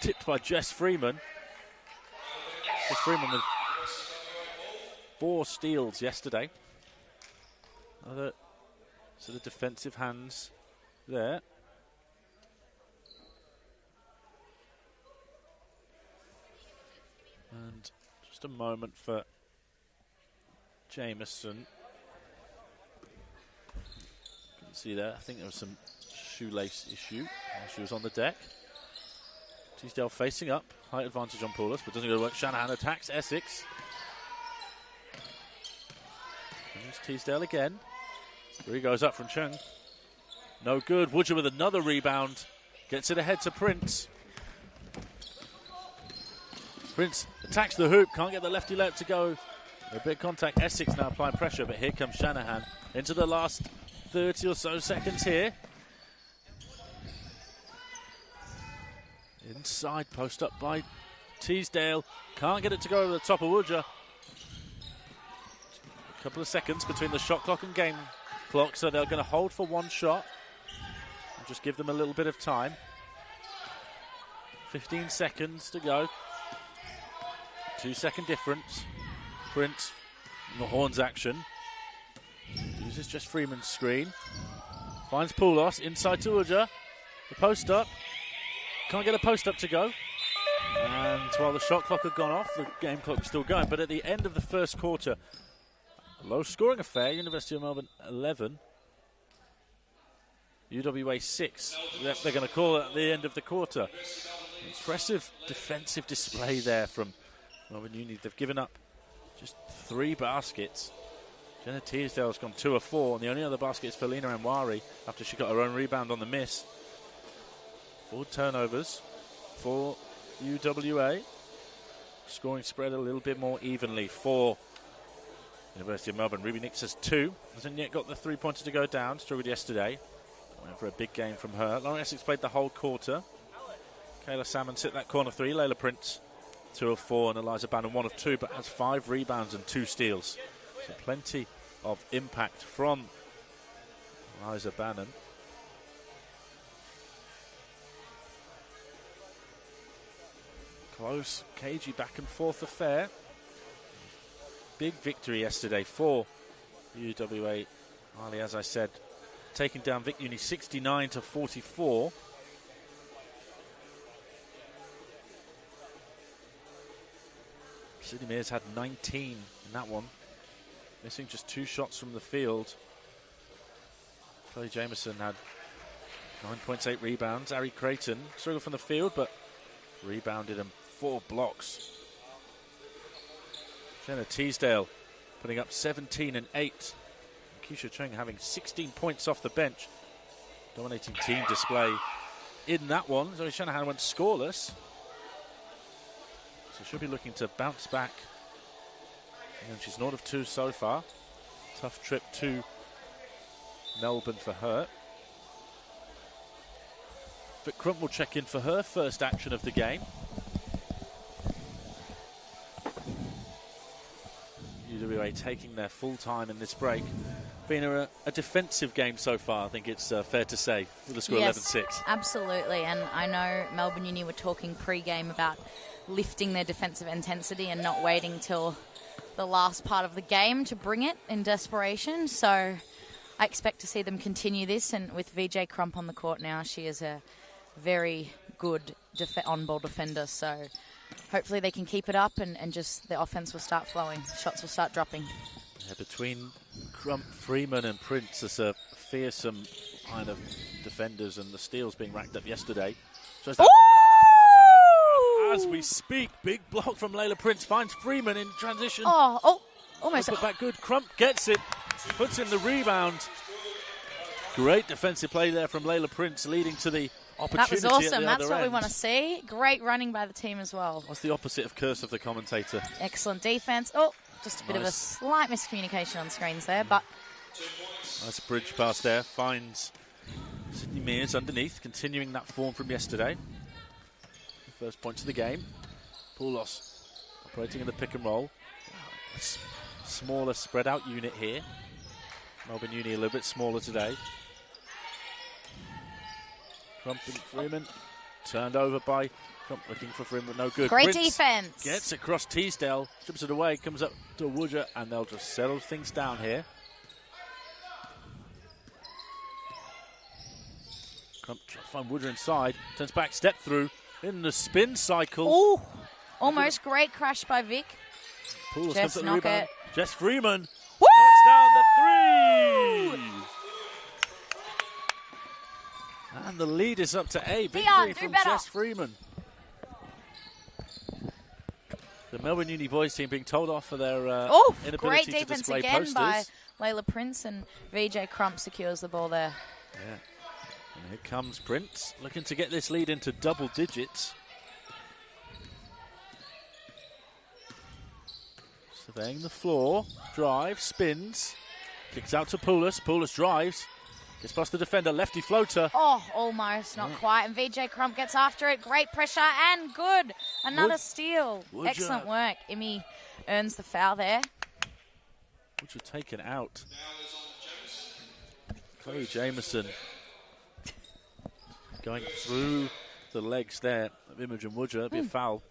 Tipped by Jess Freeman. Chris Freeman with 4 steals yesterday. Other sort of defensive hands there. And just a moment for Jameson. Couldn't see there. I think there was some shoelace issue while she was on the deck. Teasdale facing up. Height advantage on Paulus, but doesn't go to work. Shanahan attacks Essex. Here's Teasdale again. 3 goes up from Chung. No good. Woodger with another rebound. Gets it ahead to Prince. Prince attacks the hoop. Can't get the lefty layup to go. A bit of contact. Essex now applying pressure, but here comes Shanahan into the last 30 or so seconds here. Inside, post up by Teasdale. Can't get it to go over the top of Woodger. A couple of seconds between the shot clock and game clock, so they're going to hold for 1 shot. And just give them a little bit of time. 15 seconds to go. 2-second difference. Prince in the horns action. Uses just Freeman's screen. Finds Poulos inside to Woodger. The post up. Can't get a post up to go. And while the shot clock had gone off, the game clock was still going. But at the end of the first quarter, a low scoring affair. University of Melbourne 11. UWA 6. They're going to call it at the end of the quarter. Impressive defensive display there from Melbourne Uni. They've given up just 3 baskets. Jenna Teasdale's gone 2 of 4, and the only other basket is for Lena Nwari after she got her own rebound on the miss. 4 turnovers for UWA. Scoring spread a little bit more evenly for University of Melbourne. Ruby Nix has 2. Hasn't yet got the 3-pointer to go down. Struggled yesterday. Went for a big game from her. Lauren Essex played the whole quarter. Kayla Salmon hit that corner 3. Layla Prince 2 of 4, and Eliza Bannon 1 of 2, but has 5 rebounds and 2 steals. So plenty of impact from Eliza Bannon. Close, cagey back and forth affair. Big victory yesterday for UWA. Ali, as I said, taking down Vic Uni 69-44. Sydney Mears had 19 in that one. Missing just 2 shots from the field. Chloe Jameson had 9.8 rebounds. Ari Creighton struggled from the field, but rebounded and 4 blocks. Jenna Teasdale putting up 17 and 8. And Keisha Chung having 16 points off the bench. Dominating team display in that one. Zoe Shanahan went scoreless. So she'll be looking to bounce back. And she's 0 of 2 so far. Tough trip to Melbourne for her. Vic Crump will check in for her first action of the game. UWA taking their full time in this break. Been a defensive game so far, I think it's fair to say, with the score 11-6. Absolutely, and I know Melbourne Uni were talking pre-game about lifting their defensive intensity and not waiting till the last part of the game to bring it in desperation. So I expect to see them continue this, and with VJ Crump on the court now, she is a very good on-ball defender, so hopefully they can keep it up and just the offense will start flowing, shots will start dropping. Yeah, between Crump, Freeman and Prince, there's a fearsome line of defenders, and the steals being racked up yesterday. So as we speak, big block from Layla Prince, finds Freeman in transition. Almost. Put back good. Crump gets it, puts in the rebound. Great defensive play there from Layla Prince, leading to the opportunity. That was awesome. At the That's other what we end. want to see. Great running by the team as well. What's the opposite of curse of the commentator? Excellent defense. Just a bit of a slight miscommunication on screens there, but nice bridge pass there. Finds Sydney Mears underneath, continuing that form from yesterday. First points of the game. Poulos operating in the pick and roll. A smaller spread out unit here. Melbourne Uni a little bit smaller today. Crump and Freeman Turned over by Crump, looking for Freeman, but no good. Great Prince defense. gets across Teasdale, strips it away, comes up to Woodger, and they'll just settle things down here. Crump trying to find Woodger inside, turns back, step through, in the spin cycle. Ooh, almost great crash by Vic. Poulos Jess comes up the knock rebound. it. Jess Freeman Woo! knocks down the 3! And the lead is up to 8. Big Leon, 3 do from better. Jess Freeman. The Melbourne Uni boys team being told off for their inability great to defense display again posters. by Layla Prince, and VJ Crump secures the ball there. Yeah. And here comes Prince, looking to get this lead into double digits. Surveying the floor, drives, spins, kicks out to Poulos. Poulos drives, gets past the defender, lefty floater. Oh, almost, not quite. And VJ Crump gets after it. Great pressure and good. Another steal. Woodger. Excellent work. Imi earns the foul there. Woodger taken out. Chloe Jameson going through the legs there of Imogen Woodger. That'd be a foul.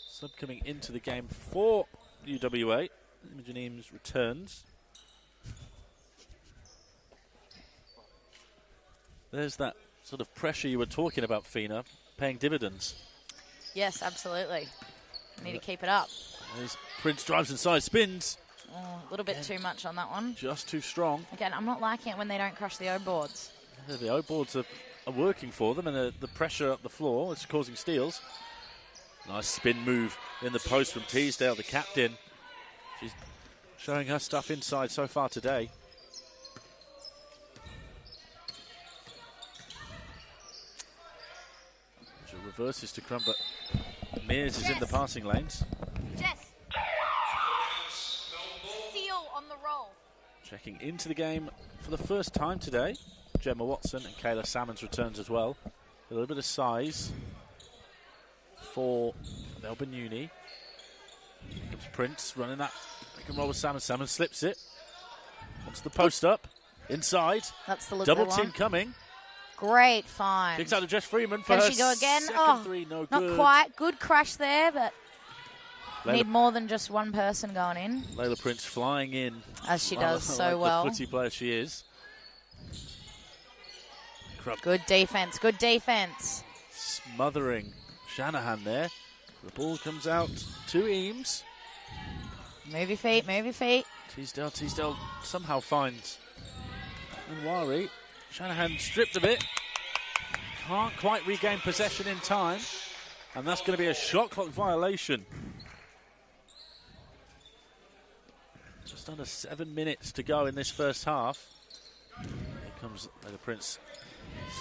Sub coming into the game for UWA. Imogen Eames returns. There's that sort of pressure you were talking about, Fina, paying dividends. Yes, absolutely. Need to keep it up. There's Prince drives inside, spins. Oh, a little bit too much on that one. Just too strong. Again, I'm not liking it when they don't crush the O boards. Yeah, the O boards are working for them, and the pressure up the floor is causing steals. Nice spin move in the post from Teasdale, the captain. She's showing her stuff inside so far today. She reverses to Crump, but Mears is in the passing lanes. Jess. Seal on the roll. Checking into the game for the first time today. Gemma Watson and Kayla Salmons returns as well. A little bit of size for Melbourne Uni. Here comes Prince running that pick and roll with Salmons. Salmons slips it. Wants the post up. Inside. That's the look Double they team want. coming. Great find. Kicks out to Jess Freeman for Can her she go again? second three. No not good. quite. Good crash there, but Layla, need more than just one person going in. Layla Prince flying in. As she does so like well. the footy player she is. Crump Good defense. Good defense. smothering Shanahan there. The ball comes out to Eames. Move your feet. Move your feet. Teasdale somehow finds Nwari. Shanahan stripped of it. Can't quite regain possession in time. And that's going to be a shot clock violation. Just under 7 minutes to go in this first half. Here comes the Prince.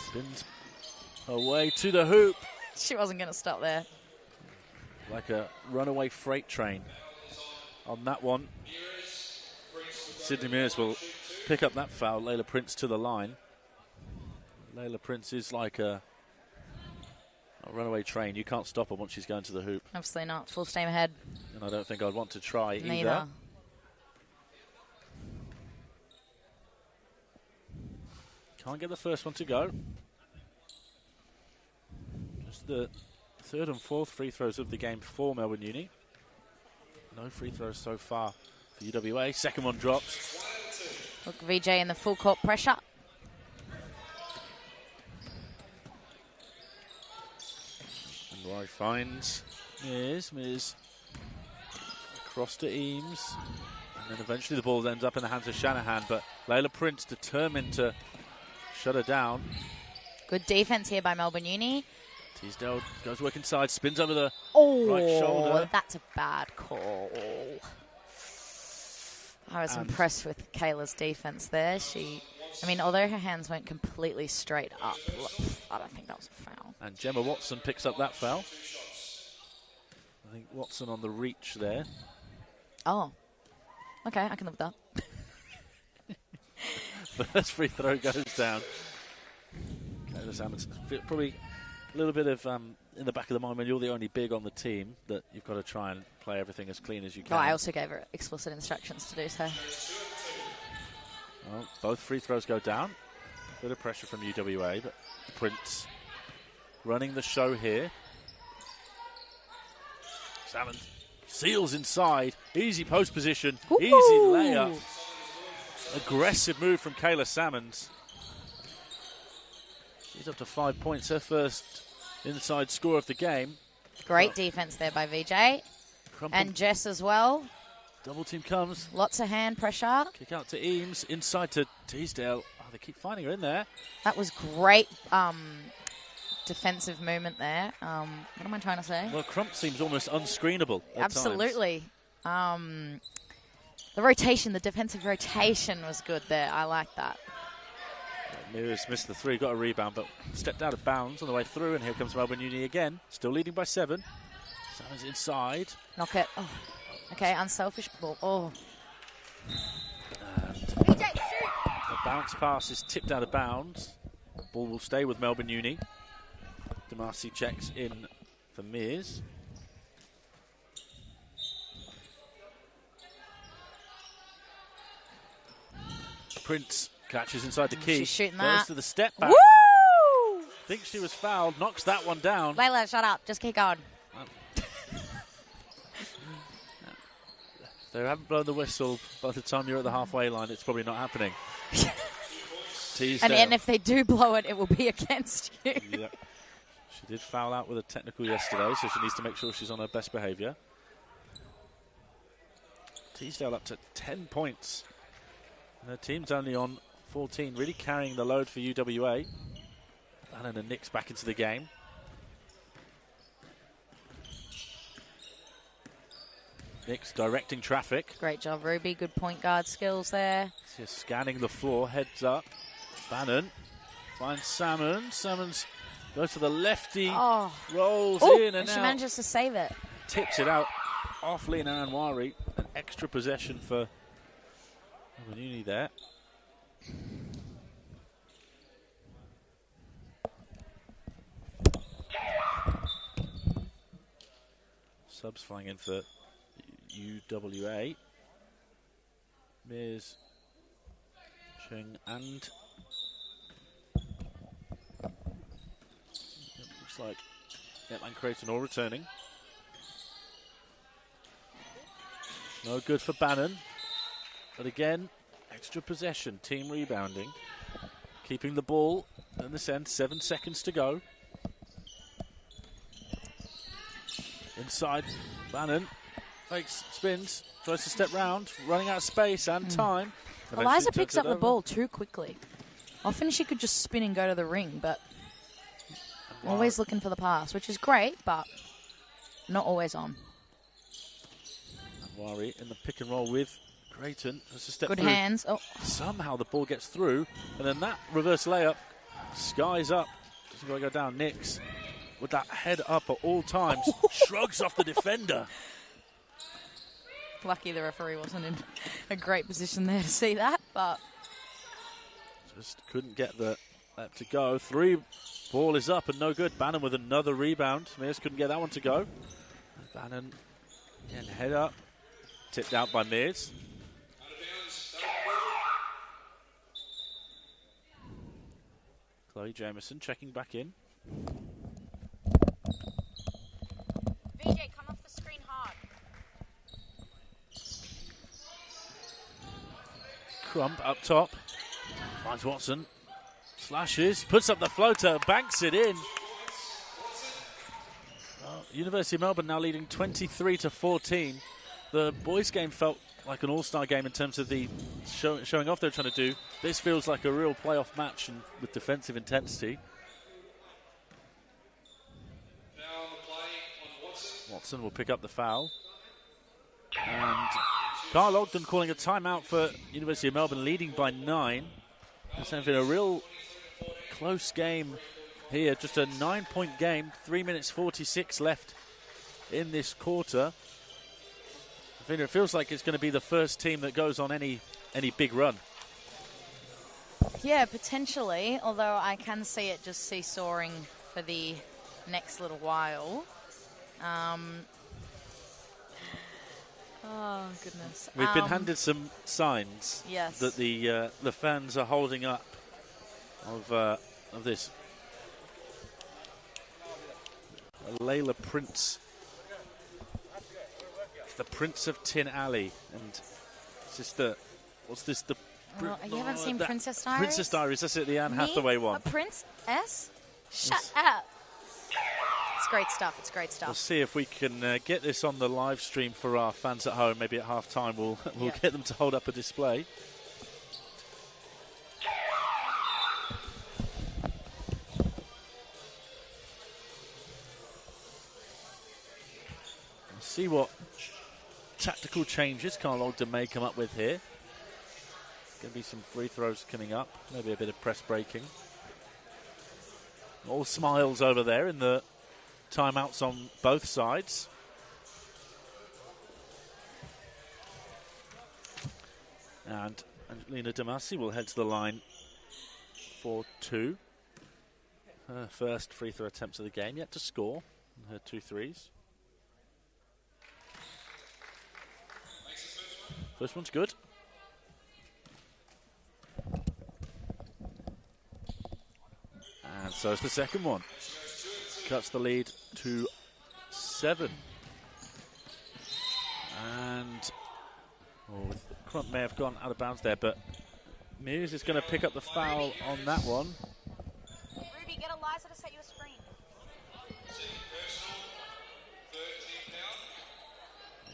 Spins away to the hoop. She wasn't going to stop there. Like a runaway freight train on that one. Sydney Mears will pick up that foul. Layla Prince to the line. Layla Prince is like a runaway train. You can't stop her once she's going to the hoop. Absolutely not. Full steam ahead. And I don't think I'd want to try Neither. either. Can't get the first one to go. Just the third and fourth free throws of the game for Melbourne Uni. No free throws so far for UWA. Second one drops. Look, VJ in the full court pressure. And Roy finds Mears across to Eames. And then eventually the ball ends up in the hands of Shanahan. But Layla Prince determined to shut her down. Good defense here by Melbourne Uni. Teasdale goes work inside, spins over the Oh, right shoulder. that's a bad call. I was And impressed with Kayla's defense there. Although her hands went completely straight up, I don't think that was a foul. And Gemma Watson picks up that foul. I think Watson on the reach there. Oh, okay, I can live with that. First free throw goes down. Kayla Salmons, probably a little bit of in the back of the mind when you're the only big on the team that you've got to try and play everything as clean as you can. Oh, I also gave her explicit instructions to do so. Well, both free throws go down. Bit of pressure from UWA, but Prince running the show here. Salmon seals inside. Easy post position. Ooh. Easy layup. Aggressive move from Kayla Salmons. She's up to 5 points. Her first inside score of the game. Great defense there by VJ. And Jess as well. Double team comes. Lots of hand pressure. Kick out to Eames. Inside to Teasdale. Oh, they keep finding her in there. That was great defensive movement there. What am I trying to say? Well, Crump seems almost unscreenable at Absolutely. The rotation, the defensive rotation was good there. I like that. Mears missed the three, got a rebound, but stepped out of bounds on the way through, and here comes Melbourne Uni again. Still leading by 7. Salmon's inside. Knock it. Oh. Okay, unselfish ball. Oh. And the bounce pass is tipped out of bounds. Ball will stay with Melbourne Uni. Demasi checks in for Mears. Prince catches inside the key. She's shooting Goes that. to the step back. Woo! Thinks she was fouled. Knocks that one down. Layla, shut up. Just keep going. They haven't blown the whistle by the time you're at the halfway line. It's probably not happening. And if they do blow it, it will be against you. Yep. She did foul out with a technical yesterday, so she needs to make sure she's on her best behaviour. Teasdale up to 10 points. And her team's only on 14, really carrying the load for UWA. Bannon and Nix back into the game. Nix directing traffic. Great job, Ruby. Good point guard skills there. Just scanning the floor, heads up. Bannon finds Salmon. Salmon's goes to the lefty, rolls in and she out. manages to save it. Tips it out off Lena Anwari. An extra possession for Melbourne Uni there. Subs flying in for UWA. Mears, Cheng and looks like Netline Creighton all returning. No good for Bannon. But again, extra possession, team rebounding. Keeping the ball in this end, 7 seconds to go. Inside, Bannon fakes, spins, tries to step round, running out of space and time. Eliza Eventually picks turns up it the over. ball too quickly. Often she could just spin and go to the ring, but always looking for the pass, which is great, but not always on. Wari in the pick and roll with Creighton. Has to step Good through. hands. Oh, Somehow the ball gets through, and then that reverse layup, skies up. Doesn't got to go down. Nix with that head up at all times, shrugs off the defender. lucky the referee wasn't in a great position there to see that, but just couldn't get that to go. 3 ball is up and no good. Bannon with another rebound. Mears couldn't get that one to go. Bannon again, head up, tipped out by Mears. Chloe Jameson checking back in. VJ, come off the screen hard. Crump up top. Finds Watson. Slashes. Puts up the floater. Banks it in. Well, University of Melbourne now leading 23-14. The boys' game felt like an all-star game in terms of the showing off they're trying to do. This feels like a real playoff match and with defensive intensity. Watson will pick up the foul. And Carl Ogden calling a timeout for University of Melbourne, leading by 9. It's been a real close game here. Just a 9-point game. 3 minutes 46 left in this quarter. I think it feels like it's going to be the first team that goes on any big run. Yeah, potentially, although I can see it just seesawing for the next little while. Oh, goodness. We've been handed some signs yes. that the fans are holding up of this. Layla Prince. The Prince of Tin Alley. And is this the, what's this? The you haven't seen Princess Diaries? Princess Diaries, that's it, the Anne Hathaway one. A Princess? Shut up. It's great stuff, it's great stuff. We'll see if we can get this on the live stream for our fans at home. Maybe at half time we'll get them to hold up a display. We'll see what tactical changes Carl Ogden may come up with here. Going to be some free throws coming up, maybe a bit of press breaking. All smiles over there in the timeouts on both sides. And Angelina Damasi will head to the line for 2. Her first free throw attempts of the game, yet to score her 2 threes. First one's good. And so is the second one. Cuts the lead to 7. And Crump may have gone out of bounds there, but Mears is going to pick up the foul on that one. Ruby, get Eliza to set you a screen.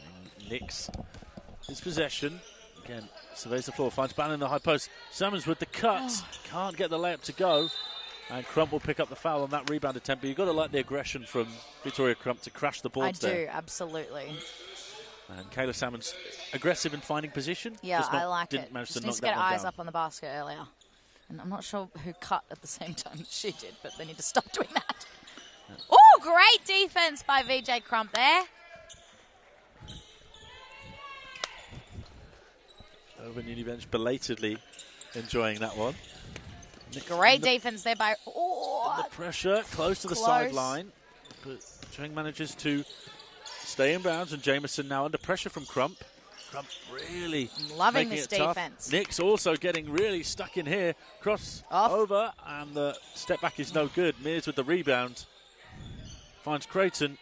And Nix his possession. Again, surveys the floor, finds Bannon in the high post. Salmons with the cut. Can't get the layup to go. And Crump will pick up the foul on that rebound attempt. But you've got to like the aggression from Victoria Crump to crash the boards there. I do, absolutely. And Kayla Salmon's aggressive in finding position. Yeah, I like didn't it. Manage Just to needs knock to get that one eyes down. up on the basket earlier. And I'm not sure who cut at the same time that she did, but they need to stop doing that. Oh, great defense by VJ Crump there. Melbourne Uni bench belatedly enjoying that one. Great defense there by... Oh, the pressure, close to the sideline. But Cheng manages to stay in bounds, and Jameson now under pressure from Crump. Crump really loving making this it tough. defense. Nick's also getting really stuck in here. Cross over, and the step back is no good. Mears with the rebound. Finds Creighton.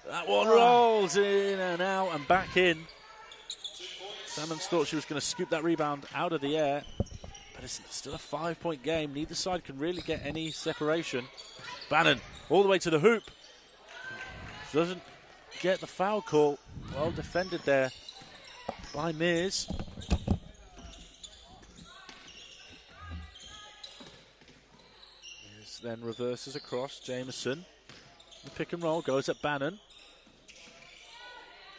That one rolls in and out and back in. Salmons thought she was going to scoop that rebound out of the air. But it's still a 5-point game. Neither side can really get any separation. Bannon all the way to the hoop. Doesn't get the foul call. Well defended there by Mears. Mears then reverses across. Jameson. The pick and roll goes at Bannon.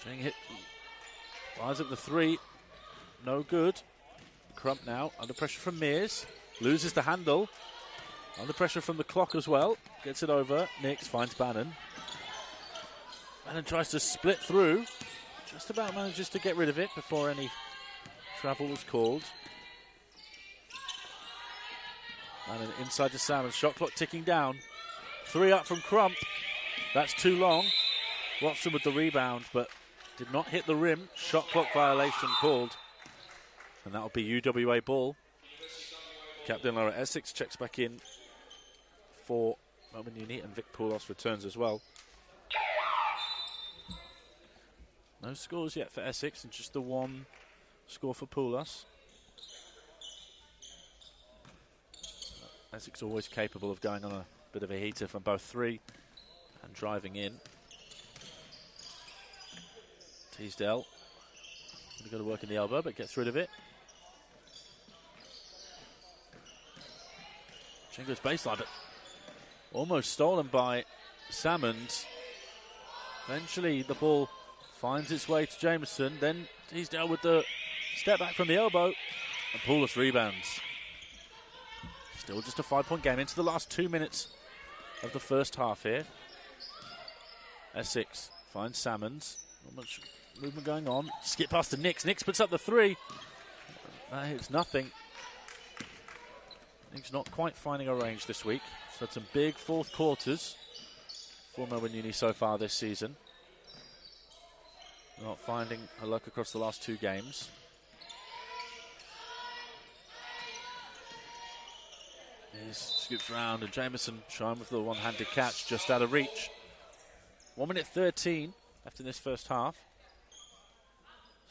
Cheng hit. Fires up the 3. No good. Crump now under pressure from Mears. Loses the handle. Under pressure from the clock as well. Gets it over. Nix finds Bannon. Bannon tries to split through. Just about manages to get rid of it before any travel was called. Bannon inside the Salmon. Shot clock ticking down. 3 up from Crump. That's too long. Watson with the rebound, but did not hit the rim. Shot clock violation called. And that'll be UWA ball. Captain Laura Essex checks back in for Melbourne Uni, and Vic Poulos returns as well. No scores yet for Essex, and just the 1 score for Poulos. Essex always capable of going on a bit of a heater from both 3 and driving in. Teasdale going to go to work in the elbow, but gets rid of it. Chengo's baseline, but almost stolen by Salmons. Eventually the ball finds its way to Jameson. Then Teasdale with the step back from the elbow. And Poulos rebounds. Still just a 5-point game into the last 2 minutes of the first half here. Essex finds Salmons. Not much movement going on. Skip past to Nix. Nix puts up the 3. That hits nothing. Nick's not quite finding a range this week. So had some big fourth quarters for Melbourne Uni so far this season. Not finding her luck across the last 2 games. Scoops round, and Jameson trying with the one-handed catch just out of reach. 1 minute 13 left in this first half.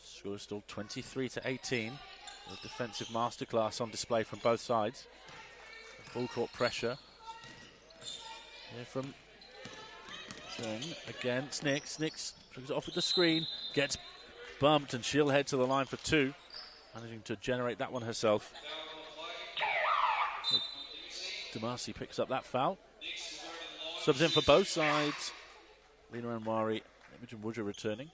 Score is still 23-18. A defensive masterclass on display from both sides. Full court pressure. Here from Chung again. Snicks brings it off with the screen, gets bumped, and she'll head to the line for two, managing to generate that one herself. Damasi picks up that foul. Subs in for both sides. Lena Anwari, Imogen Woodger returning.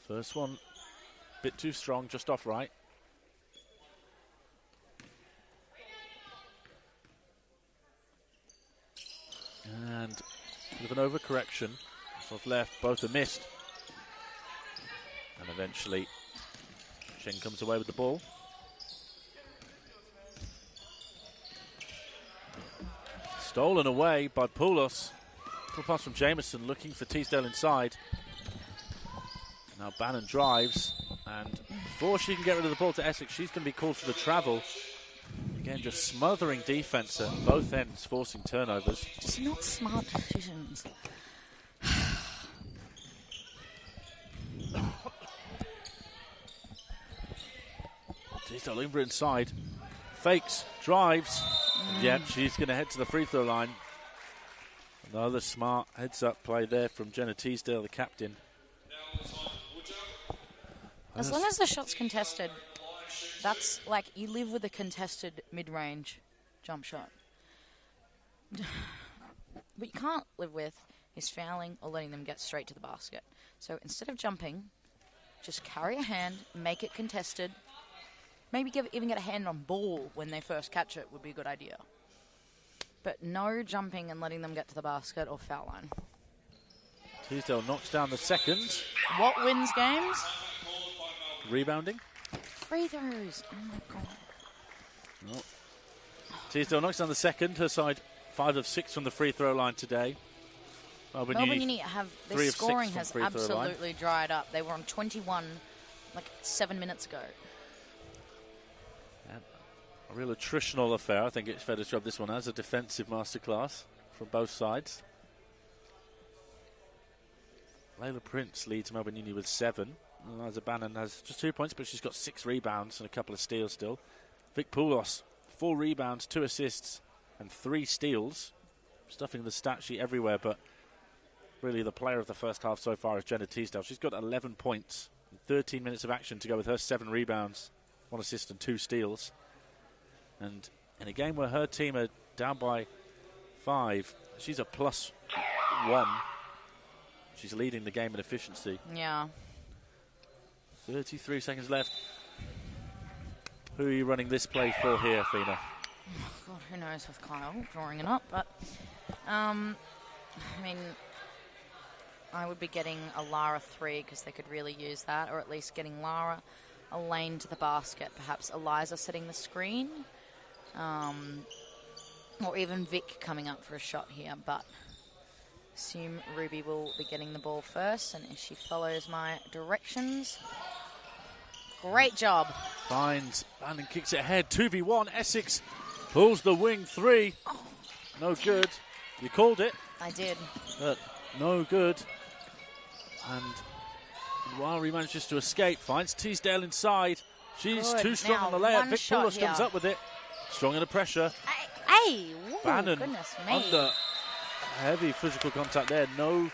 First one, bit too strong, just off right. And with an overcorrection, off left, both are missed. And eventually, Sheng comes away with the ball. Stolen away by Poulos. Full pass from Jameson, looking for Teasdale inside. Now Bannon drives, and before she can get rid of the ball to Essex, she's going to be called for the travel. Again, just smothering defence at both ends, forcing turnovers. Just not smart decisions. Teasdale over inside, fakes, drives. Yeah, she's going to head to the free throw line. Another smart heads-up play there from Jenna Teasdale, the captain. As long as the shot's contested, that's like you live with a contested mid-range jump shot. What you can't live with is fouling or letting them get straight to the basket. So instead of jumping, just carry a hand, make it contested. Maybe even get a hand on ball when they first catch it would be a good idea. But no jumping and letting them get to the basket or foul line. Teasdale knocks down the second. What wins games? Rebounding. Free throws. Oh my God. Oh. Teasdale knocks down the second. Her side 5 of 6 from the free throw line today. Melbourne Uni have their scoring has absolutely dried up. They were on 21 like 7 minutes ago. Yeah. A real attritional affair. I think it's fair to describe this one as a defensive masterclass from both sides. Layla Prince leads Melbourne Uni with 7. Eliza Bannon has just 2 points, but she's got 6 rebounds and a couple of steals still. Vic Poulos, 4 rebounds, 2 assists, and 3 steals. Stuffing the stat sheet everywhere, but really the player of the first half so far is Jenna Teasdale. She's got 11 points, and 13 minutes of action to go with her 7 rebounds, 1 assist, and 2 steals. And in a game where her team are down by 5, she's a +1. She's leading the game in efficiency. Yeah. 33 seconds left. Who are you running this play for here, Fina? Oh God, who knows with Kyle drawing it up, but I mean, I would be getting a Lara 3 because they could really use that, or at least getting Lara a lane to the basket. Perhaps Eliza setting the screen, or even Vic coming up for a shot here, but assume Ruby will be getting the ball first, and if she follows my directions, great job. Finds and kicks it ahead. 2v1. Essex pulls the wing 3. Oh. No good. You called it. I did. But no good. And Wari manages to escape. Finds Teasdale inside. She's Good. too strong Now, on the layup. one Vic shot Poulos comes here. up with it. Strong under pressure. Hey, whoa, Bannon goodness me. under heavy physical contact there. No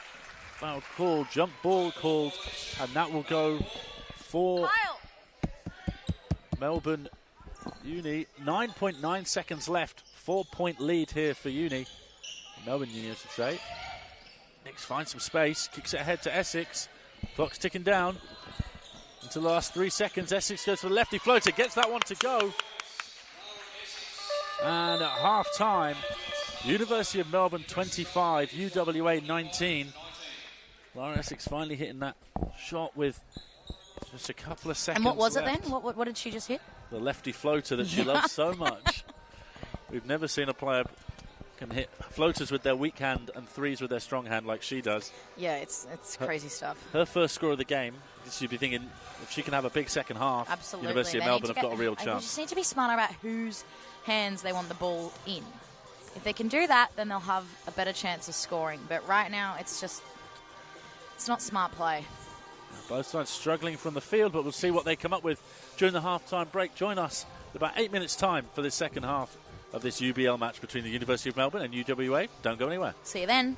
foul called. Jump ball called. And that will go for Kyle. Melbourne Uni. 9.9 seconds left. 4-point lead here for Uni. Melbourne Uni, I should say. Nix finds some space. Kicks it ahead to Essex. Clock's ticking down. Into the last 3 seconds. Essex goes for the lefty floater. Gets that one to go. And at half-time, University of Melbourne 25, UWA 19. Lara Essex finally hitting that shot with just a couple of seconds And what was left. it then? What did she just hit? The lefty floater that she loves so much. We've never seen a player can hit floaters with their weak hand and threes with their strong hand like she does. Yeah, it's crazy stuff. Her first score of the game, you'd be thinking if she can have a big second half, Absolutely. University of They Melbourne need have to got a real They chance. just need to be smarter about whose hands they want the ball in. If they can do that, then they'll have a better chance of scoring. But right now, it's not smart play. Both sides struggling from the field, but we'll see what they come up with during the half-time break. Join us in about 8 minutes' time for this second half of this UBL match between the University of Melbourne and UWA. Don't go anywhere. See you then.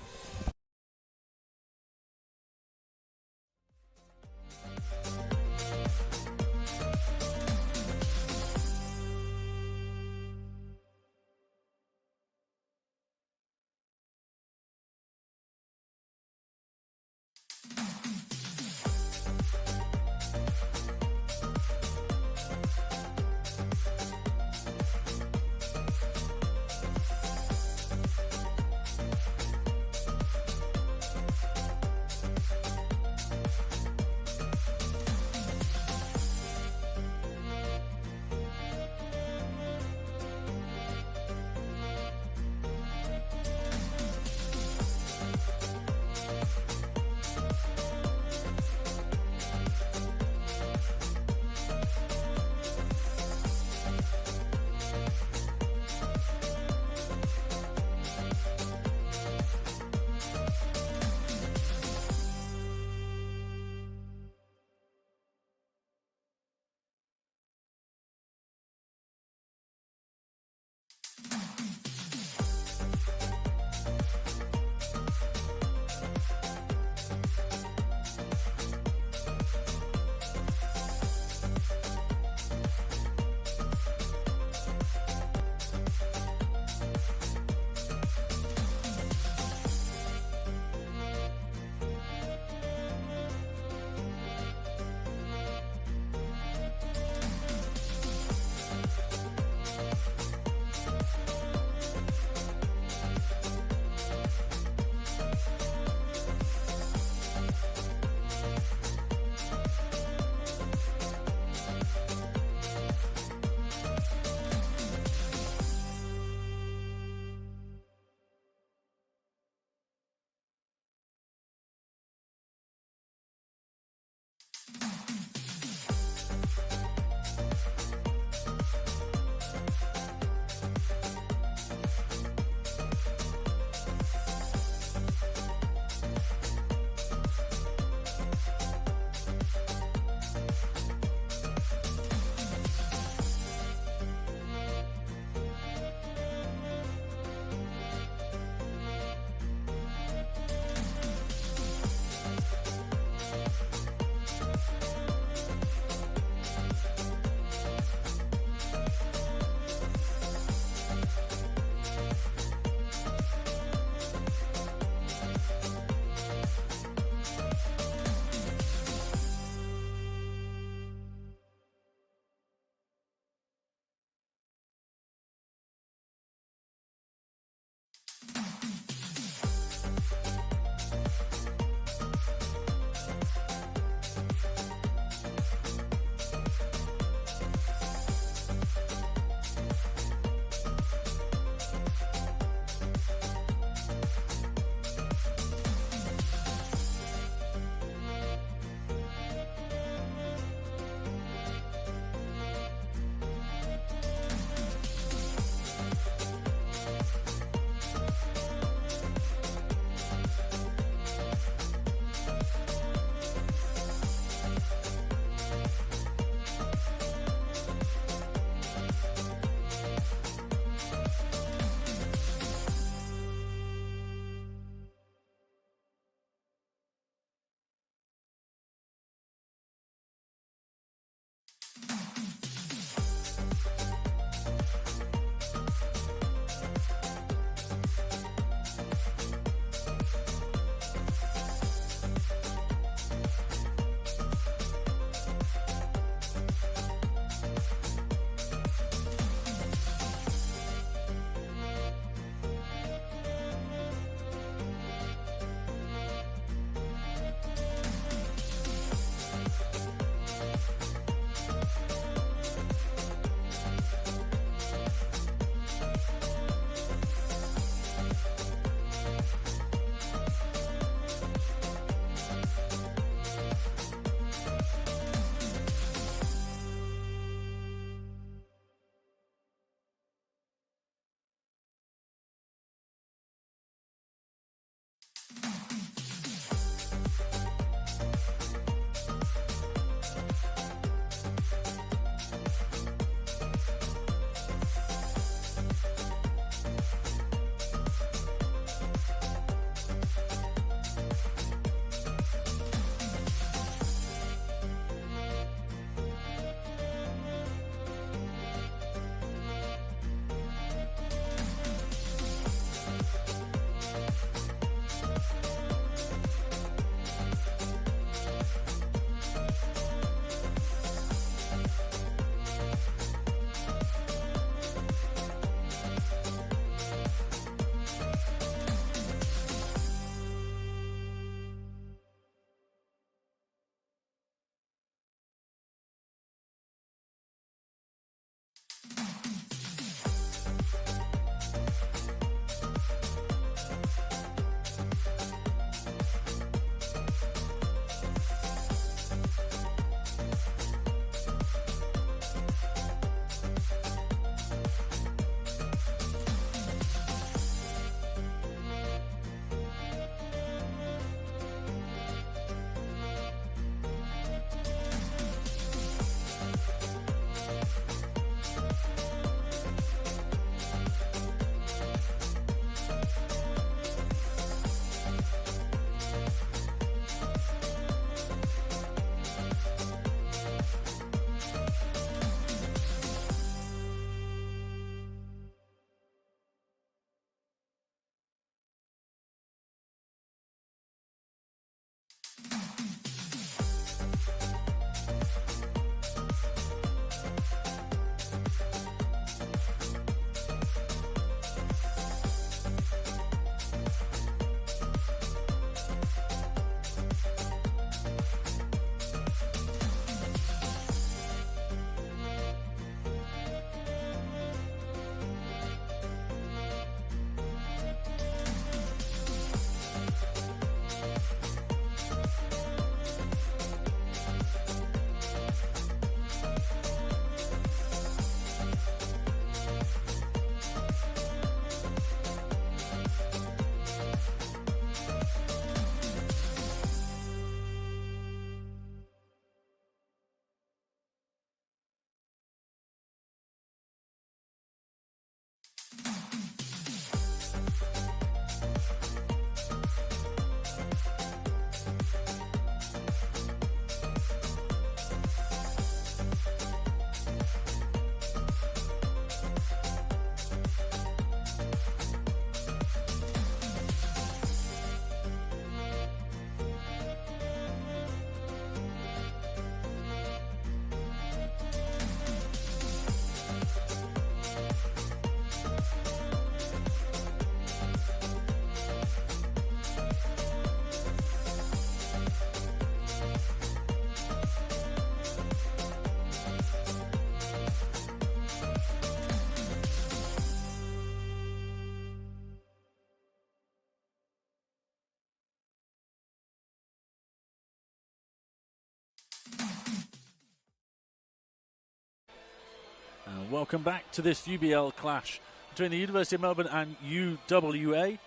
Welcome back to this UBL clash between the University of Melbourne and UWA.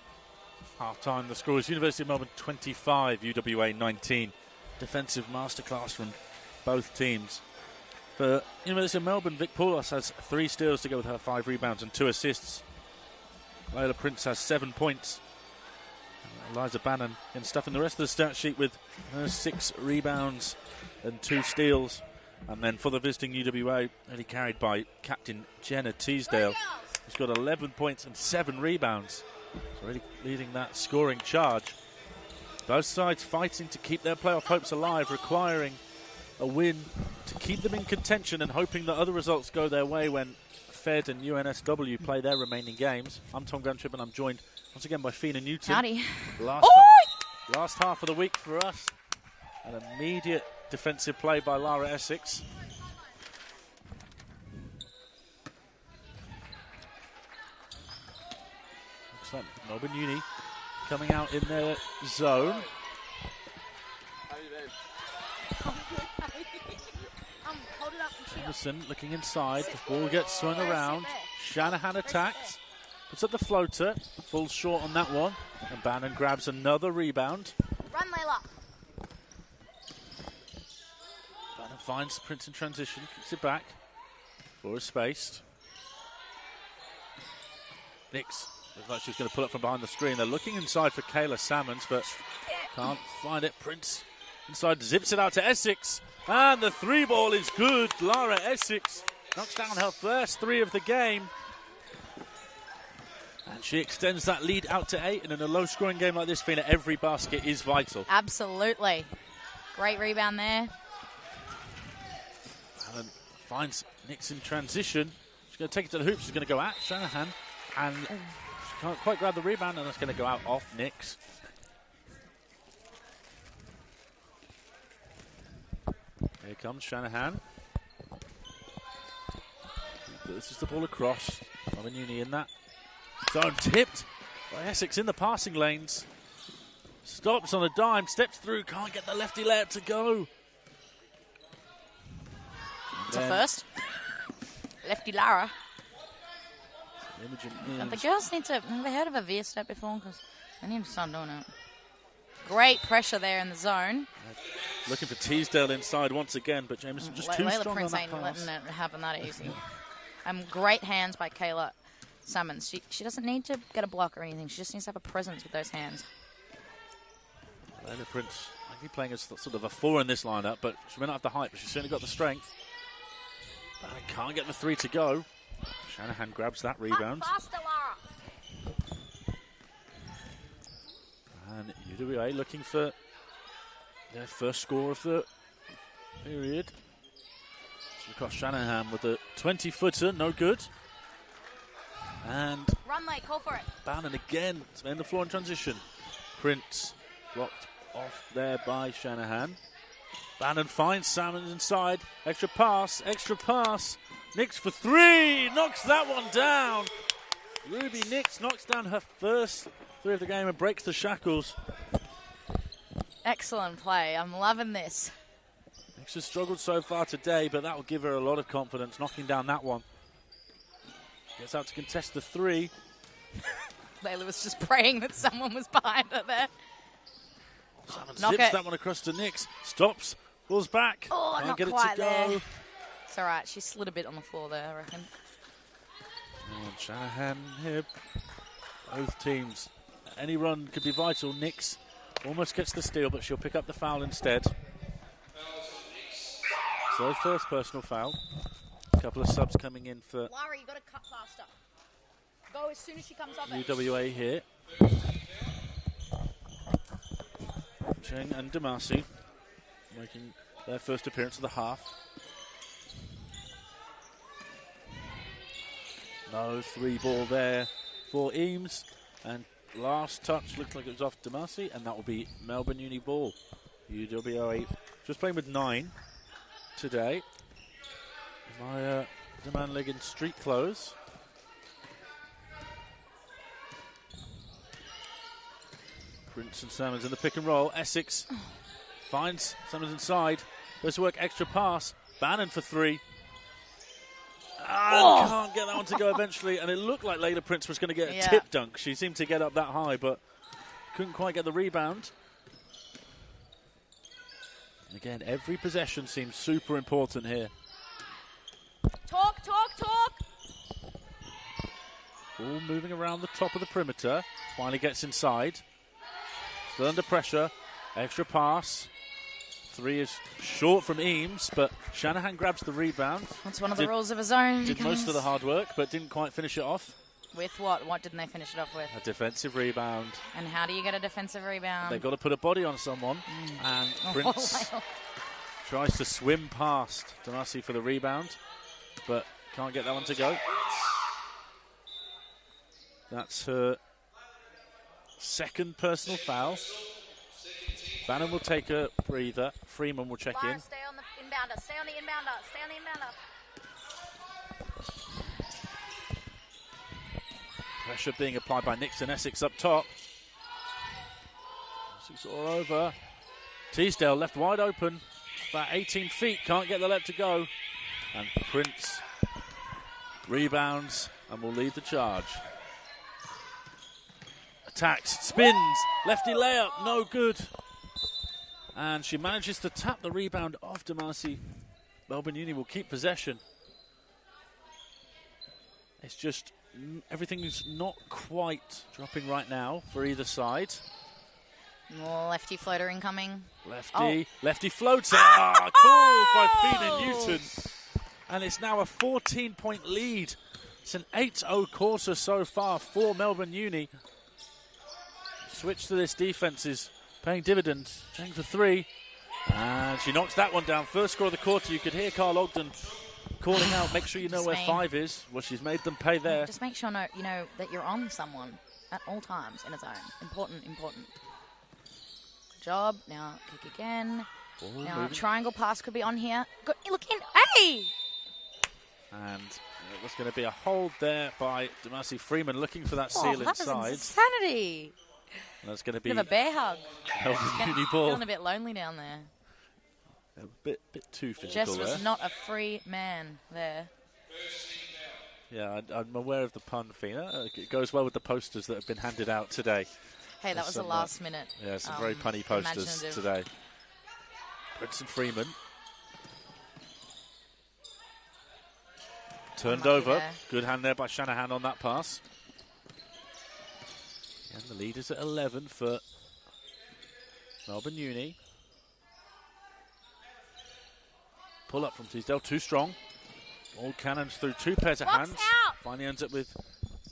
Half-time, the score is University of Melbourne 25, UWA 19. Defensive masterclass from both teams. For University of Melbourne, Vic Poulos has 3 steals to go with her 5 rebounds and 2 assists. Layla Prince has 7 points. Eliza Bannon in stuff in the rest of the stat sheet with her 6 rebounds and 2 steals. And then for the visiting UWA, only carried by captain Jenna Teasdale, who's got 11 points and 7 rebounds. So really leading that scoring charge. Both sides fighting to keep their playoff hopes alive, requiring a win to keep them in contention and hoping that other results go their way when Fed and UNSW play their remaining games. I'm Tom Guntrip and I'm joined once again by Fina Newton. Howdy. Last half of the week for us. An immediate defensive play by Lara Essex. Looks like Melbourne Uni coming out in their zone. Emerson looking inside. The ball gets swung around. Shanahan attacks. Puts up the floater. Falls short on that one. And Bannon grabs another rebound. Run, Layla. Bannon finds Prince in transition. Kicks it back. Floor is spaced. Nix looks like she's going to pull up from behind the screen. They're looking inside for Kayla Salmons, but can't find it. Prince inside zips it out to Essex. And the 3 ball is good. Lara Essex knocks down her first 3 of the game. And she extends that lead out to 8. And in a low-scoring game like this, Fina, every basket is vital. Absolutely. Great rebound there. Allen finds Nix in transition. She's going to take it to the hoop. She's going to go at Shanahan. And she can't quite grab the rebound, and that's going to go out off Nix. Here comes Shanahan. This is the ball across. Melbourne Uni in that zone, tipped by Essex in the passing lanes. Stops on a dime, steps through, can't get the lefty layup to go. It's a first. Lefty Lara. Imogen The girls need to. Have they heard of a veer step before? Because they need to start doing it. Great pressure there in the zone. Looking for Teasdale inside once again, but Jameson just too Layla strong Prince on that ain't pass. letting it happen that easy. Great hands by Kayla Salmons. She doesn't need to get a block or anything. She just needs to have a presence with those hands. Layla Prince might be playing as sort of a 4 in this lineup, but she may not have the height, but she's certainly got the strength. But I can't get the 3 to go. Shanahan grabs that rebound. Faster, Lara. And UWA looking for their first score of the period. So we've got Shanahan with a 20-footer, no good. And Run late, call for it. Bannon again to end the floor in transition. Prince blocked off there by Shanahan. Bannon finds Salmons inside. Extra pass, extra pass. Nix for 3, knocks that one down. Ruby Nix knocks down her first 3 of the game and breaks the shackles. Excellent play. I'm loving this. Nix has struggled so far today, but that will give her a lot of confidence, knocking down that one. Gets out to contest the 3. Layla was just praying that someone was behind her there. Salmon Knock zips it. that one across to Nix. Stops, pulls back. Oh, Can't not get quite it to go. there. It's all right. She slid a bit on the floor there, I reckon. And Shanahan here. Both teams. Any run could be vital. Nix almost gets the steal, but she'll pick up the foul instead. So first personal foul. A couple of subs coming in for Lara, you got to cut faster. Go as soon as she comes up. UWA here. Cheng and Damasi making their first appearance of the half. No 3 ball there for Eames. And last touch looked like it was off Damasi, and that will be Melbourne Uni ball. UWA just playing with 9 today. My demand leg in street clothes. Prince and Salmons in the pick and roll. Essex finds Salmons inside. Goes to work, extra pass. Bannon for 3. Can't get that one to go eventually. And it looked like Layla Prince was going to get a tip dunk. She seemed to get up that high, but couldn't quite get the rebound. Again, every possession seems super important here. Talk. Ball moving around the top of the perimeter. Finally gets inside. Still under pressure. Extra pass. 3 is short from Eames, but Shanahan grabs the rebound. That's one of the rules of a zone. Did most of the hard work, but didn't quite finish it off. With what? What didn't they finish it off with? A defensive rebound. And how do you get a defensive rebound? They've got to put a body on someone. And Prince tries to swim past Damasi for the rebound, but can't get that one to go. That's her second personal foul. Bannon will take a breather. Freeman will check in. Stay on the inbounder. Stay on the inbounder. Pressure being applied by Nixon. Essex up top. Essex all over. Teasdale left wide open. About 18 feet. Can't get the left to go. And Prince rebounds and will lead the charge. Attacks. Spins. Lefty layup. No good. And she manages to tap the rebound off Damasi. Melbourne Uni will keep possession. It's just everything's not quite dropping right now for either side. More lefty floater incoming. Lefty floater. Called by Fina Newton. And it's now a 14-point lead. It's an 8-0 quarter so far for Melbourne Uni. Switch to this defense is paying dividends. Cheng for 3. And she knocks that one down. First score of the quarter. You could hear Carl Ogden calling out, make sure you know where 5 is. Well, she's made them pay there. Just make sure you know that you're on someone at all times in a zone. Important. Good job. Now kick again. Now moving. triangle pass could be on here. Good. Look in. Hey! And There's going to be a hold there by Damasi Freeman looking for that seal that inside. was insanity. And that's going to be Bit of a bear hug. Melbourne Uni ball. Feeling a bit lonely down there. A bit too physical Jess was there. not a free man there. Yeah, I'm aware of the pun, Fina. It goes well with the posters that have been handed out today. Hey, that was a last minute. Yeah, some very punny posters today. Prince and Freeman. Turned over. There. Good hand there by Shanahan on that pass. And the lead is at 11 for Melbourne Uni. Pull up from Teasdale, too strong. All cannons through two pairs of hands. Out. Finally ends up with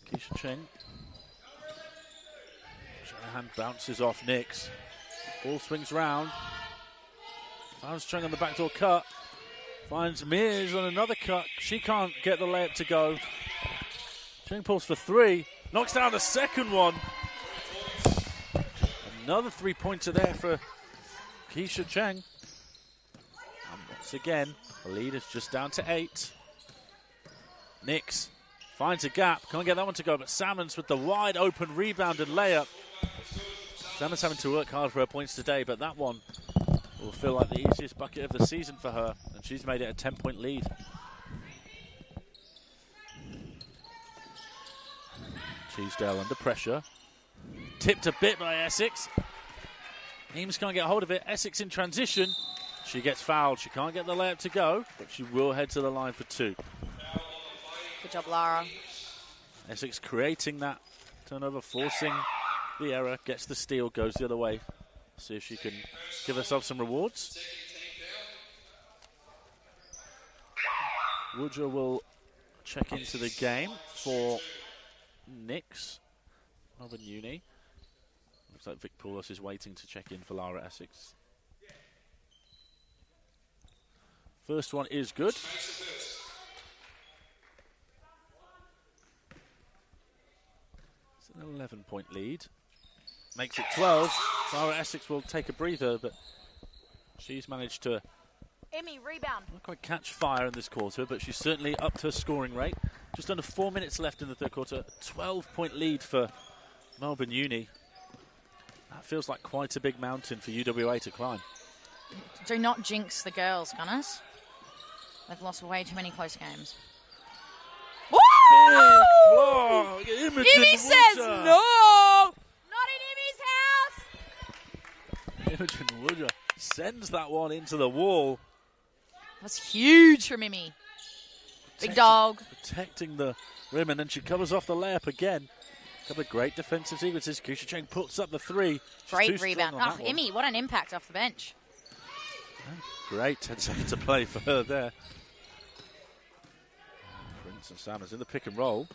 Keisha Cheng. Shanahan bounces off Nix. Ball swings round. Finds Cheng on the backdoor cut. Finds Mears on another cut. She can't get the layup to go. Cheng pulls for three. Knocks down the second one. Another three-pointer there for Keisha Cheng. And once again, the lead is just down to 8. Nix finds a gap. Can't get that one to go, but Salmons with the wide open rebound and layup. Salmons having to work hard for her points today, but that one will feel like the easiest bucket of the season for her, and she's made it a 10-point lead. Teasdale under pressure. Tipped a bit by Essex. Eames can't get hold of it. Essex in transition. She gets fouled. She can't get the layup to go, but she will head to the line for 2. Good job, Lara. Essex creating that turnover, forcing the error, gets the steal, goes the other way. See if she can give herself some rewards. Woodger will check into the game for Nix, Melbourne Uni. Looks like Vic Poulos is waiting to check in for Lara Essex. First one is good. It's an 11-point lead. Makes it 12. Lara Essex will take a breather, but she's managed to Emmy, rebound. not quite catch fire in this quarter, but she's certainly upped her scoring rate. Just under 4 minutes left in the third quarter. 12-point lead for Melbourne Uni. That feels like quite a big mountain for UWA to climb. Do not jinx the girls, Gunners. They've lost way too many close games. Big block. Emmy says no! Not in Emmy's house! Imogen Woodger sends that one into the wall. That was huge from Emmy. Big dog. Protecting the rim, and then she covers off the layup again. A couple of great defensive sequences. Keisha Cheng puts up the 3. She's Great rebound. Oh, Emmy, what an impact off the bench. Great 10 seconds to play for her there. Prince and Salmons in the pick and roll.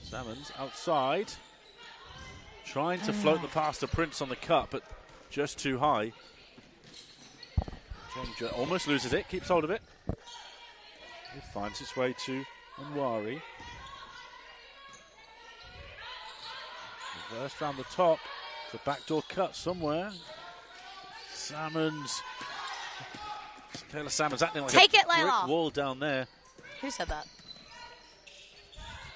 Salmons outside. Trying to float the pass to Prince on the cut, but just too high. Cheng almost loses it, keeps hold of it. It finds its way to Nwari. Reverse round the top. The backdoor cut somewhere. Salmons. Taylor Salmons acting like Take a it, brick Layla. wall down there. Who said that?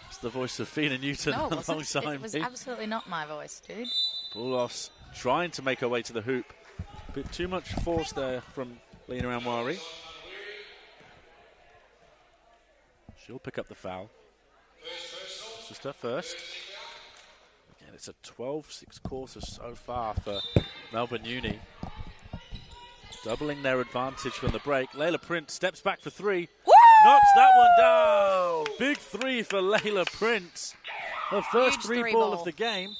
It's the voice of Fina Newton No, it wasn't. alongside It was me. absolutely not my voice, dude. Bulldogs trying to make her way to the hoop. Bit too much force there from Lena Anwari. She'll pick up the foul. It's just her first. Again, it's a 12-6 quarter so far for Melbourne Uni. Doubling their advantage from the break. Layla Prince steps back for 3. Woo! Knocks that one down. Big 3 for Layla Prince. Her first Huge three three ball ball. of the game.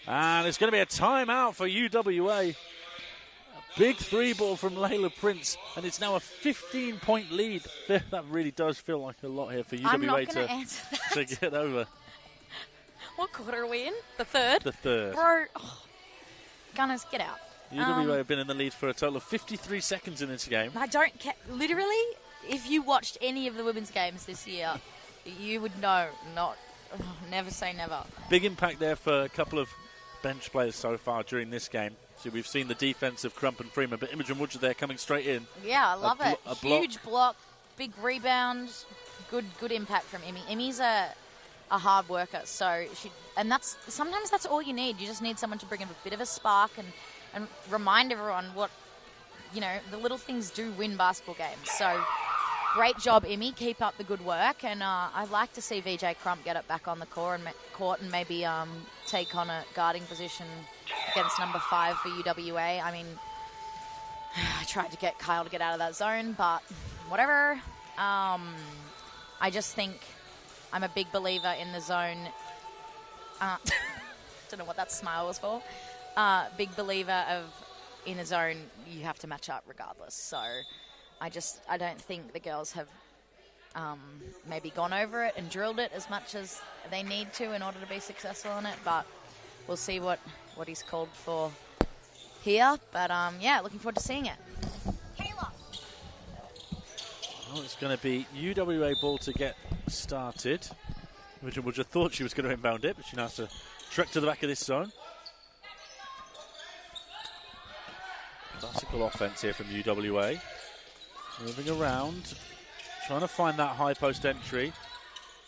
And it's going to be a timeout for UWA. A big 3 ball from Layla Prince. And it's now a 15-point lead. That really does feel like a lot here for I'm not UWA going to answer that. to get over. What quarter are we in? The third? The third. Bro, Gunners, get out. UWA have been in the lead for a total of 53 seconds in this game. I don't care. Literally, if you watched any of the women's games this year, you would know. Never say never. Big impact there for a couple of bench players so far during this game. See, we've seen the defense of Crump and Freeman, but Imogen Woodger there coming straight in. Yeah, I love it. A block. Huge block, big rebound, good impact from Imi. Imi's a hard worker, so sometimes that's all you need. You just need someone to bring in a bit of a spark and remind everyone what, the little things do win basketball games. So great job, Imi. Keep up the good work, and I'd like to see VJ Crump get it back on the court and maybe take on a guarding position against number 5 for UWA. I mean, I tried to get Kyle to get out of that zone, but whatever. I just think I'm a big believer in the zone. Don't know what that smile was for. Big believer of in a zone, you have to match up regardless. So I don't think the girls have maybe gone over it and drilled it as much as they need to in order to be successful in it. But we'll see what he's called for here. But looking forward to seeing it. Well, it's going to be UWA ball to get started. Imogen Woodger thought she was going to inbound it, but she now has to trek to the back of this zone. Classical offense here from UWA. Moving around, trying to find that high post entry.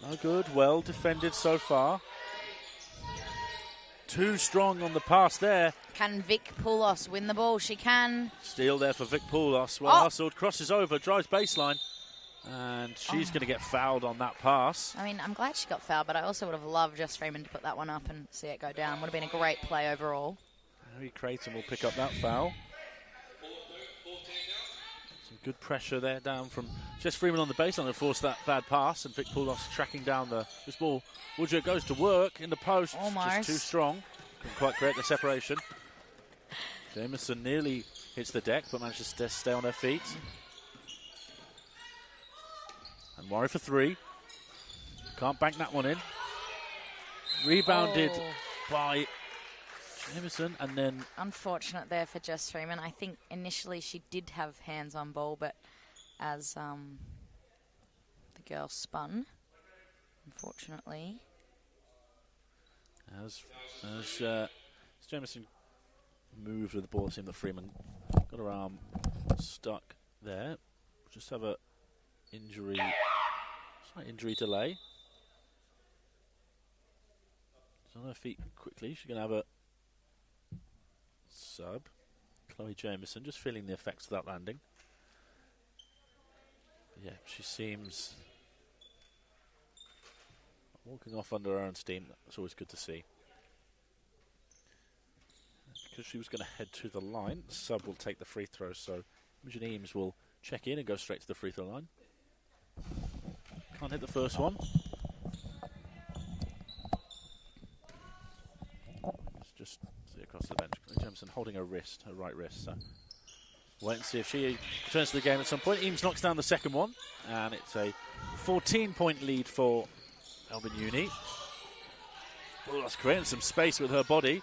No good, well defended so far. Too strong on the pass there. Can Vic Poulos win the ball? She can. Steal there for Vic Poulos. Well hustled, crosses over, drives baseline. And she's going to get fouled on that pass. I mean, I'm glad she got fouled, but I also would have loved Jess Freeman to put that one up and see it go down. Would have been a great play overall. Harry Creighton will pick up that foul. Some good pressure there down from Jess Freeman on the baseline to force that bad pass. And Vic Poulos tracking down this ball. Woodger goes to work in the post. Almost. Just too strong. Couldn't quite create the separation. Jameson nearly hits the deck, but manages to stay on her feet. And Warren for 3. Can't bank that one in. Rebounded by Jameson, and then... Unfortunate there for Jess Freeman. I think initially she did have hands on ball, but as the girl spun, unfortunately... As Jameson moved with the ball, it seemed that Freeman got her arm stuck there. Just have a slight injury delay. She's on her feet quickly. She's going to have a sub. Chloe Jameson just feeling the effects of that landing. Yeah, she seems walking off under her own steam. That's always good to see. Because she was going to head to the line, the sub will take the free throw, so Imogen Eames will check in and go straight to the free throw line. Can't hit the first one. Let's just see across the bench. Jameson holding her right wrist. So wait and see if she returns to the game at some point. Eames knocks down the second one, and it's a 14-point lead for Melbourne Uni. That's creating some space with her body.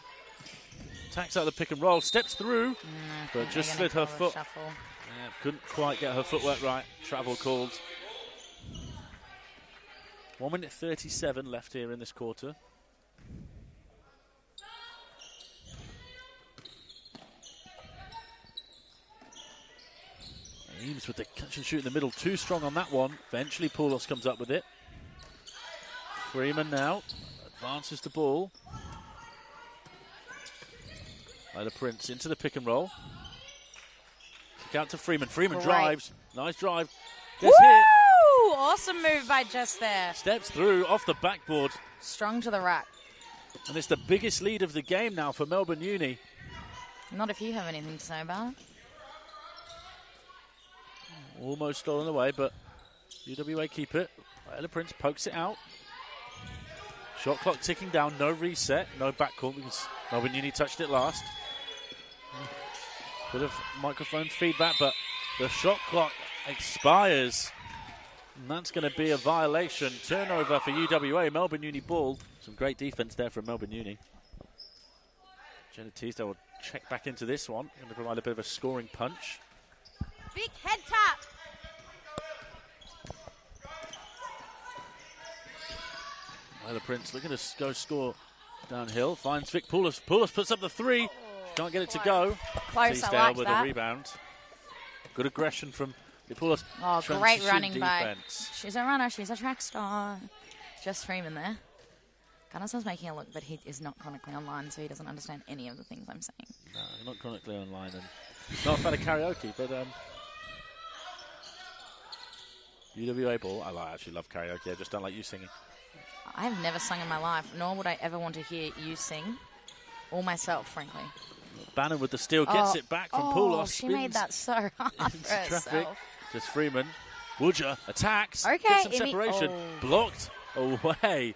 Attacks out the pick and roll, steps through, but just slid her foot. Yeah, couldn't quite get her footwork right. Travel called. 1 minute 37 left here in this quarter. Eames with the catch and shoot in the middle, too strong on that one. Eventually Poulos comes up with it. Freeman now advances the ball. Lila Prince into the pick and roll. Kick out to Freeman. Freeman drives. Nice drive. Gets hit. Awesome move by Jess there. Steps through off the backboard. Strong to the rack. And it's the biggest lead of the game now for Melbourne Uni. Not if you have anything to say about it. Almost stolen away, but UWA keep it. Lila Prince pokes it out. Shot clock ticking down. No reset. No backcourt because Melbourne Uni touched it last. Bit of microphone feedback, but the shot clock expires. And that's going to be a violation. Turnover for UWA. Melbourne Uni ball. Some great defense there from Melbourne Uni. Jenna Teasdale will check back into this one. Going to provide a bit of a scoring punch. Big head tap. Lila Prince looking to go score downhill. Finds Vic Poulos. Poulos puts up the 3. Can't get it to go. Close, I Teasdale like with that. a rebound. Good aggression from Paulos. Oh, great running by. defense. She's a runner. She's a track star. Jess Freeman there. Gunnarson's making a look, but he is not chronically online, so he doesn't understand any of the things I'm saying. No, not chronically online, and not a fan of karaoke, but UWA ball. I actually love karaoke. I just don't like you singing. I have never sung in my life, nor would I ever want to hear you sing, or myself, frankly. Bannon with the steal gets it back from Paulos. She made that so hard for herself. Just Freeman. Woodger attacks. Okay, Gets some separation. Blocked away.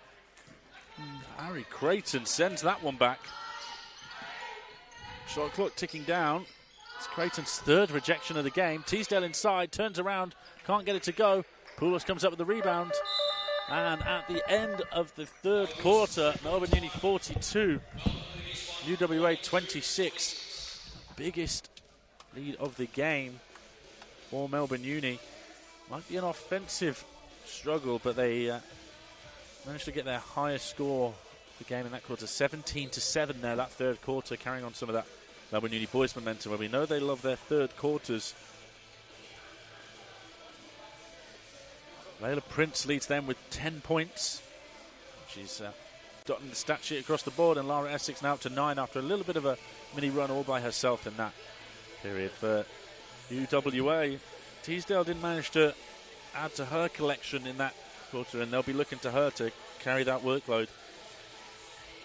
Harry Creighton sends that one back. Shot clock ticking down. It's Creighton's third rejection of the game. Teasdale inside, turns around, can't get it to go. Paulos comes up with the rebound. And at the end of the third quarter, Melbourne Uni 42, UWA 26. Biggest lead of the game for Melbourne Uni. Might be an offensive struggle, but they managed to get their highest score of the game in that quarter. 17-7 there, that third quarter, carrying on some of that Melbourne Uni boys momentum, where we know they love their third quarters. Layla Prince leads them with 10 points. She's dotting the stat sheet across the board, and Lara Essex now up to 9 after a little bit of a mini run all by herself in that period for UWA. Teasdale didn't manage to add to her collection in that quarter, and they'll be looking to her to carry that workload.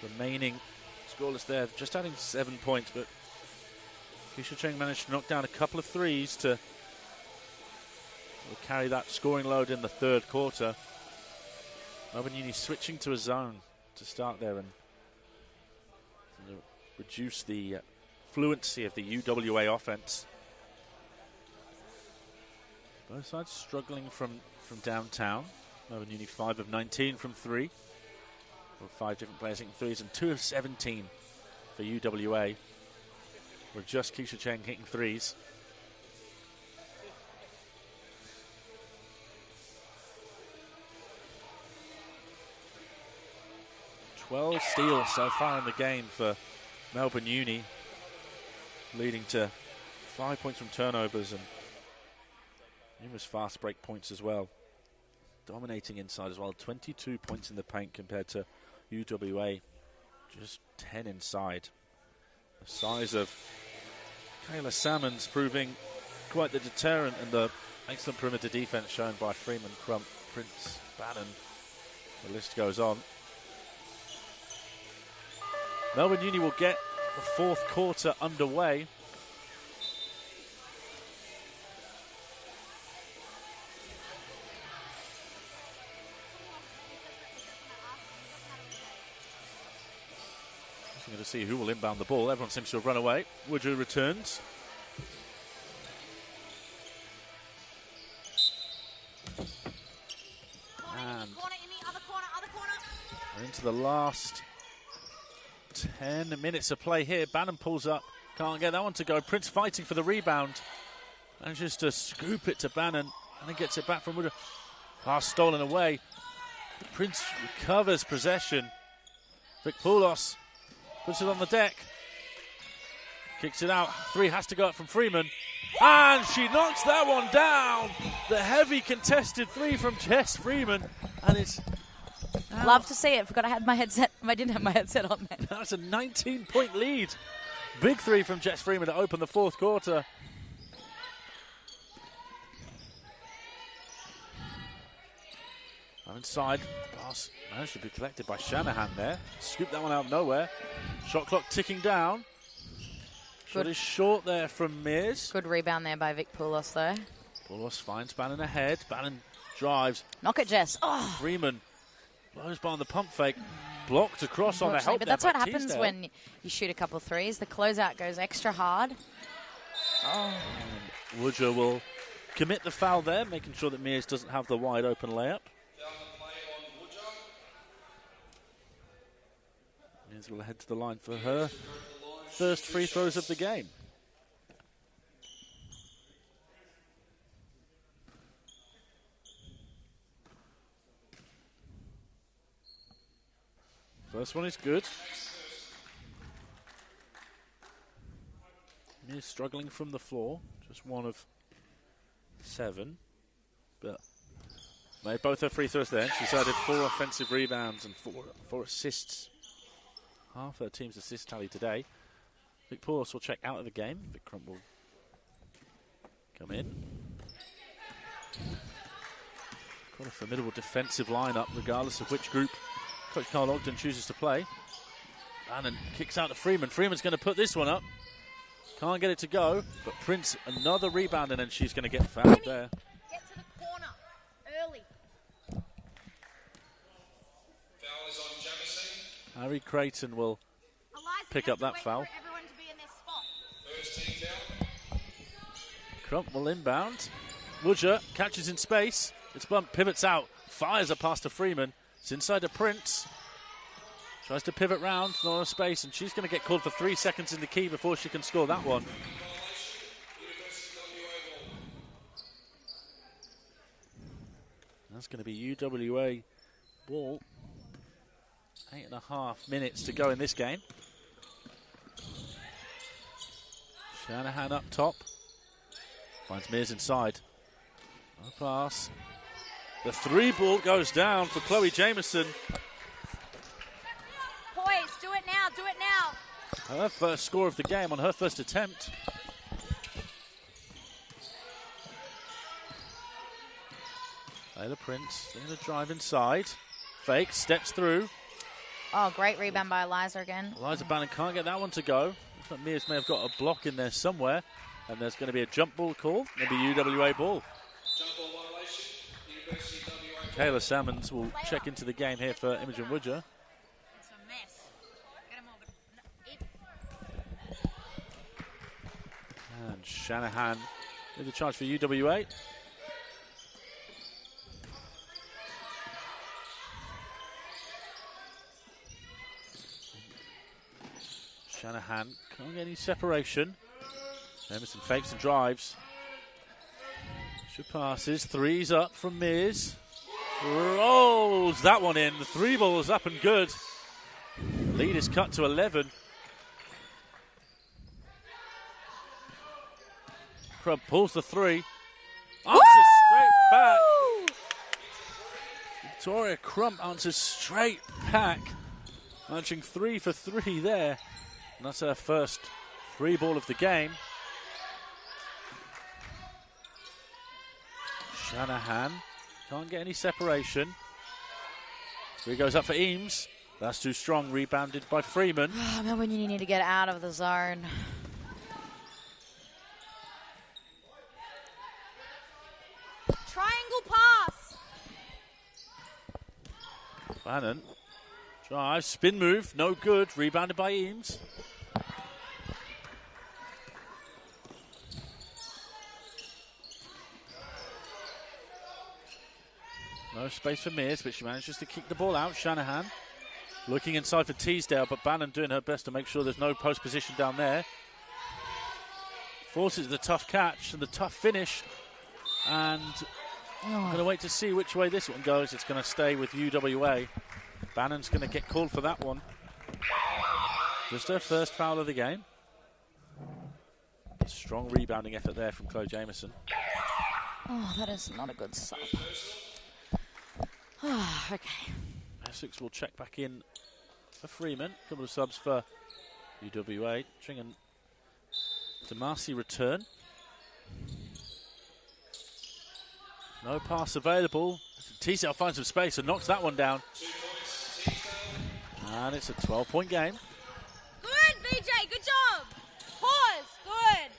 Remaining scoreless there, just adding 7 points, but Keisha Cheng managed to knock down a couple of threes to carry that scoring load in the third quarter. Melbourne Uni switching to a zone to start there and reduce the fluency of the UWA offense. Both sides struggling from downtown. Melbourne Uni 5 of 19 from 3. Or 5 different players hitting threes, and 2 of 17 for UWA. With just Keisha Cheng hitting threes. 12 steals so far in the game for Melbourne Uni, leading to 5 points from turnovers and numerous fast break points as well. Dominating inside as well, 22 points in the paint compared to UWA, just 10 inside. The size of Kayla Salmons proving quite the deterrent, and the excellent perimeter defense shown by Freeman, Crump, Prince, Bannon. The list goes on. Melbourne Uni will get the fourth quarter underway. Just going to see who will inbound the ball. Everyone seems to have run away. Woodrow returns. And we're into the last 10 minutes of play here. Bannon pulls up, can't get that one to go. Prince fighting for the rebound, manages to scoop it to Bannon and then gets it back from Woodrow. Pass stolen away. Prince recovers possession. Vic Poulos puts it on the deck, kicks it out. Three has to go up from Freeman, and she knocks that one down. The heavy contested three from Jess Freeman, and it's love to see it. Forgot I had my headset. I didn't have my headset on then. That's a 19-point lead. Big three from Jess Freeman to open the fourth quarter. Inside, pass managed to be collected by Shanahan there. Scooped that one out of nowhere. Shot clock ticking down. Shot is short there from Mears. Good rebound there by Vic Poulos, though. Poulos finds Bannon ahead. Bannon drives. Knock it, Jess. Oh. Freeman blows by on the pump fake. Blocked across on the help. But that's there what happens Teasdale. when you shoot a couple of threes. The closeout goes extra hard. Oh. And Woodrow will commit the foul there, making sure that Mears doesn't have the wide open layup. Mears will head to the line for her first free throws of the game. First one is good. Is struggling from the floor, just 1 of 7, but made both her free throws there. She's added 4 offensive rebounds and 4 assists. Half her team's assist tally today. Vic Paulos will check out of the game. Vic Crump will come in. Got a formidable defensive lineup, regardless of which group Coach Carl Ogden chooses to play. Bannon kicks out to Freeman. Freeman's going to put this one up. Can't get it to go, but Prince another rebound, and then she's going to get fouled there. Get to the corner early. Foul is on Jamison. Harry Creighton will pick up that foul. Everyone to be in their spot. First team foul. Crump will inbound. Woodger catches in space. It's bumped, pivots out, fires a pass to Freeman. It's inside to Prince. Tries to pivot round, not enough space, and she's going to get called for 3 seconds in the key before she can score that one. That's going to be UWA ball. 8.5 minutes to go in this game. Shanahan up top. Finds Mears inside. No pass. The 3 ball goes down for Chloe Jamieson. Poise, do it now, do it now. Her first score of the game on her first attempt. Layla Prince going to drive inside. Fake, steps through. Oh, great rebound by Eliza again. Eliza Bannon can't get that one to go. Looks like Mears may have got a block in there somewhere. And there's going to be a jump ball call. Maybe UWA ball. Jump ball violation. University WA. Kayla Salmons will check into the game here for Imogen Woodger. It's a mess. Get him over. And Shanahan with the charge for UWA. Shanahan can't get any separation. Emerson fakes and drives. She passes. 3's up from Mears. Rolls that one in. The 3 ball is up and good. Lead is cut to 11. Crump pulls the 3. Answers straight back. Victoria Crump answers straight back. Launching 3 for 3 there. And that's her first 3 ball of the game. Shanahan can't get any separation. 3 goes up for Eames. That's too strong. Rebounded by Freeman. Melbourne Uni need to get out of the zone. Triangle pass. Bannon drives, spin move, no good. Rebounded by Eames. No space for Mears, but she manages to kick the ball out. Shanahan looking inside for Teasdale, but Bannon doing her best to make sure there's no post position down there. Forces the tough catch and the tough finish. And I'm going to wait to see which way this one goes. It's going to stay with UWA. Bannon's going to get called for that one. Just her first foul of the game. Strong rebounding effort there from Chloe Jamieson. Oh, that is not a good sub. Okay. Essex will check back in for Freeman. A couple of subs for UWA. Tringan DeMarcy return. No pass available. Teasdale finds some space and knocks that one down. And it's a 12-point game. Good, VJ. Good job. Pause. Good.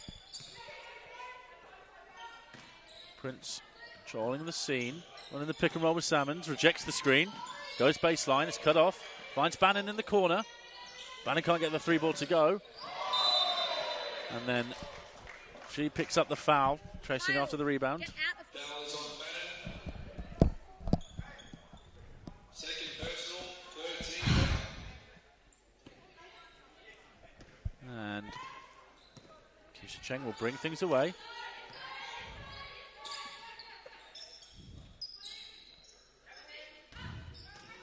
Prince trolling the scene. Running the pick and roll with Salmons. Rejects the screen. Goes baseline. It's cut off. Finds Bannon in the corner. Bannon can't get the 3 ball to go. And then she picks up the foul. Tracing after the rebound. Foul is on Bannon. Second personal, 13. And Keisha Cheng will bring things away.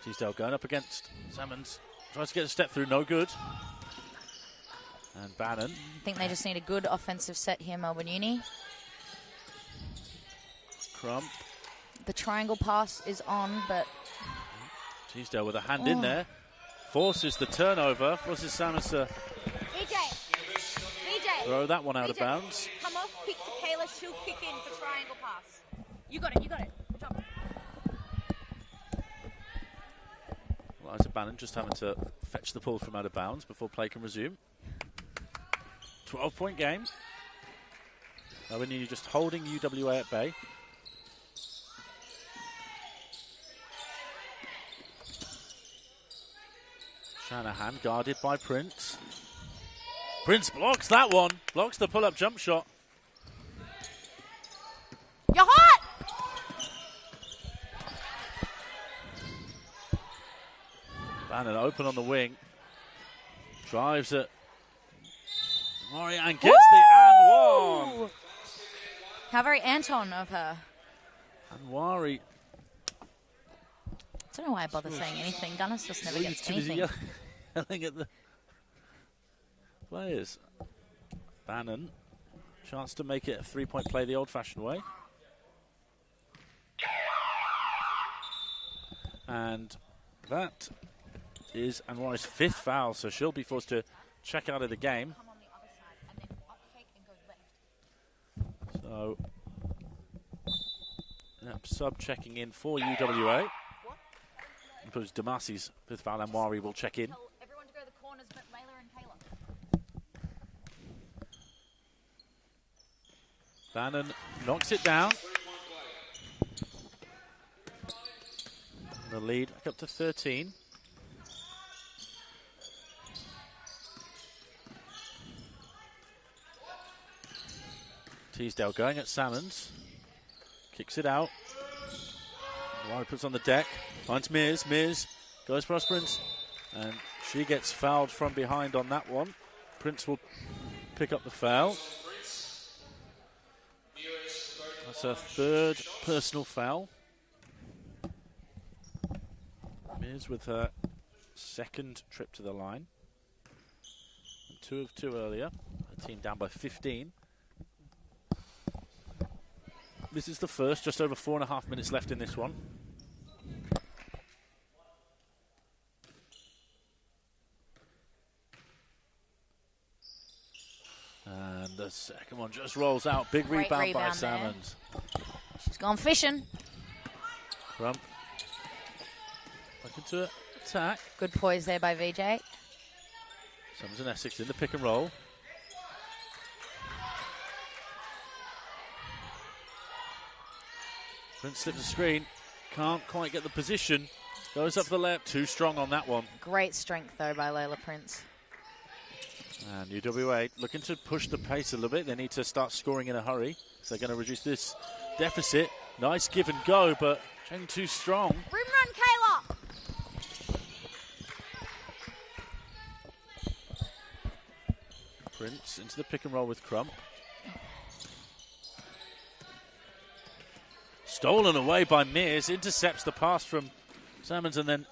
Teasdale going up against Salmons. Tries to get a step through, no good. And Bannon. I think they just need a good offensive set here, Melbourne Uni. Crump. The triangle pass is on, but... Teasdale with a hand in there. Forces the turnover. Forces Samus to throw that one out of bounds. Come off, kick to Kayla. She'll kick in for triangle pass. You got it, you got it. Good job. Liza Bannon just having to fetch the ball from out of bounds before play can resume. 12-point game. Melbourne Uni just holding UWA at bay. Shanahan guarded by Prince. Prince blocks that one. Blocks the pull-up jump shot. You're hot! Bannon open on the wing. Drives it. Mori and gets the and one. How very Anton of her. Anwari. I don't know why I bother saying anything. Gunnis just never gets Too busy anything. yelling at the players. Bannon. Chance to make it a 3-point play the old-fashioned way. And that is Anwari's 5th foul, so she'll be forced to check out of the game. So, sub checking in for UWA. I suppose Damasi's 5th foul, Anwari will check in. Everyone to go to the corners, but Layla and Kayla. Bannon knocks it down. The lead back up to 13. Teasdale going at Salmons. Kicks it out. Wari puts on the deck. Finds Mears. Mears goes for Prince. And she gets fouled from behind on that one. Prince will pick up the foul. That's her 3rd personal foul. Mears with her 2nd trip to the line. And 2 of 2 earlier. Her team down by 15. This is the first, just over 4.5 minutes left in this one. And the second one just rolls out. Big rebound by Salmons. She's gone fishing. Crump. Looking to attack. Good poise there by VJ. Salmons and Essex in the pick and roll. Prince slips the screen. Can't quite get the position. Goes up the layup. Too strong on that one. Great strength, though, by Layla Prince. And UWA looking to push the pace a little bit. They need to start scoring in a hurry. So they're going to reduce this deficit. Nice give and go, but Cheng too strong. Rim run, Kayla! Prince into the pick and roll with Crump. Stolen away by Mears. Intercepts the pass from Salmons, and then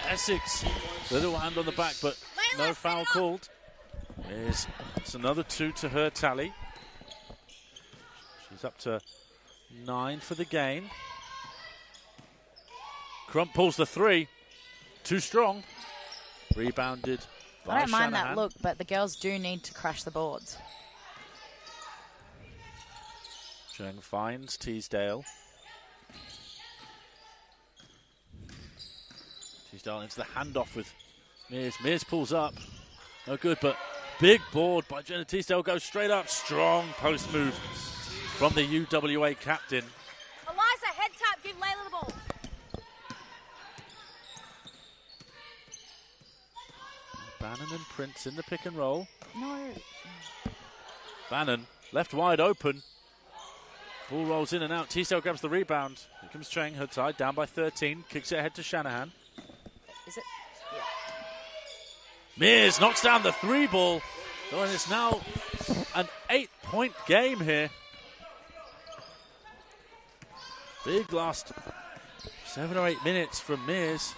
Essex. Little hand on the back, but no foul called. Mears, it's another 2 to her tally. She's up to 9 for the game. Crump pulls the 3. Too strong. Rebounded by I don't mind Shanahan. that look, but the girls do need to crash the boards. Cheng finds Teasdale. Teasdale into the handoff with Mears. Mears pulls up. No good, but big board by Jenna Teasdale. Goes straight up. Strong post move from the UWA captain. Eliza, head tap, give Layla the ball. Bannon and Prince in the pick and roll. No. Bannon left wide open. Ball rolls in and out. Teasdale grabs the rebound. Here comes Cheng. Her side down by 13. Kicks it ahead to Shanahan. Is it? Mears knocks down the 3 ball. So it's now an 8-point game here. Big last 7 or 8 minutes from Mears.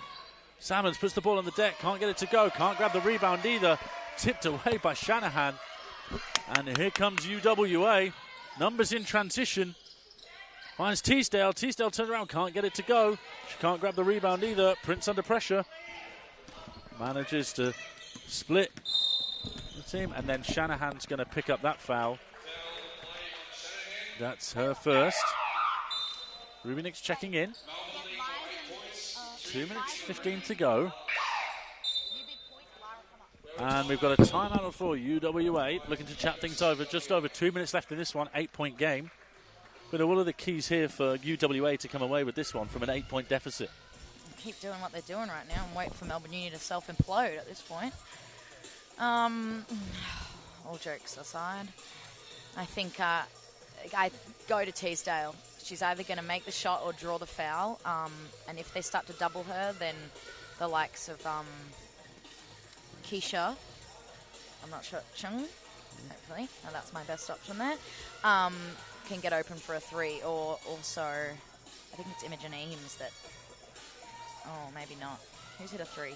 Salmons puts the ball on the deck. Can't get it to go. Can't grab the rebound either. tipped away by Shanahan. And here comes UWA. Numbers in transition. Finds Teasdale. Teasdale turns around, can't get it to go. She can't grab the rebound either. Prince under pressure. Manages to split the team. And then Shanahan's going to pick up that foul. That's her first. Rubinix checking in. 2 minutes 15 to go. And we've got a timeout for UWA, looking to chat things over. Just over 2 minutes left in this one, 8-point game. But what are the keys here for UWA to come away with this one from an 8-point deficit? Keep doing what they're doing right now and wait for Melbourne Uni to self-implode at this point. All jokes aside, I think I go to Teasdale. She's either going to make the shot or draw the foul. And if they start to double her, then the likes of Keisha, I'm not sure, Chung, hopefully, no, that's my best option there, can get open for a three. Or also, I think it's Imogen Eames that, oh, maybe not. Who's hit a three?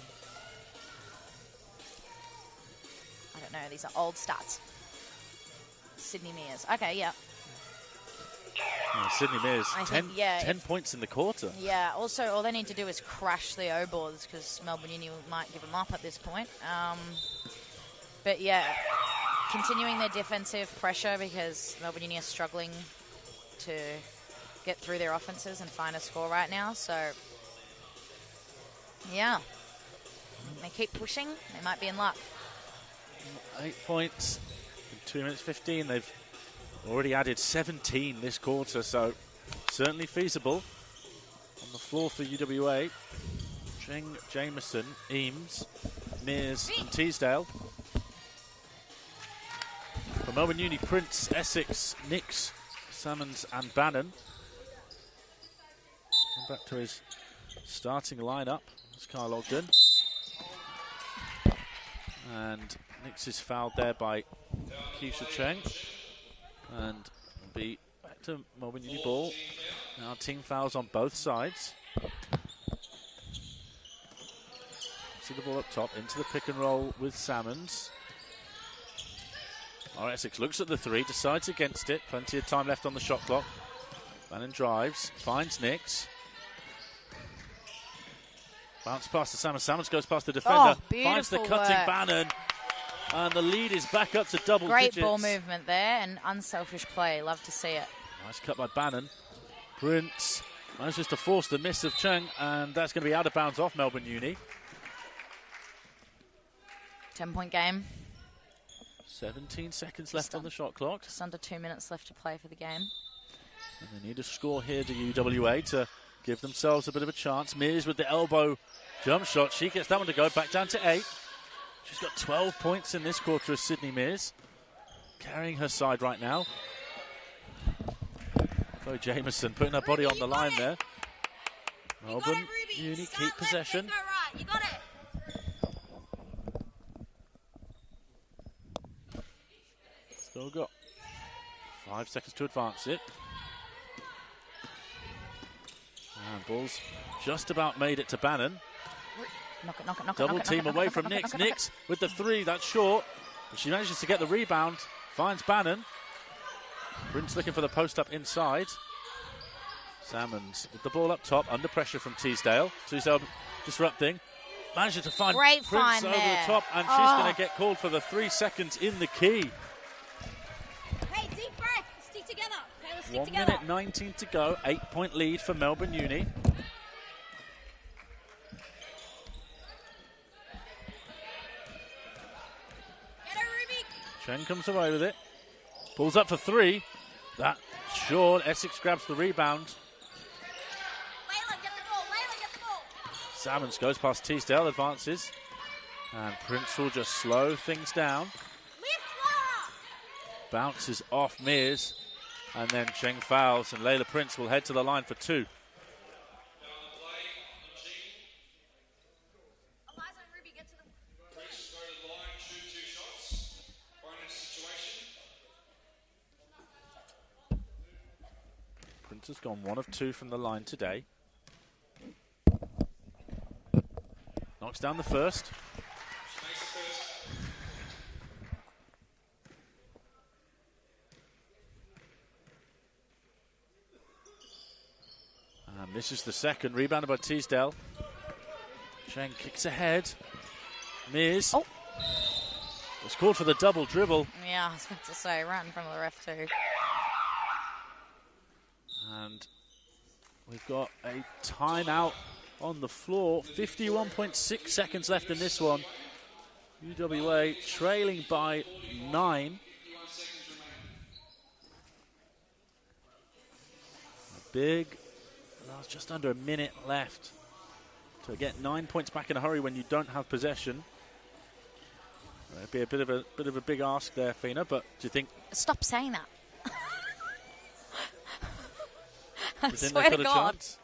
I don't know, these are old stats. Sydney Mears. Okay, yeah. Sydney Mears, 10 points in the quarter. Yeah, also all they need to do is crash the O-boards because Melbourne Uni might give them up at this point. But yeah, continuing their defensive pressure because Melbourne Uni are struggling to get through their offenses and find a score right now. So, yeah, they keep pushing. They might be in luck. 8 points in 2 minutes 15. They've already added 17 this quarter, so certainly feasible. On the floor for UWA, Cheng, Jameson, Eames, Mears and Teasdale. For Melbourne Uni, Prince, Essex, Nix, Salmons and Bannon. Come back to his starting lineup. That's Kyle Ogden. And Nix is fouled there by Keisha Cheng. And be back to Melbourne Uni ball. Now team fouls on both sides. See the ball up top into the pick and roll with Salmons. Essex looks at the three, decides against it. Plenty of time left on the shot clock. Bannon drives, finds Nix. Bounce past the Salmons. Salmons goes past the defender, finds the cutting Bannon. And the lead is back up to double digits. Great ball movement there and unselfish play. Love to see it. Nice cut by Bannon. Prince manages to force the miss of Cheng, and that's going to be out of bounds off Melbourne Uni. 10-point game. 17 seconds left on the shot clock. Just under 2 minutes left to play for the game. And they need a score here to UWA to give themselves a bit of a chance. Mears with the elbow jump shot. She gets that one to go, back down to 8. She's got 12 points in this quarter as Sydney Mears, carrying her side right now. Chloe Jameson putting her body on the line there. Melbourne Uni keep possession. You got it. Still got 5 seconds to advance it. And ball's just about made it to Bannon. Knock it, Double team away from Nix. Nix with the three, that's short. But she manages to get the rebound, finds Bannon. Prince looking for the post up inside. Salmons with the ball up top, under pressure from Teasdale. Teasdale disrupting. Manages to find Prince over the top, and she's going to get called for the 3 seconds in the key. Hey, deep breath. Stick together. Okay, let's stick 1 together. minute 19 to go. 8-point lead for Melbourne Uni. Cheng comes away with it. Pulls up for three. That's short. Essex grabs the rebound. Layla, get the ball. Layla, get the ball. Salmons goes past Teasdale, advances. And Prince will just slow things down. Lift, Lara. Bounces off Mears. And then Cheng fouls, and Layla Prince will head to the line for two. Eliza and Ruby, get to the... Prince has gone 1 of 2 from the line today. Knocks down the first. Misses the second. Rebounded by Teasdale. Cheng kicks ahead. Mears. Oh. It's called for the double dribble. Yeah, I was about to say, right in front of the ref too. And we've got a timeout on the floor. 51.6 seconds left in this one. UWA trailing by 9. There's just under a minute left to get 9 points back in a hurry when you don't have possession. It'd be a bit of a big ask there, Fina. But do you think? Stop saying that. I Do you think swear they've to got a God, chance?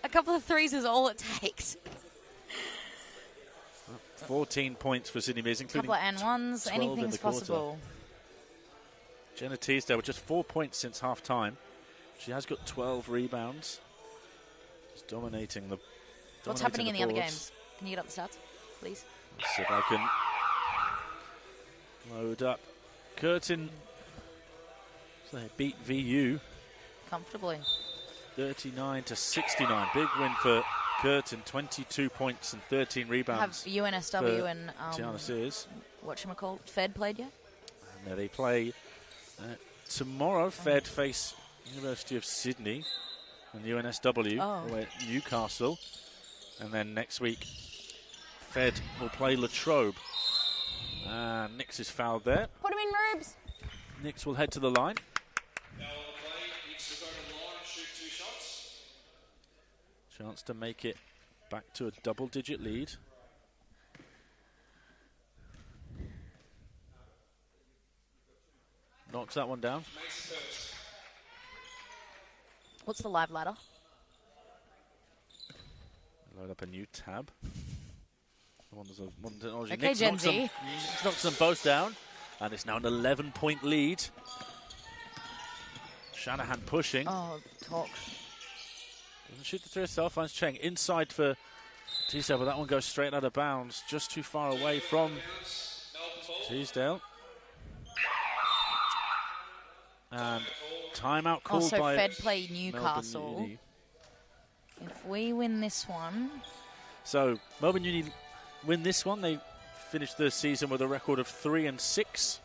a couple of threes is all it takes. 14 points for Sydney Mears, A including couple of N1s, 12 in anything's the quarter. possible. Jenna Teasdale with just 4 points since half time. She has got 12 rebounds. Just dominating the. What's happening in the other boards. games? Can you get up the stats, please? Let's see if I can load up. Curtin. So they beat VU Comfortably. 39-69. Big win for Curtin. 22 points and 13 Have rebounds. UNSW and Tiana Sears. whatchamacallit, Fed played yet? And they play tomorrow. Fed face University of Sydney and UNSW away at Newcastle. And then next week, Fed will play Latrobe. And Nix is fouled there. Put him in, Rubes. Nix will head to the line. Now on the play, needs to go to the line and shoot 2 shots. Chance to make it back to a double-digit lead. Knocks that one down. What's the live ladder? Load up a new tab. Modern technology. Okay, Nix Gen knocks Z. knocks them both down. And it's now an 11-point lead. Shanahan pushing. Oh, talk. Doesn't shoot the three herself. Finds Cheng inside for Teasdale, but that one goes straight out of bounds. Just too far away from Teasdale. And timeout called Also, by Fed play Newcastle. Melbourne Uni. If we win this one, So Melbourne Uni win this one. They finished the season with a record of 3-6.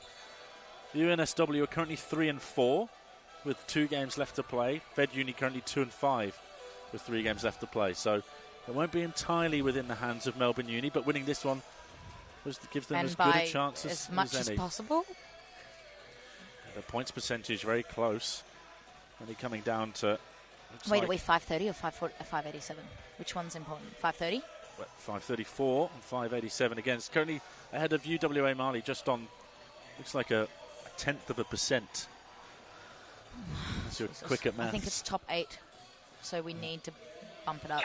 UNSW are currently 3-4 with 2 games left to play. Fed Uni currently 2-5 with 3 games left to play. So it won't be entirely within the hands of Melbourne Uni, but winning this one gives them and as good by a chance as much as any. possible. The points percentage very close. Only coming down to. Wait, are we 530 or 587? Which one's important? 530? 534 and 587 against. Currently ahead of UWA Mali, just on. Looks like a 1/10%. That's your quick at maths. I think it's top 8, so we need to bump it up.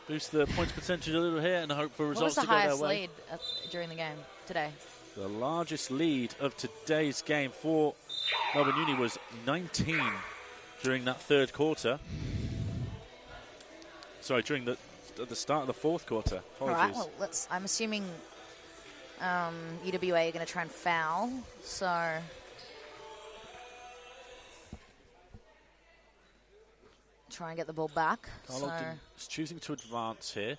Boost the points percentage a little here and hope for What was results the to go their highest way. lead during the game today? The largest lead of today's game for Melbourne Uni was 19 during that third quarter. Sorry, during the start of the fourth quarter. All Apologies. right, well, I'm assuming UWA are going to try and foul, so try and get the ball back. Carlton is choosing to advance here.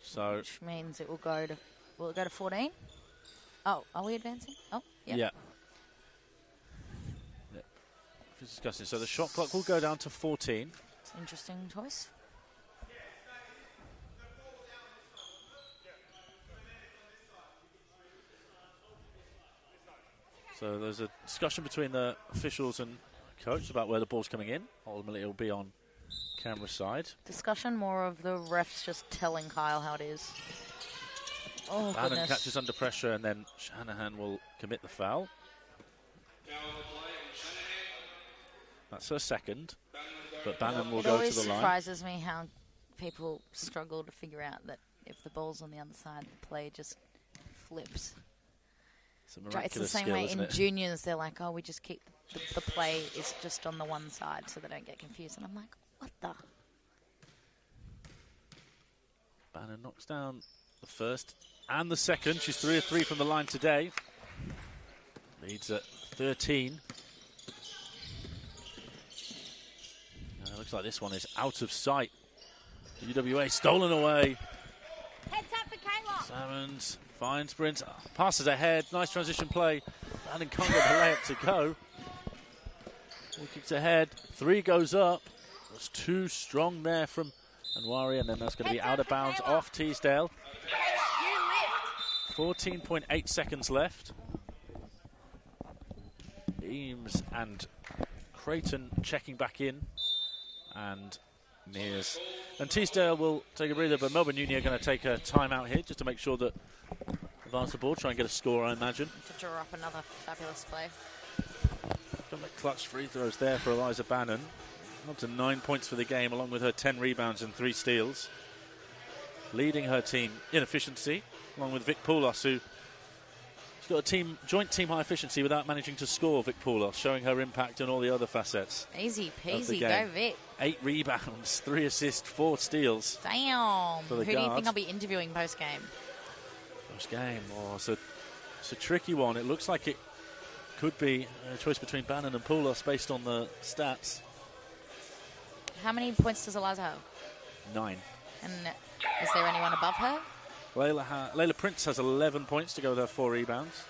So which means it will go to. Will it go to 14? Oh, are we advancing? Oh, yeah. yeah. Discussing. So the shot clock will go down to 14. It's an interesting choice. So there's a discussion between the officials and coach about where the ball's coming in. Ultimately, it'll be on camera side. Discussion more of the refs just telling Kyle how it is. Oh, Bannon goodness. catches under pressure, and then Shanahan will commit the foul. That's her second, but Bannon will It go to always the line. surprises me how people struggle to figure out that if the ball's on the other side, the play just flips. It's a It's miraculous the same skill, way isn't in it? juniors. They're like, oh, we just keep the play is just on the one side so they don't get confused. And I'm like, what the? Bannon knocks down the first and the second. She's 3 of 3 from the line today. Leads at 13. Looks like this one is out of sight. UWA stolen away. Heads up for Kayla. Salmons finds Prince, passes ahead. Nice transition play. Bannon can't get the layup to go. Ball kicks ahead. 3 goes up. Was too strong there from Anwari, and then that's going to be out of bounds off Teesdale. Kayla, you lift. 14.8 seconds left. Eames and Creighton checking back in, and Mears and Teesdale will take a breather, but Melbourne Uni are going to take a timeout here just to make sure that advance the ball, try and get a score, I imagine. To draw up another fabulous play. Couple of clutch free throws there for Eliza Bannon. Up to 9 points for the game, along with her 10 rebounds and 3 steals. Leading her team in efficiency, along with Vic Poulos, who's got a joint team high efficiency without managing to score. Vic Poulos showing her impact on all the other facets. Easy peasy, game. go Vic. 8 rebounds, 3 assists, 4 steals. Damn. For Who the do you think guard. I'll be interviewing post-game? First game, it's a tricky one. It looks like it could be a choice between Bannon and Poulos based on the stats. How many points does Eliza have? 9. And is there anyone above her? Layla Prince has 11 points to go with her 4 rebounds.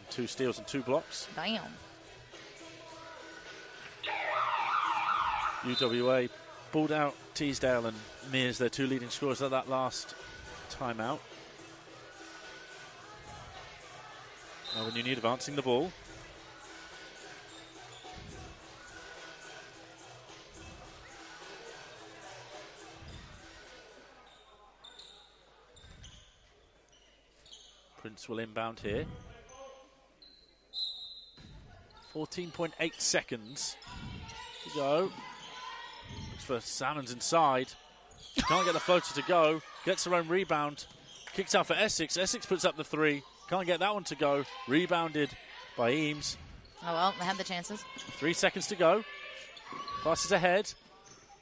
2 steals and 2 blocks. Damn. UWA pulled out Teesdale and Mears, their 2 leading scorers at that last timeout. Melbourne Uni advancing the ball. Prince will inbound here. 14.8 seconds to go. Looks for Salmons inside. She can't get the floater to go. Gets her own rebound. Kicks out for Essex. Essex puts up the 3. Can't get that one to go. Rebounded by Eames. Oh well, they had the chances. 3 seconds to go. Passes ahead.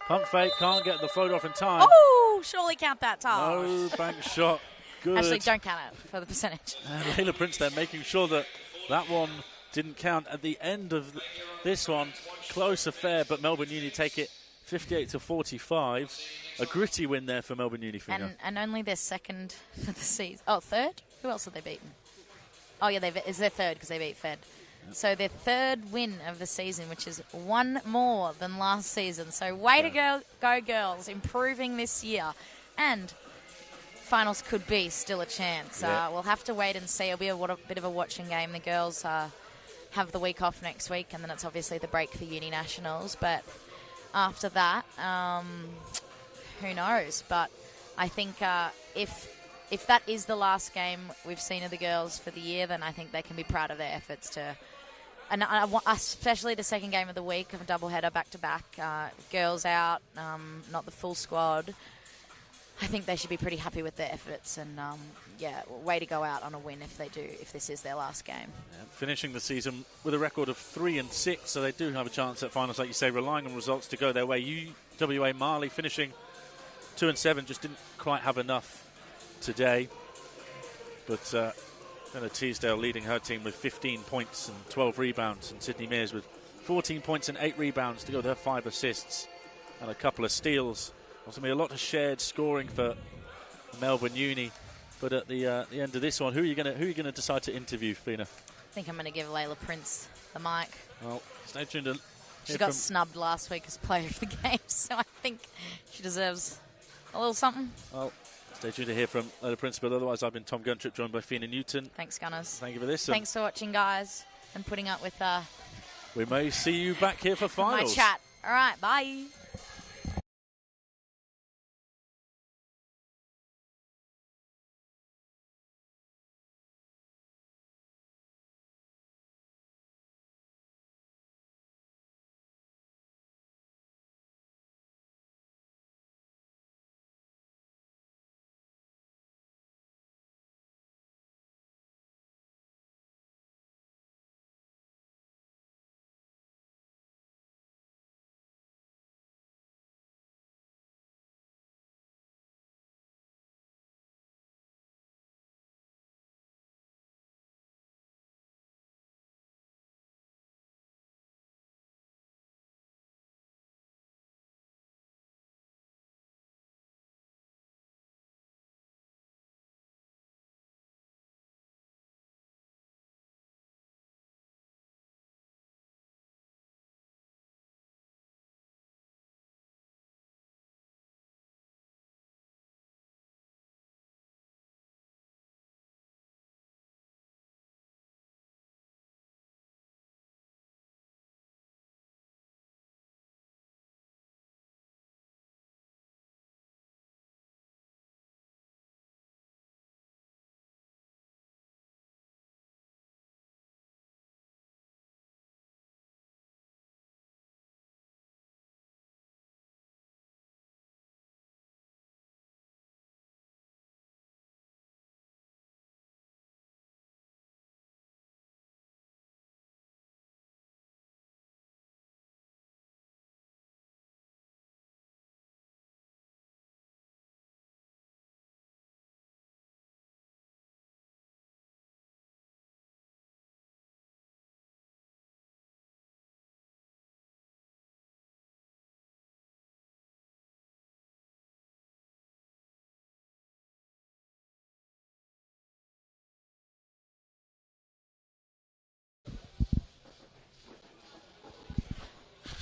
Pump fake. Can't get the float off in time. Oh, surely count that, Tal. No bank shot. Good. Actually, don't count it for the percentage. And Layla Prince there making sure that that one didn't count. At the end of this one, close affair, but Melbourne Uni take it 58-45. A gritty win there for Melbourne Uni. And only their second for the season. Oh, third? Who else have they beaten? Oh, yeah, it's their third because they beat Fed. Yep. So their third win of the season, which is 1 more than last season. So way to go, girls, improving this year. And finals could be still a chance. We'll have to wait and see. It'll be a bit of a watching game. The girls have the week off next week, and then it's obviously the break for Uni Nationals. But after that, who knows? But I think if that is the last game we've seen of the girls for the year, then I think they can be proud of their efforts to. And especially the second game of the week of a doubleheader back-to-back. Girls out, not the full squad. I think they should be pretty happy with their efforts, and way to go out on a win if this is their last game. Yeah, finishing the season with a record of 3-6, so they do have a chance at finals, like you say, relying on results to go their way. UWA Marley finishing 2-7, just didn't quite have enough today. But Ella Teesdale leading her team with 15 points and 12 rebounds, and Sydney Mears with 14 points and 8 rebounds to go with her 5 assists and a couple of steals. Also, a lot of shared scoring for Melbourne Uni, but at the end of this one, who are you going to decide to interview, Fina? I think I'm going to give Layla Prince the mic. Well, stay tuned to. She got snubbed last week as player of the game, so I think she deserves a little something. Well, stay tuned to hear from Layla Prince, but otherwise, I've been Tom Guntrip, joined by Fina Newton. Thanks, Gunners. Thank you for this. Thanks for watching, guys, and putting up with we may see you back here for finals. my chat. All right, bye.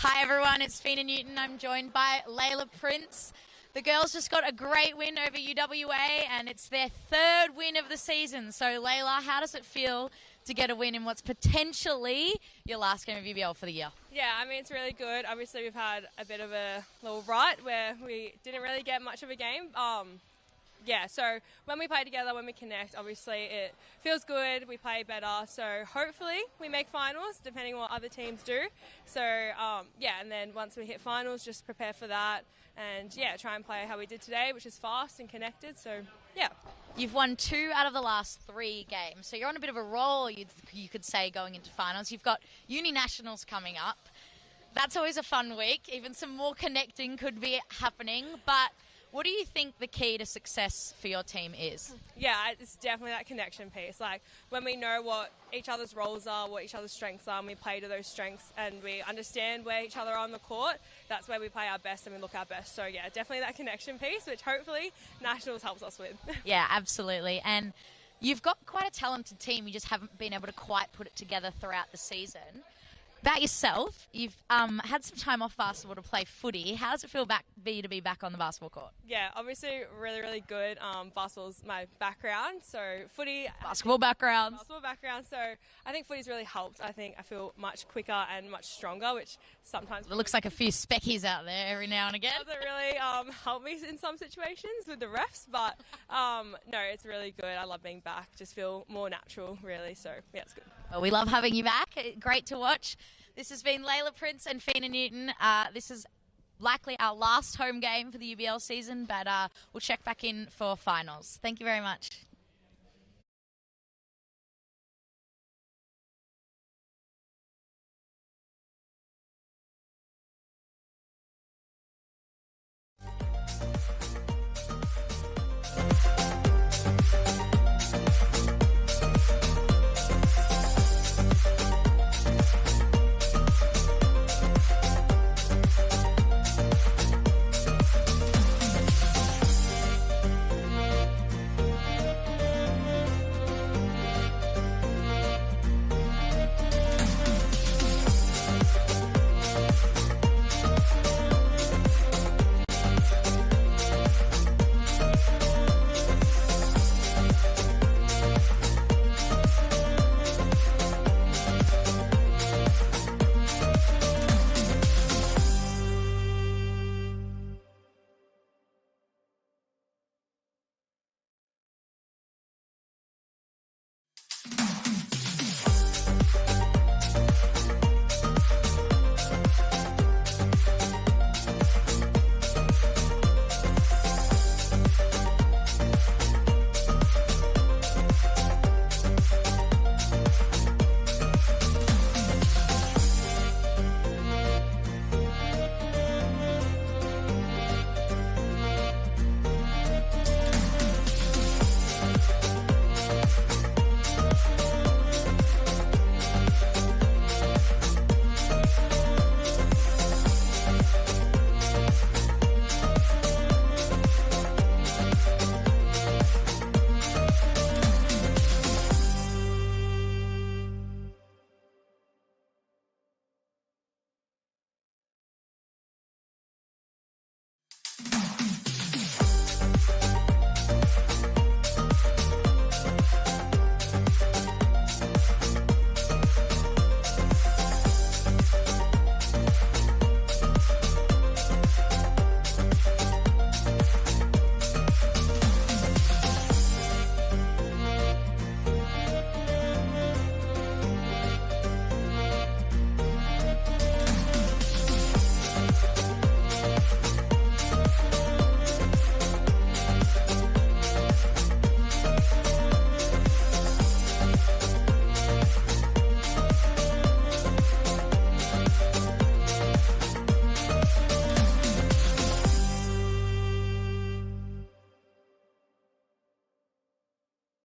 Hi everyone, it's Fina Newton. I'm joined by Layla Prince. The girls just got a great win over UWA and it's their third win of the season. So Layla, how does it feel to get a win in what's potentially your last game of UBL for the year? Yeah, I mean, it's really good. Obviously, we've had a bit of a little rut where we didn't really get much of a game. So when we play together, when we connect, obviously it feels good. We play better. So hopefully we make finals, depending on what other teams do. So, and then once we hit finals, just prepare for that. And, try and play how we did today, which is fast and connected. So, yeah. You've won 2 out of the last 3 games. So you're on a bit of a roll, you could say, going into finals. You've got Uni Nationals coming up. That's always a fun week. Even some more connecting could be happening. But what do you think the key to success for your team is? Yeah, it's definitely that connection piece. Like, when we know what each other's roles are, what each other's strengths are, and we play to those strengths and we understand where each other are on the court, that's where we play our best and we look our best. So, yeah, definitely that connection piece, which hopefully Nationals helps us with. Yeah, absolutely. And you've got quite a talented team. You just haven't been able to quite put it together throughout the season. About yourself, you've had some time off basketball to play footy. How does it feel to be back on the basketball court? Yeah, obviously really, really good. Basketball's my background, so footy... Basketball background. So I think footy's really helped. I think I feel much quicker and much stronger, which sometimes... It looks like a few speckies out there every now and again. Doesn't really help me in some situations with the refs, but no, it's really good. I love being back. Just feel more natural, really. So, yeah, it's good. Well, we love having you back. Great to watch. This has been Layla Prince and Fina Newton. This is likely our last home game for the UBL season, but we'll check back in for finals. Thank you very much.